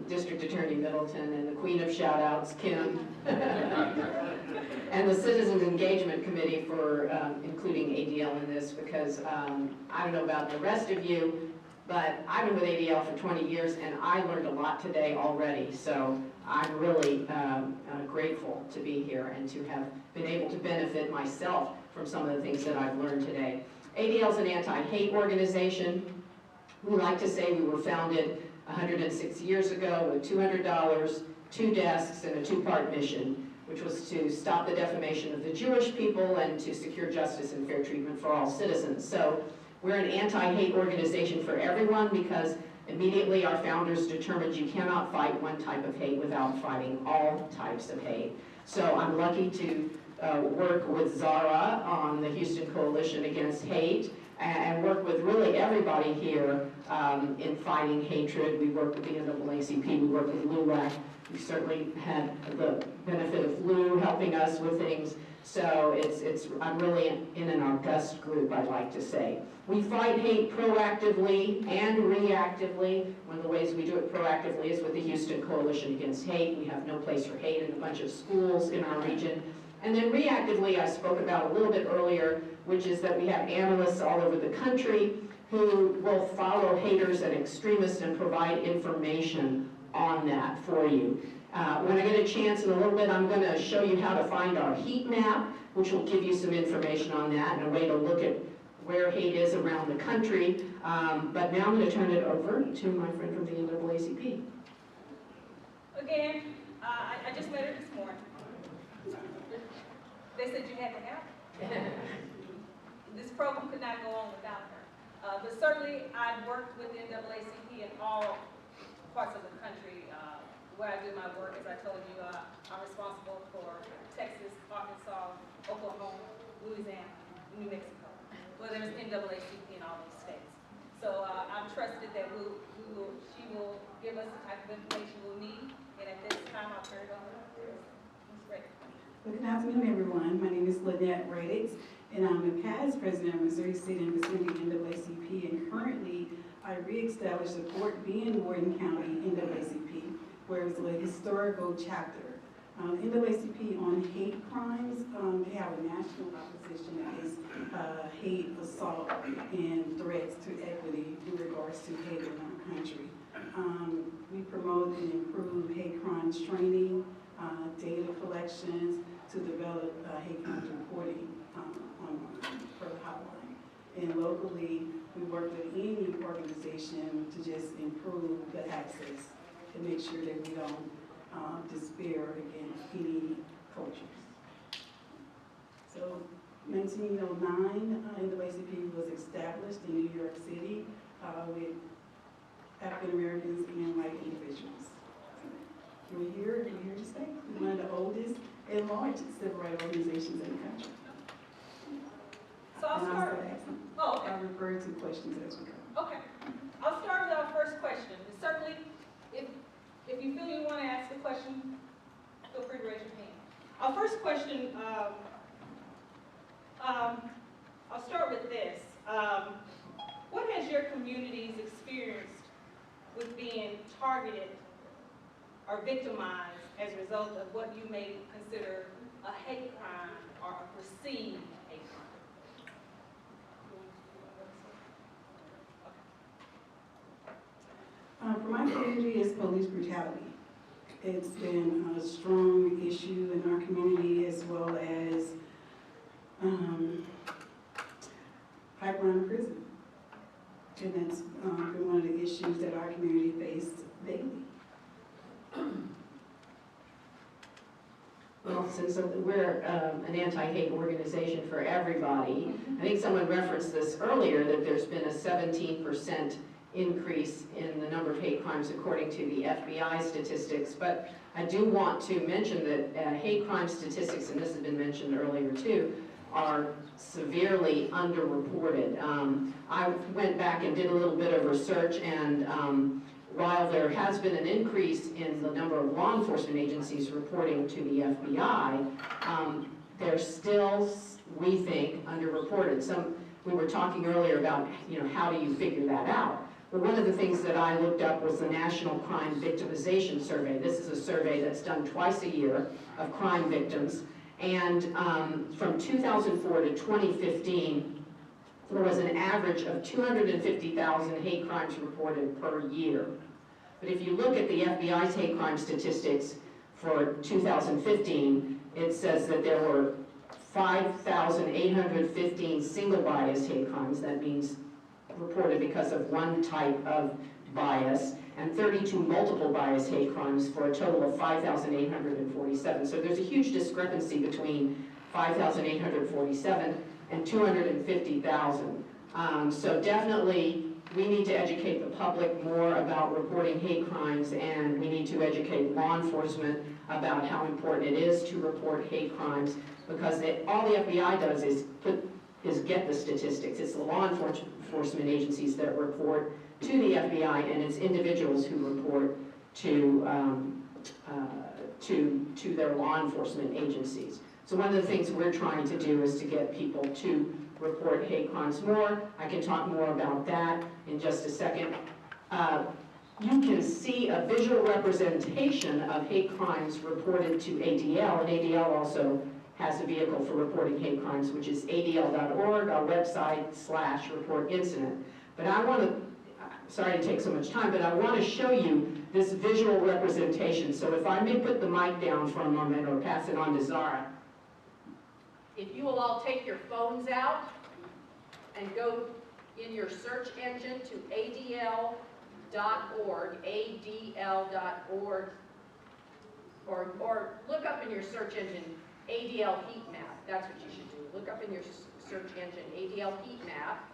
District Attorney Middleton and the Queen of Shout-Outs, Kim, and the Citizens Engagement Committee for including ADL in this, because I don't know about the rest of you, but I've been with ADL for 20 years and I learned a lot today already. So I'm really grateful to be here and to have been able to benefit myself from some of the things that I've learned today. ADL is an anti-hate organization. We like to say we were founded 106 years ago with $200, 2 desks, and a 2-part mission, which was to stop the defamation of the Jewish people and to secure justice and fair treatment for all citizens. So we're an anti-hate organization for everyone because immediately our founders determined you cannot fight one type of hate without fighting all types of hate. So I'm lucky to work with Zara on the Houston Coalition Against Hate and work with really everybody here in fighting hatred. We work with the NAACP, we work with LULAC. We certainly had the benefit of Lou helping us with things. So I'm really in our best group, I'd like to say. We fight hate proactively and reactively. One of the ways we do it proactively is with the Houston Coalition Against Hate. We have No Place for Hate in a bunch of schools in our region. And then reactively, I spoke about a little bit earlier, which is that we have analysts all over the country who will follow haters and extremists and provide information on that for you. When I get a chance in a little bit, I'm going to show you how to find our heat map, which will give you some information on that and a way to look at where hate is around the country. But now I'm going to turn it over to my friend from the NAACP. Again, I just met her this morning. They said you had to have her. This program could not go on without her. But certainly, I've worked with NAACP in all parts of the country. Where I do my work, as I told you, I'm responsible for Texas, Arkansas, Oklahoma, Louisiana, New Mexico. Well, there's NAACP in all these states. So I'm trusted that she will give us the type of information we'll need. And at this time, I'll turn it over to Ms. Radix. Well, good afternoon, everyone. My name is Lynette Radix, and I'm a past president of Missouri City and Vicinity NAACP, and currently I reestablished the Fort Bend, Morton County NAACP, where it's a historical chapter. NAACP on hate crimes, they have a national opposition against hate, assault, and threats to equity in regards to hate in our country. We promote and improve hate crimes training, data collections to develop hate crimes reporting online for the hotline. And locally, we work with any organization to just improve the access to make sure that we don't despair against any cultures. So 1909, NAACP was established in New York City with African Americans and white individuals. We're here to stay. We're one of the oldest and largest civil rights organizations in the country. So I'll start. I'll refer to questions as we go. Okay. I'll start with our first question. And certainly, if you feel you want to ask a question, feel free to raise your hand. Our first question, I'll start with this. What has your communities experienced with being targeted or victimized as a result of what you may consider a hate crime or a perceived hate crime? For my community, it's police brutality. It's been a strong issue in our community, as well as pipeline prison. And that's been one of the issues that our community faced daily. Well, since we're an anti-hate organization for everybody, I think someone referenced this earlier, that there's been a 17% increase in the number of hate crimes according to the FBI statistics. But I do want to mention that hate crime statistics, and this has been mentioned earlier too, are severely underreported. I went back and did a little bit of research, and while there has been an increase in the number of law enforcement agencies reporting to the FBI, they're still, we think, underreported. We were talking earlier about, how do you figure that out? Well, one of the things that I looked up was the National Crime Victimization Survey. This is a survey that's done twice a year of crime victims. And from 2004 to 2015, there was an average of 250,000 hate crimes reported per year. But if you look at the FBI's hate crime statistics for 2015, it says that there were 5,815 single bias hate crimes. That means reported because of one type of bias, and 32 multiple bias hate crimes for a total of 5,847. So there's a huge discrepancy between 5,847 and 250,000. So definitely we need to educate the public more about reporting hate crimes, and we need to educate law enforcement about how important it is to report hate crimes, because all the FBI does is get the statistics. It's the law enforcement agencies that report to the FBI, and it's individuals who report to their law enforcement agencies. So one of the things we're trying to do is to get people to report hate crimes more. I can talk more about that in just a second. You can see a visual representation of hate crimes reported to ADL, and ADL also has a vehicle for reporting hate crimes, which is adl.org, our website /report incident. But I want to, sorry to take so much time, but I want to show you this visual representation. So if I may put the mic down for a moment or pass it on to Zara. If you will all take your phones out and go in your search engine to adl.org, or look up in your search engine ADL heat map. That's what you should do. Look up in your search engine ADL heat map.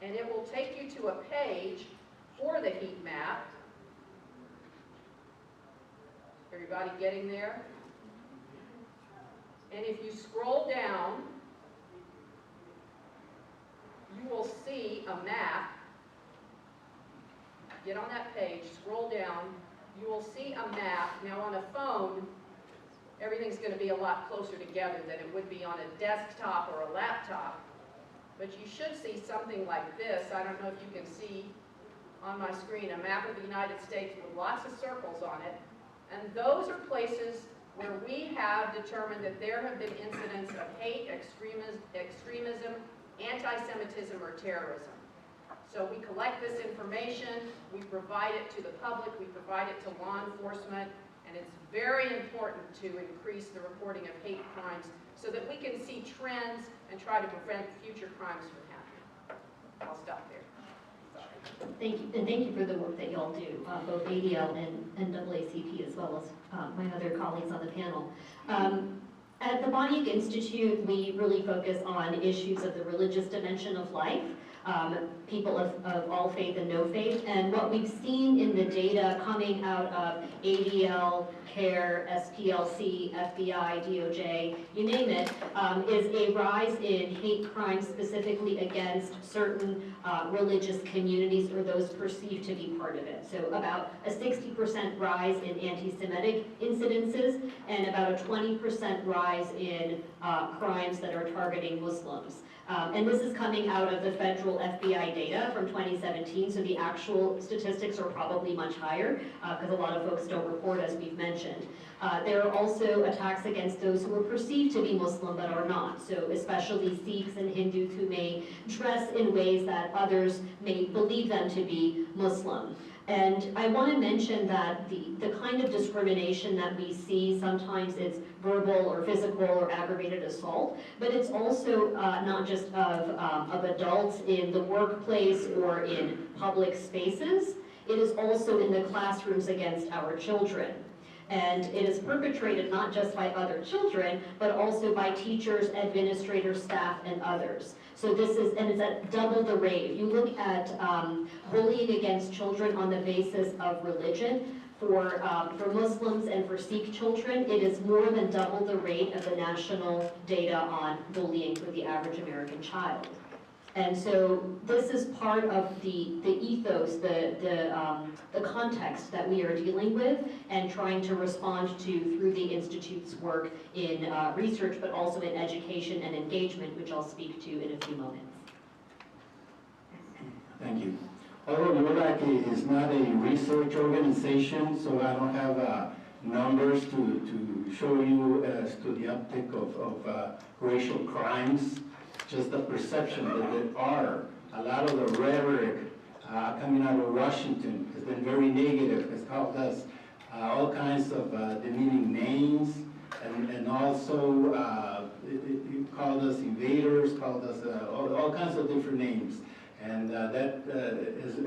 and it will take you to a page for the heat map. Everybody getting there? And if you scroll down, you will see a map. Get on that page, scroll down, you will see a map. Now on a phone, everything's going to be a lot closer together than it would be on a desktop or a laptop. But you should see something like this. I don't know if you can see on my screen a map of the United States with lots of circles on it. And those are places where we have determined that there have been incidents of hate, extremism, anti-Semitism, or terrorism. So we collect this information, we provide it to the public, we provide it to law enforcement, and it's very important to increase the reporting of hate crimes so that we can see trends and try to prevent future crimes from happening. I'll stop there. Sorry. Thank you, and thank you for the work that y'all do, both ADL and NAACP, as well as my other colleagues on the panel. At the Bonnick Institute, we really focus on issues of the religious dimension of life, people of all faith and no faith, and what we've seen in the data coming out of ADL, CARE, SPLC, FBI, DOJ, you name it, is a rise in hate crimes specifically against certain religious communities or those perceived to be part of it. So about a 60% rise in anti-Semitic incidences and about a 20% rise in crimes that are targeting Muslims. And this is coming out of the federal FBI data from 2017, so the actual statistics are probably much higher because a lot of folks don't report, as we've mentioned. There are also attacks against those who are perceived to be Muslim but are not, so especially Sikhs and Hindus who may dress in ways that others may believe them to be Muslim. And I want to mention that the kind of discrimination that we see, sometimes it's verbal or physical or aggravated assault, but it's also not just of adults in the workplace or in public spaces. It is also in the classrooms against our children. And it is perpetrated not just by other children, but also by teachers, administrators, staff, and others. So this is, and it's at double the rate. If you look at bullying against children on the basis of religion, for Muslims and for Sikh children, it is more than double the rate of the national data on bullying for the average American child. And so this is part of the ethos, the context that we are dealing with and trying to respond to through the Institute's work in research, but also in education and engagement, which I'll speak to in a few moments. Thank you. Although LULAC is not a research organization, so I don't have numbers to show you as to the uptick of racial crimes. Just the perception that there are. A lot of the rhetoric coming out of Washington has been very negative, has called us all kinds of demeaning names, and also it called us invaders, called us all kinds of different names. And that,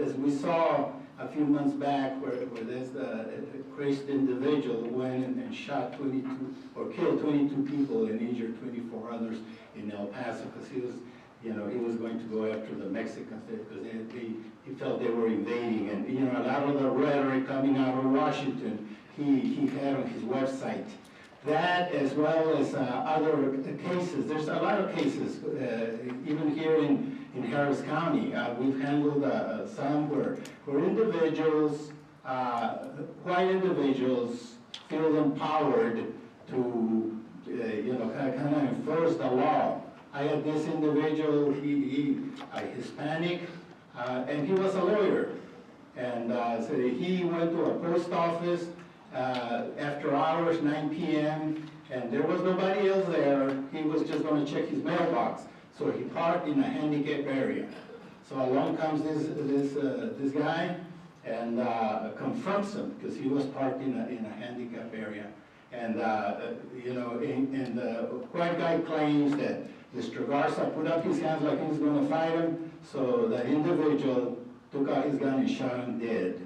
as we saw a few months back, where there's a crazy individual who went and shot 22, or killed 22 people and injured 24 others in El Paso, because he was, he was going to go after the Mexicans because he felt they were invading. And, a lot of the rhetoric coming out of Washington, he had on his website. That, as well as other cases. There's a lot of cases, even here in Harris County. We've handled some where individuals, white individuals, feel empowered to, kind of enforce the law. I had this individual, he Hispanic, and he was a lawyer. And so he went to a post office after hours, 9 p.m., and there was nobody else there. He was just going to check his mailbox. So he parked in a handicapped area. So along comes this guy and confronts him because he was parked in a handicapped area. And and the white guy claims that Mr. Garza put up his hands like he was going to fight him. So the individual took out his gun and shot him dead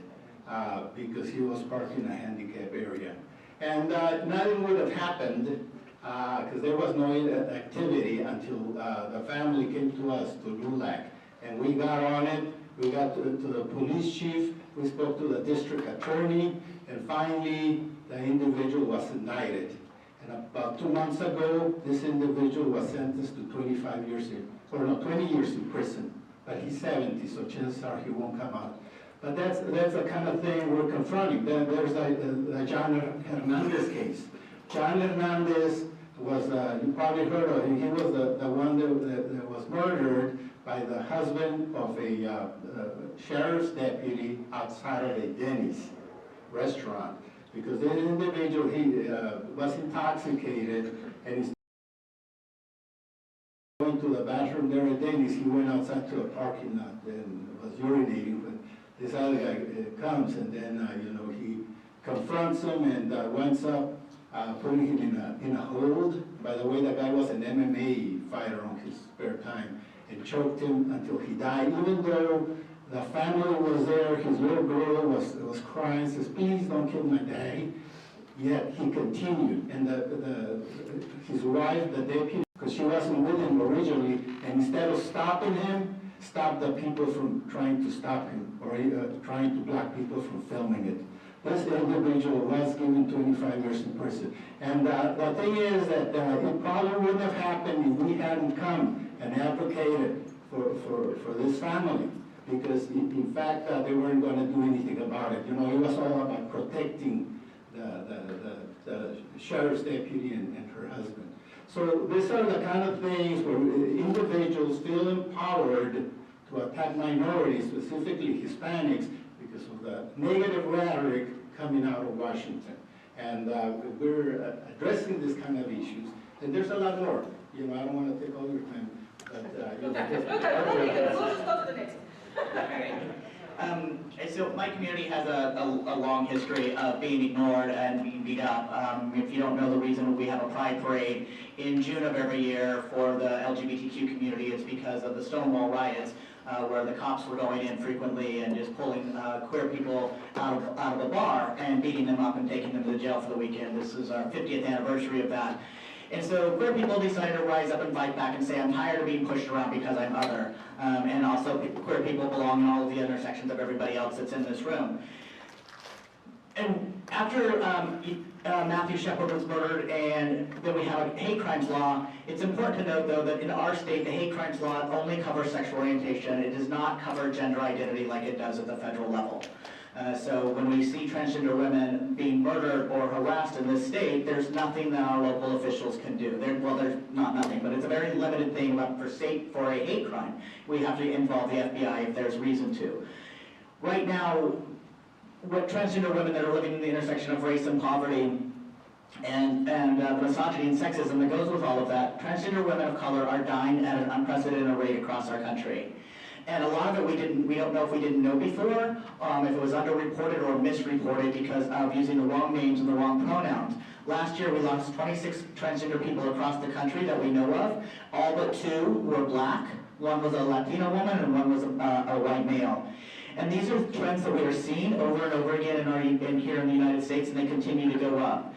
because he was parked in a handicapped area. And nothing would have happened because there was no activity until the family came to us, to LULAC, And we got on it, we got to the police chief, we spoke to the district attorney, and finally, the individual was indicted. And about 2 months ago, this individual was sentenced to 25 years or no, 20 years in prison. But he's 70, so chances are he won't come out. But that's the kind of thing we're confronting. Then there's the John Hernandez case. John Hernandez was, you probably heard of him, he was the one that was murdered by the husband of a sheriff's deputy outside of a Denny's restaurant. Because the individual, he was intoxicated, and he's going to the bathroom there at Denny's. He went outside to a parking lot and was urinating. But this other guy comes, and then he confronts him and winds up putting him in a hold. By the way, the guy was an MMA fighter on his spare time, and choked him until he died. Even though the family was there, his little girl was crying, says, "Please don't kill my daddy." Yet he continued, and his wife, the deputy, because she wasn't with him originally, and instead of stopping him, stopped the people from trying to stop him, or trying to block people from filming it. This individual was given 25 years in prison. And the thing is that it probably wouldn't have happened if we hadn't come and advocated for this family. Because in fact, they weren't going to do anything about it. It was all about protecting the sheriff's deputy and her husband. So these are the kind of things where individuals feel empowered to attack minorities, specifically Hispanics, because of the negative rhetoric coming out of Washington. And we're addressing this kind of issues. And there's a lot more. I don't want to take all your time. But, Okay, we'll just go to the next one. So my community has a long history of being ignored and being beat up. If you don't know the reason, we have a pride parade in June of every year for the LGBTQ community. It's because of the Stonewall riots, where the cops were going in frequently and just pulling queer people out of a bar and beating them up and taking them to jail for the weekend. This is our 50th anniversary of that. And so queer people decided to rise up and fight back and say, I'm tired of being pushed around because I'm other. And also queer people belong in all of the intersections of everybody else that's in this room. And after Matthew Shepard was murdered, and then we have a hate crimes law, it's important to note, though, that in our state, the hate crimes law only covers sexual orientation. It does not cover gender identity like it does at the federal level. So when we see transgender women being murdered or harassed in this state, there's nothing that our local officials can do. Well, there's not nothing, but it's a very limited thing for a hate crime. We have to involve the FBI if there's reason to. Right now, what transgender women that are living in the intersection of race and poverty and the misogyny and sexism that goes with all of that, transgender women of color are dying at an unprecedented rate across our country. And a lot of it we don't know if we didn't know before, if it was underreported or misreported because of using the wrong names and the wrong pronouns. Last year we lost 26 transgender people across the country that we know of. All but 2 were black. One was a Latino woman and one was a white male. And these are trends that we are seeing over and over again here in the United States, and they continue to go up.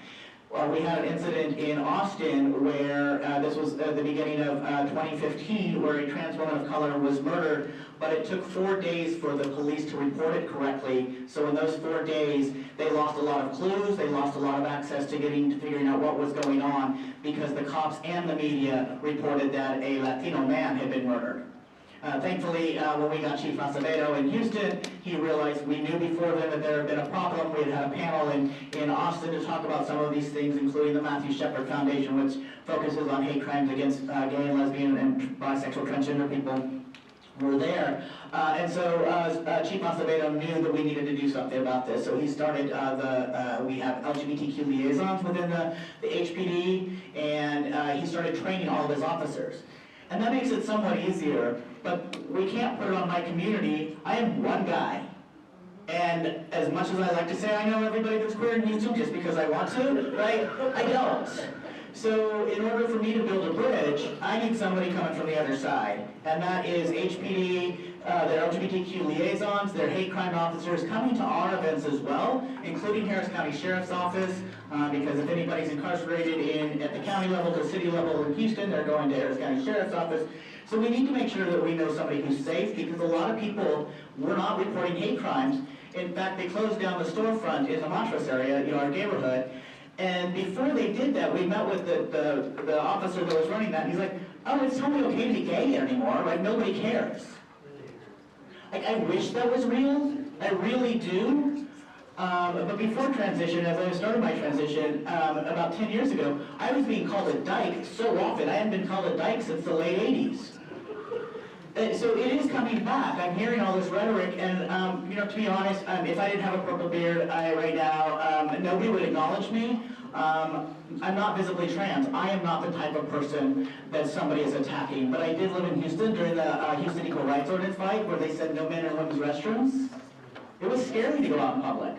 We had an incident in Austin where this was the beginning of 2015 where a trans woman of color was murdered, but it took 4 days for the police to report it correctly. So in those 4 days, they lost a lot of clues, they lost a lot of access to figuring out what was going on because the cops and the media reported that a Latino man had been murdered. Thankfully, when we got Chief Acevedo in Houston, he realized we knew before then that there had been a problem. We had a panel in Austin to talk about some of these things, including the Matthew Shepard Foundation, which focuses on hate crimes against gay and lesbian and bisexual transgender people. Were there. And so Chief Acevedo knew that we needed to do something about this. So he started we have LGBTQ liaisons within the HPD, and he started training all of his officers. And that makes it somewhat easier, but we can't put it on my community. I am one guy. And as much as I like to say I know everybody that's queer in Houston just because I want to, right? I don't. So in order for me to build a bridge, I need somebody coming from the other side. And that is HPD, their LGBTQ liaisons, their hate crime officers coming to our events as well, including Harris County Sheriff's Office, because if anybody's incarcerated at the county level, the city level in Houston, they're going to Harris County Sheriff's Office. So we need to make sure that we know somebody who's safe, because a lot of people were not reporting hate crimes. In fact, they closed down the storefront in the Montrose area, our neighborhood. And before they did that, we met with the officer that was running that, and he's like, oh, it's totally okay to be gay anymore, like nobody cares. Like, I wish that was real, I really do. But before transition, as I started my transition, about 10 years ago, I was being called a dyke so often. I hadn't been called a dyke since the late 80s. So it is coming back. I'm hearing all this rhetoric, and to be honest, if I didn't have a purple beard right now, nobody would acknowledge me. I'm not visibly trans. I am not the type of person that somebody is attacking. But I did live in Houston during the Houston Equal Rights Ordinance fight, where they said no men in women's restrooms. It was scary to go out in public,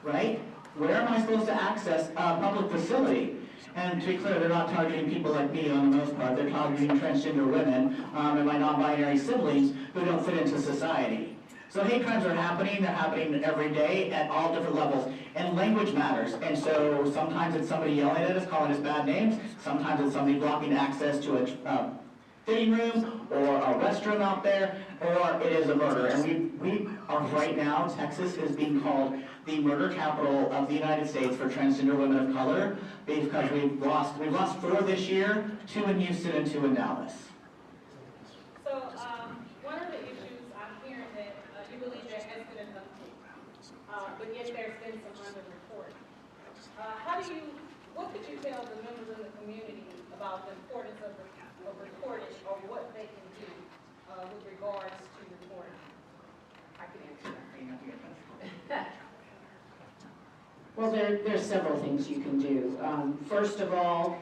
right? Where am I supposed to access a public facility? And to be clear, they're not targeting people like me on the most part. They're targeting transgender women and my non-binary siblings who don't fit into society. So hate crimes are happening. They're happening every day at all different levels. And language matters. And so sometimes it's somebody yelling at us, calling us bad names. Sometimes it's somebody blocking access to a fitting room or a restroom out there, or it is a murder. And we are right now, Texas is being called the murder capital of the United States for transgender women of color, because we've lost 4 this year, 2 in Houston and 2 in Dallas. So, one of the issues I'm hearing that you believe there has been an uptick, but yet there's been some underreporting. What could you tell the members of the community about the importance of reporting, or what they can do with regards to reporting? I can answer that. Well, there's several things you can do. First of all,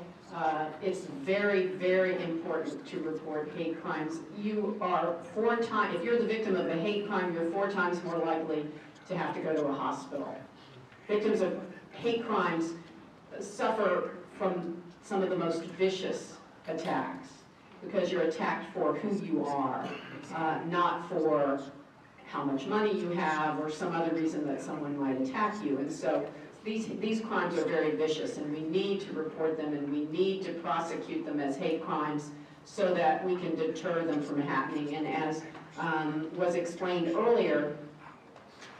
it's very, very important to report hate crimes. You are if you're the victim of a hate crime, you're 4 times more likely to have to go to a hospital. Victims of hate crimes suffer from some of the most vicious attacks, because you're attacked for who you are, not for how much money you have or some other reason that someone might attack you. And so these crimes are very vicious, and we need to report them, and we need to prosecute them as hate crimes so that we can deter them from happening. And as was explained earlier,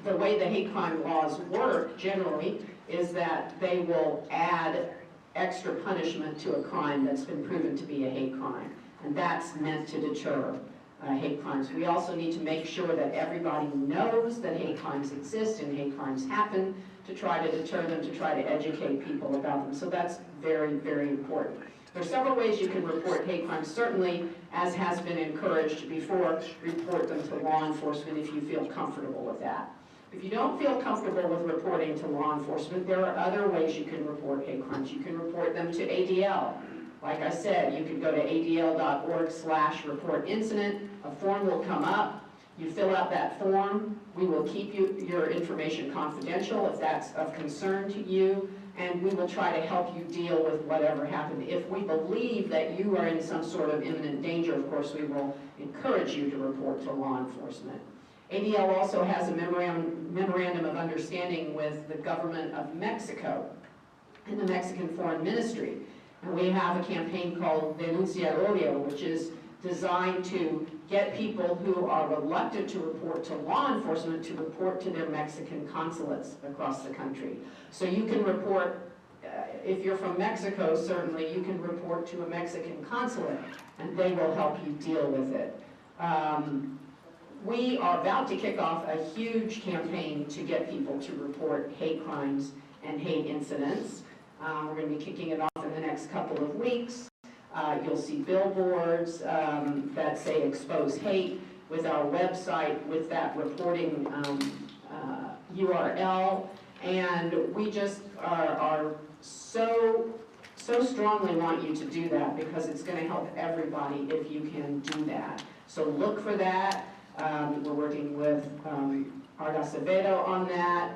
the way the hate crime laws work generally is that they will add extra punishment to a crime that's been proven to be a hate crime. And that's meant to deter hate crimes. We also need to make sure that everybody knows that hate crimes exist and hate crimes happen, to try to deter them, to try to educate people about them. So that's very, very important. There are several ways you can report hate crimes. Certainly, as has been encouraged before, report them to law enforcement if you feel comfortable with that. If you don't feel comfortable with reporting to law enforcement, there are other ways you can report hate crimes. You can report them to ADL. Like I said, you can go to adl.org/report-incident. A form will come up. You fill out that form. We will keep your information confidential if that's of concern to you, and we will try to help you deal with whatever happened. If we believe that you are in some sort of imminent danger, of course, we will encourage you to report to law enforcement. ADL also has a memorandum of understanding with the government of Mexico and the Mexican Foreign Ministry. And we have a campaign called Denuncia Odio, which is designed to get people who are reluctant to report to law enforcement to report to their Mexican consulates across the country. So you can report, if you're from Mexico, certainly you can report to a Mexican consulate, and they will help you deal with it. We are about to kick off a huge campaign to get people to report hate crimes and hate incidents. We're going to be kicking it off in the next couple of weeks. You'll see billboards that say expose hate with our website, with that reporting URL. And we just are so strongly want you to do that, because it's going to help everybody if you can do that. So look for that. We're working with Arda Acevedo on that,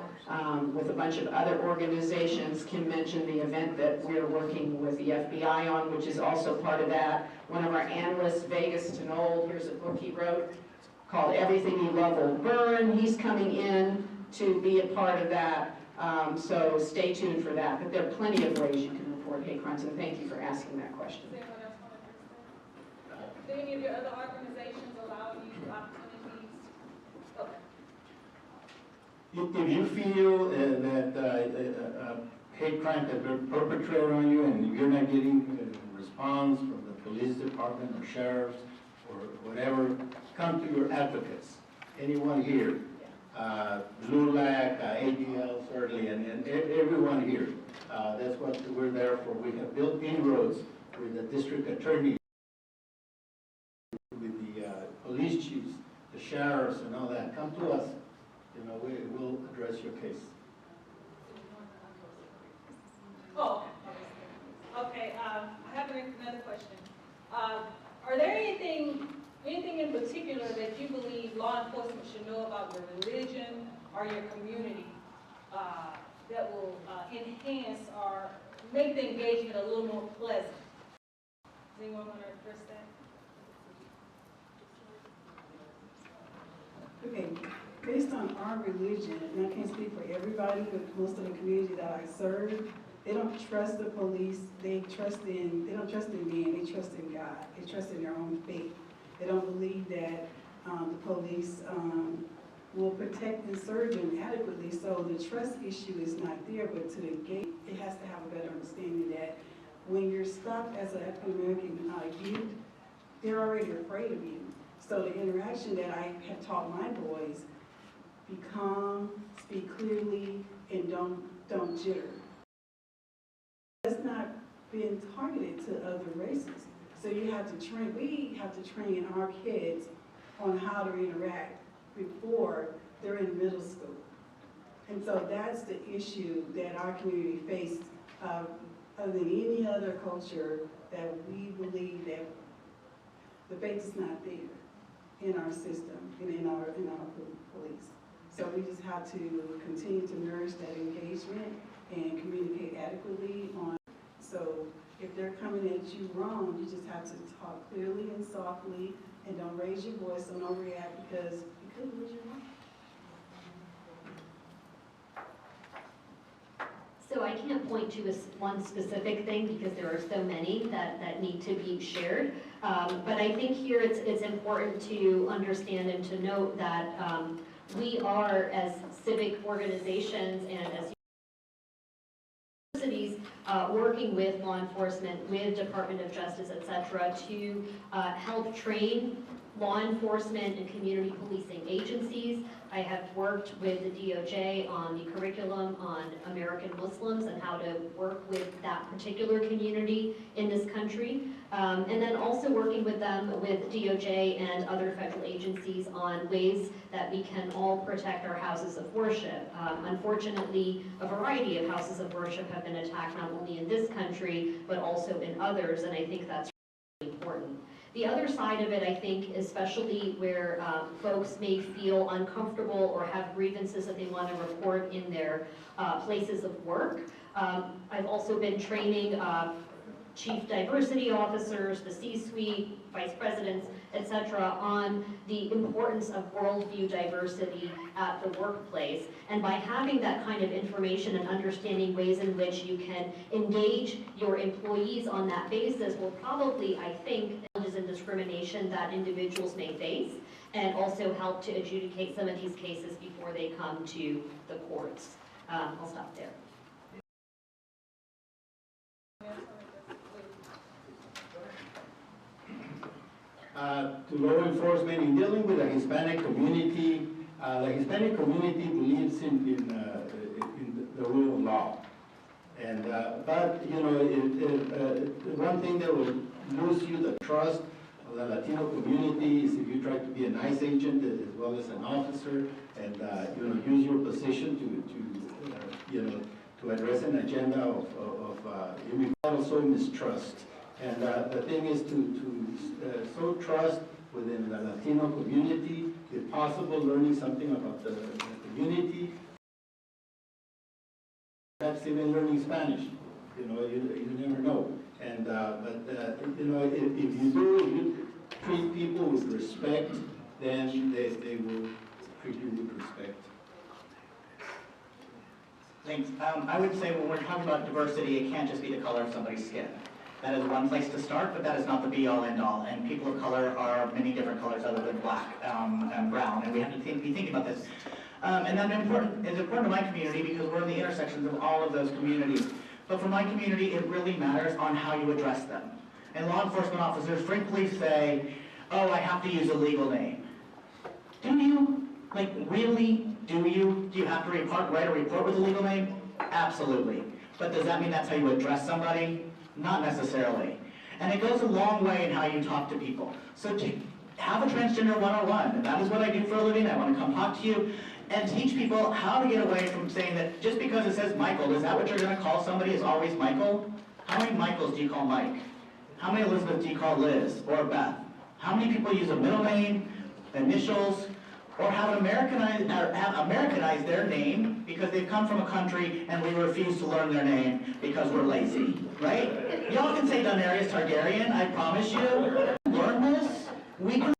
with a bunch of other organizations. Kim mentioned the event that we're working with the FBI on, which is also part of that. One of our analysts, Vegas Tenold, here's a book he wrote called Everything You Love Will Burn. He's coming in to be a part of that, so stay tuned for that. But there are plenty of ways you can report hate crimes, and thank you for asking that question. Do any of your other organizations allow you opportunities? Okay. If you feel that hate crime has been perpetrated on you and you're not getting a response from the police department or sheriffs or whatever, come to your advocates. Anyone here, LULAC, ADL certainly, and everyone here. That's what we're there for. We have built inroads with the district attorney, with the police chiefs, the sheriffs and all that. Come to us. You know, we will address your case. Oh, okay. I have another question. Are there anything in particular that you believe law enforcement should know about your religion or your community that will enhance or make the engagement a little more pleasant? Does anyone want to address that? Okay, based on our religion, and I can't speak for everybody, but most of the community that I serve, they don't trust the police. They don't trust in man. They trust in God. They trust in their own faith. They don't believe that the police will protect and serve them adequately. So the trust issue is not there, but to the gate, it has to have a better understanding that when you're stopped as an African-American youth, they're already afraid of you. So the interaction that I have taught my boys, be calm, speak clearly, and don't jitter. That's not being targeted to other races. So you have to train, we have to train our kids on how to interact before they're in middle school. And so that's the issue that our community faced, other than any other culture, that we believe that the faith is not there in our system and in our police. So we just have to continue to nourish that engagement and communicate adequately on. So if they're coming at you wrong, you just have to talk clearly and softly and don't raise your voice, so don't react because you could lose your life. So I can't point to one specific thing because there are so many that need to be shared. But I think here it's important to understand and to note that we are, as civic organizations and as universities, working with law enforcement, with Department of Justice, et cetera, to help train law enforcement and community policing agencies. I have worked with the DOJ on the curriculum on American Muslims and how to work with that particular community in this country. And then also working with them, with DOJ and other federal agencies on ways that we can all protect our houses of worship. Unfortunately, a variety of houses of worship have been attacked not only in this country, but also in others, and I think that's really important. The other side of it, I think, especially where folks may feel uncomfortable or have grievances that they want to report in their places of work. I've also been training chief diversity officers, the C-suite, vice presidents, et cetera, on the importance of worldview diversity at the workplace. And by having that kind of information and understanding ways in which you can engage your employees on that basis will probably, I think, challenges and discrimination that individuals may face, and also help to adjudicate some of these cases before they come to the courts. I'll stop there. To law enforcement, in dealing with the Hispanic community believes in the rule of law. And, but, you know, one thing that will lose you the trust of the Latino community is if you try to be a nice agent as well as an officer and, you know, use your position to address an agenda of also mistrust. And the thing is to sow trust within the Latino community, if possible, learning something about the community, perhaps even learning Spanish. You know, you never know. And but you know, if you treat people with respect, then they will treat you with respect. Thanks. I would say when we're talking about diversity, it can't just be the color of somebody's skin. That is one place to start, but that is not the be-all, end-all. And people of color are many different colors other than black and brown, and we have to be thinking about this. And that's important. It's important to my community because we're in the intersections of all of those communities. But for my community, it really matters on how you address them. And law enforcement officers frequently say, oh, I have to use a legal name. Do you? Like, really? Do you? Do you have to write a report with a legal name? Absolutely. But does that mean that's how you address somebody? Not necessarily. And it goes a long way in how you talk to people. So to have a Transgender 101, and that is what I do for a living. I want to come talk to you and teach people how to get away from saying that just because it says Michael, is that what you're going to call somebody is always Michael? How many Michaels do you call Mike? How many Elizabeth do you call Liz or Beth? How many people use a middle name, initials, or have Americanized their name because they've come from a country and we refuse to learn their name because we're lazy, right? Y'all can say Daenerys Targaryen, I promise you. Learn this. We can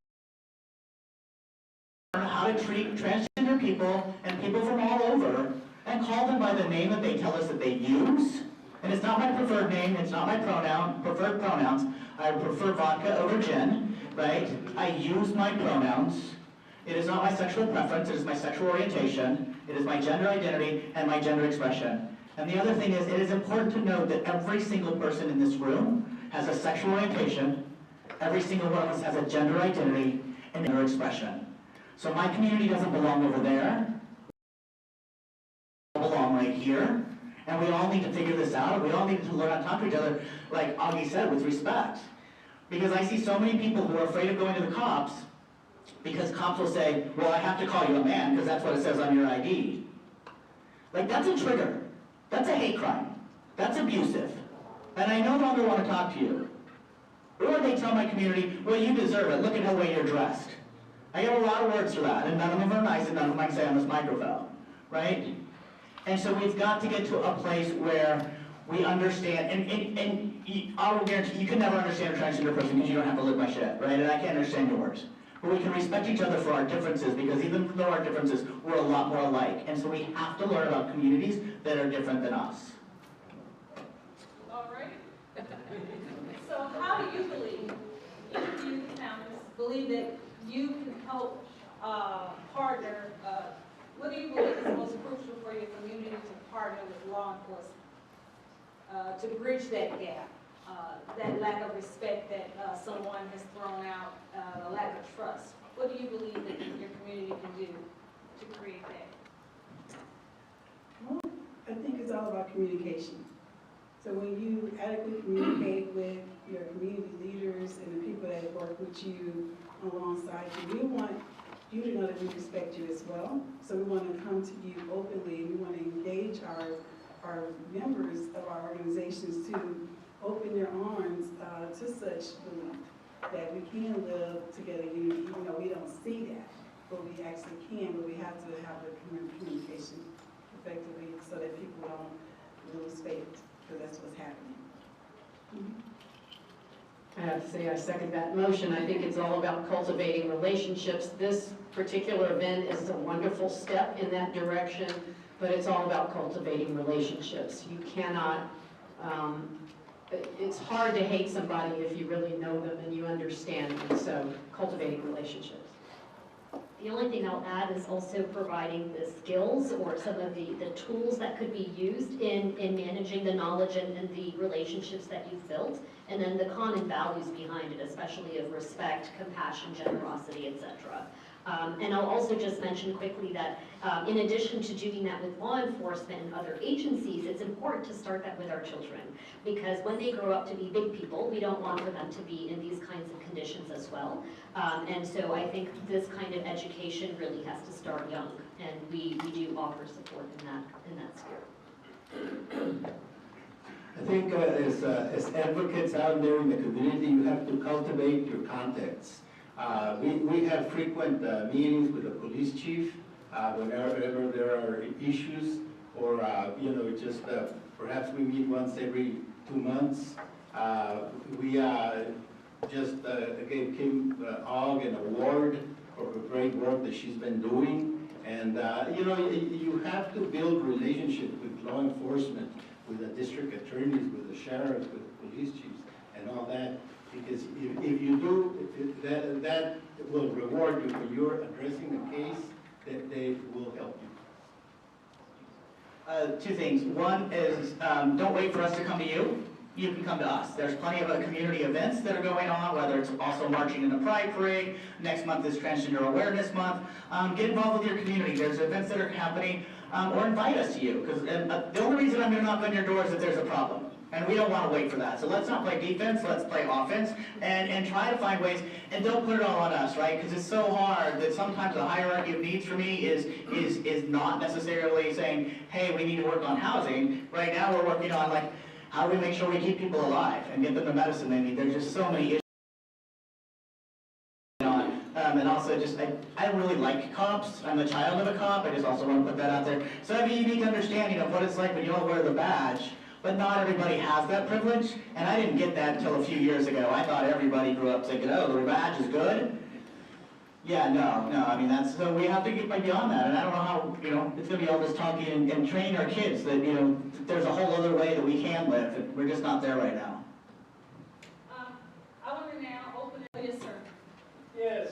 learn how to treat transgender people and people from all over and call them by the name that they tell us that they use. And it's not my preferred name, it's not my preferred pronouns. I prefer vodka over gin, right? I use my pronouns. It is not my sexual preference, it is my sexual orientation, it is my gender identity and my gender expression. And the other thing is, it is important to note that every single person in this room has a sexual orientation, every single one of us has a gender identity and gender expression. So my community doesn't belong over there, we belong right here, and we all need to figure this out, we all need to learn how to talk to each other, like Augie said, with respect. Because I see so many people who are afraid of going to the cops because cops will say, well, I have to call you a man because that's what it says on your ID. Like, that's a trigger. That's a hate crime. That's abusive. And I no longer want to talk to you. Or they tell my community, well, you deserve it. Look at the way you're dressed. I get a lot of words for that, and none of them are nice, and none of them I can say on this microphone, right? And so we've got to get to a place where we understand, and I will guarantee you can never understand a transgender person because you don't have to live my shit, right? And I can't understand yours. But we can respect each other for our differences because even though our differences, we're a lot more alike. And so we have to learn about communities that are different than us. All right. So how do you believe, each of you founders, believe that you can help partner, what do you believe is most crucial for your community to partner with law enforcement to bridge that gap? That lack of respect that someone has thrown out, the lack of trust. What do you believe that your community can do to create that? Well, I think it's all about communication. So when you adequately communicate with your community leaders and the people that work with you alongside you, we want you to know that we respect you as well. So we want to come to you openly. We want to engage our members of our organizations to open their arms to such belief that we can live together in unity, even though we don't see that, but we actually can, but we have to have the communication effectively so that people don't lose faith, because that's what's happening. I have to say I second that motion. I think it's all about cultivating relationships. This particular event is a wonderful step in that direction, but it's all about cultivating relationships. You cannot, it's hard to hate somebody if you really know them and you understand them, so cultivating relationships. The only thing I'll add is also providing the skills or some of the tools that could be used in managing the knowledge and the relationships that you've built, and then the common values behind it, especially of respect, compassion, generosity, etc. And I'll also just mention quickly that in addition to doing that with law enforcement and other agencies, it's important to start that with our children, because when they grow up to be big people, we don't want for them to be in these kinds of conditions as well. And so I think this kind of education really has to start young, and we do offer support in that sphere. I think as advocates out there in the community, you have to cultivate your contacts. We have frequent meetings with the police chief whenever there are issues, or just perhaps we meet once every 2 months. We just gave Kim Ogg an award for her great work that she's been doing, and you have to build relationships with law enforcement, with the district attorneys, with the sheriffs, with the police chiefs. and all that, because if you do, that will reward you for your addressing the case, that they will help you. Two things. One is, don't wait for us to come to you. You can come to us. There's plenty of community events that are going on, whether it's also marching in the Pride Parade. Next month is Transgender Awareness Month. Get involved with your community. There's events that are happening, or invite us to you. Because the only reason I'm going to knock on your door is if there's a problem. And we don't want to wait for that. So let's not play defense, let's play offense, and try to find ways, and don't put it all on us, right? Because it's so hard that sometimes the hierarchy of needs for me is not necessarily saying, hey, we need to work on housing. Right now we're working on, like, how do we make sure we keep people alive and get them the medicine they need? There's just so many issues. And also just, I don't really like cops. I'm a child of a cop. I just also want to put that out there. So I have a unique understanding of what it's like when you all wear the badge. But not everybody has that privilege, and I didn't get that until a few years ago. I thought everybody grew up thinking, oh, the badge is good. Yeah, no, I mean, so we have to get beyond that, and I don't know how, it's going to be all this talking and training our kids that, there's a whole other way that we can live, and we're just not there right now. I want to now open it. Yes, sir. Yes,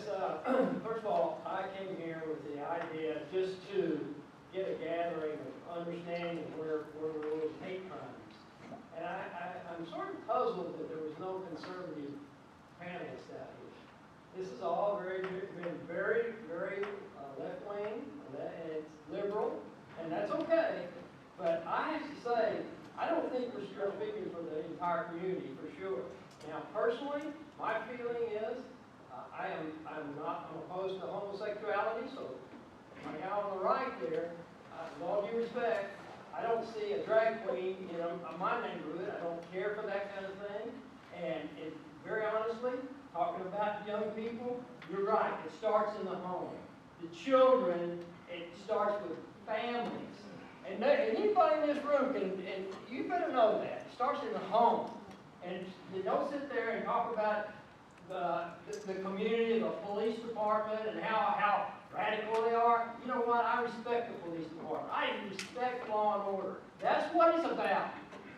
first of all, I came here with the idea just to get a gathering of understanding where there was hate crimes. And I'm sort of puzzled that there was no conservative panelists out here. This is all been very, very left-wing, and it's liberal, and that's okay. But I have to say, I don't think we're speaking for the entire community, for sure. Now, personally, my feeling is, I'm opposed to homosexuality, so my guy on the right there, with all due respect, I don't see a drag queen in my neighborhood. I don't care for that kind of thing. And very honestly, talking about young people, you're right. It starts in the home. The children, it starts with families. And anybody in this room and you better know that. It starts in the home. And they don't sit there and talk about the community, the police department, and how radical they are. You know what? I respect the police department. I respect law and order. That's what it's about.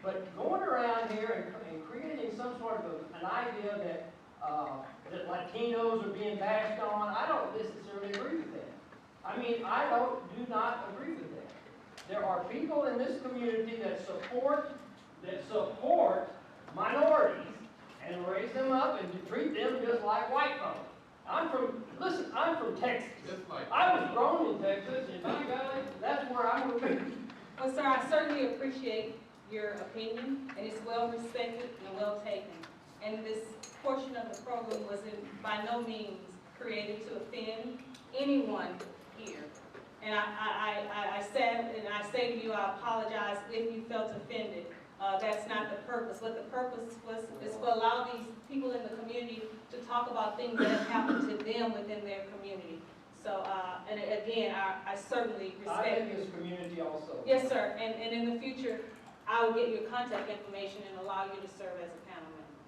But going around here and creating some sort of an idea that Latinos are being bashed on, I don't necessarily agree with that. I mean, I do not agree with that. There are people in this community that support minorities and raise them up and treat them just like white folks. I'm from Texas. I was grown in Texas, and by golly, that's where I'm going to be. Well, sir, I certainly appreciate your opinion, and it's well respected and well taken. And this portion of the program was by no means created to offend anyone here. And I said, and I say to you, I apologize if you felt offended. That's not the purpose. What the purpose was is to allow these people in the community to talk about things that have happened to them within their community. So, and again, I certainly respect. I in this community also. Yes, sir. And in the future, I will get your contact information and allow you to serve as a panel member.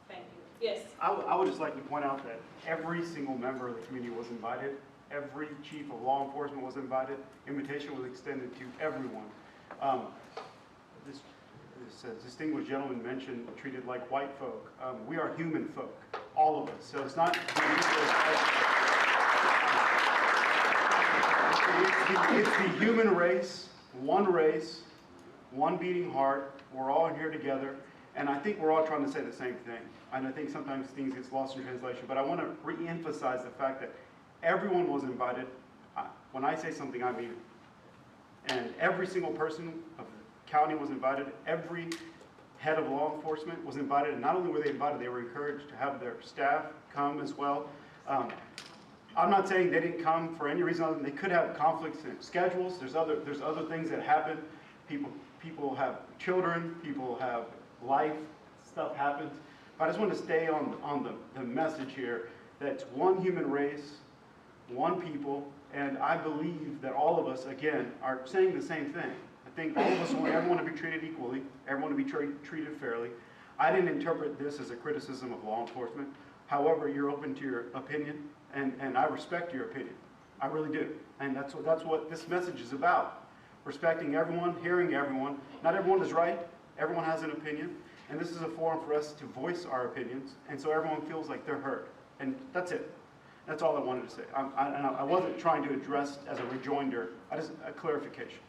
Thank you. Yes. I would just like to point out that every single member of the community was invited. Every chief of law enforcement was invited. Invitation was extended to everyone. This distinguished gentleman mentioned treated like white folk. We are human folk, all of us. So it's not. It's the human race, one beating heart. We're all here together, and I think we're all trying to say the same thing. And I think sometimes things get lost in translation, but I want to re-emphasize the fact that everyone was invited. When I say something, I mean it. And every single person of the county was invited. Every head of law enforcement was invited, and not only were they invited, they were encouraged to have their staff come as well. I'm not saying they didn't come for any reason other than they could have conflicts in schedules. There's other things that happen. People have children. People have life. Stuff happens. But I just want to stay on the message here that it's one human race, one people, and I believe that all of us, again, are saying the same thing. I think all of us want everyone to be treated equally, everyone to be treated fairly. I didn't interpret this as a criticism of law enforcement. However, you're open to your opinion, and I respect your opinion. I really do. And that's what this message is about. Respecting everyone, hearing everyone. Not everyone is right. Everyone has an opinion. And this is a forum for us to voice our opinions, and so everyone feels like they're heard. And that's it. That's all I wanted to say. I wasn't trying to address as a rejoinder, just a clarification.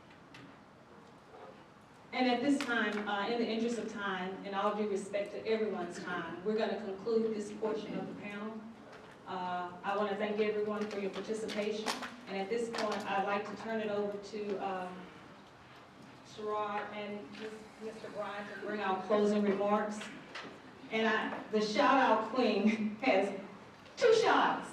And at this time, in the interest of time, and all due respect to everyone's time, we're going to conclude this portion of the panel. I want to thank everyone for your participation. And at this point, I'd like to turn it over to Sherrod and Mr. Bryant to bring our closing remarks. And the shout-out queen has 2 shots.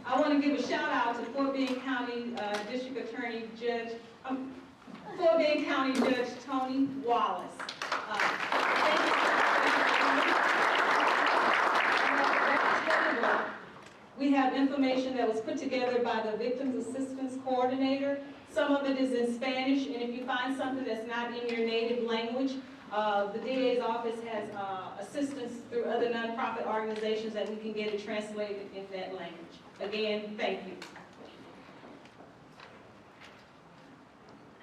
I want to give a shout-out to Fort Bend County District Attorney Judge, Fort Bend County Judge Tony Wallace. We have information that was put together by the Victims Assistance Coordinator. Some of it is in Spanish, and if you find something that's not in your native language, the DA's office has assistance through other nonprofit organizations that we can get it translated into that language. Again, thank you.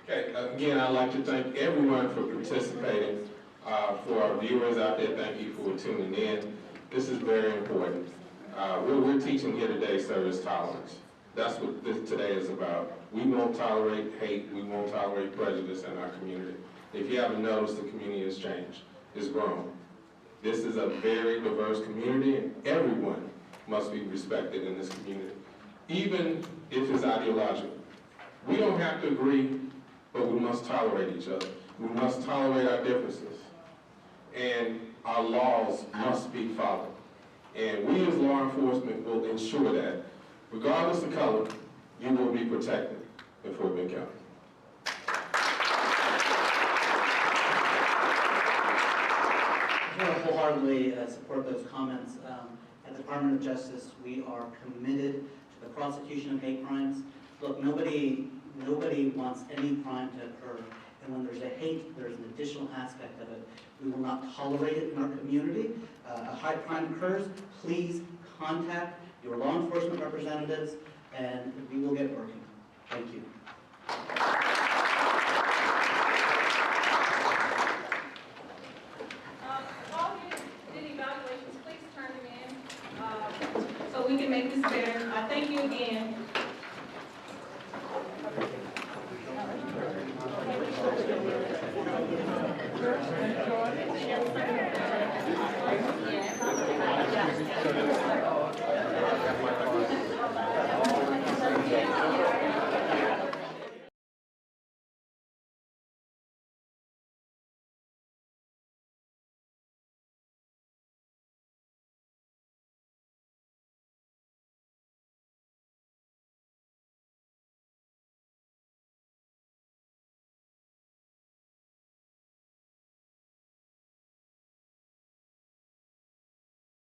Okay, again, I'd like to thank everyone for participating. For our viewers out there, thank you for tuning in. This is very important. What we're teaching here today, sir, is tolerance. That's what this today is about. We won't tolerate hate. We won't tolerate prejudice in our community. If you haven't noticed, the community has changed. It's grown. This is a very diverse community, and everyone must be respected in this community, even if it's ideological. We don't have to agree, but we must tolerate each other. We must tolerate our differences. And our laws must be followed. And we as law enforcement will ensure that, regardless of color, you will be protected in Fort Bend County. I wholeheartedly support those comments. At the Department of Justice, we are committed to the prosecution of hate crimes. Look, nobody wants any crime to occur. And when there's a hate, there's an additional aspect of it. We will not tolerate it in our community. A hate crime occurs, please contact your law enforcement representatives, and we will get working. Thank you. All you did evaluations, please turn them in so we can make this better. Thank you again. Yeah.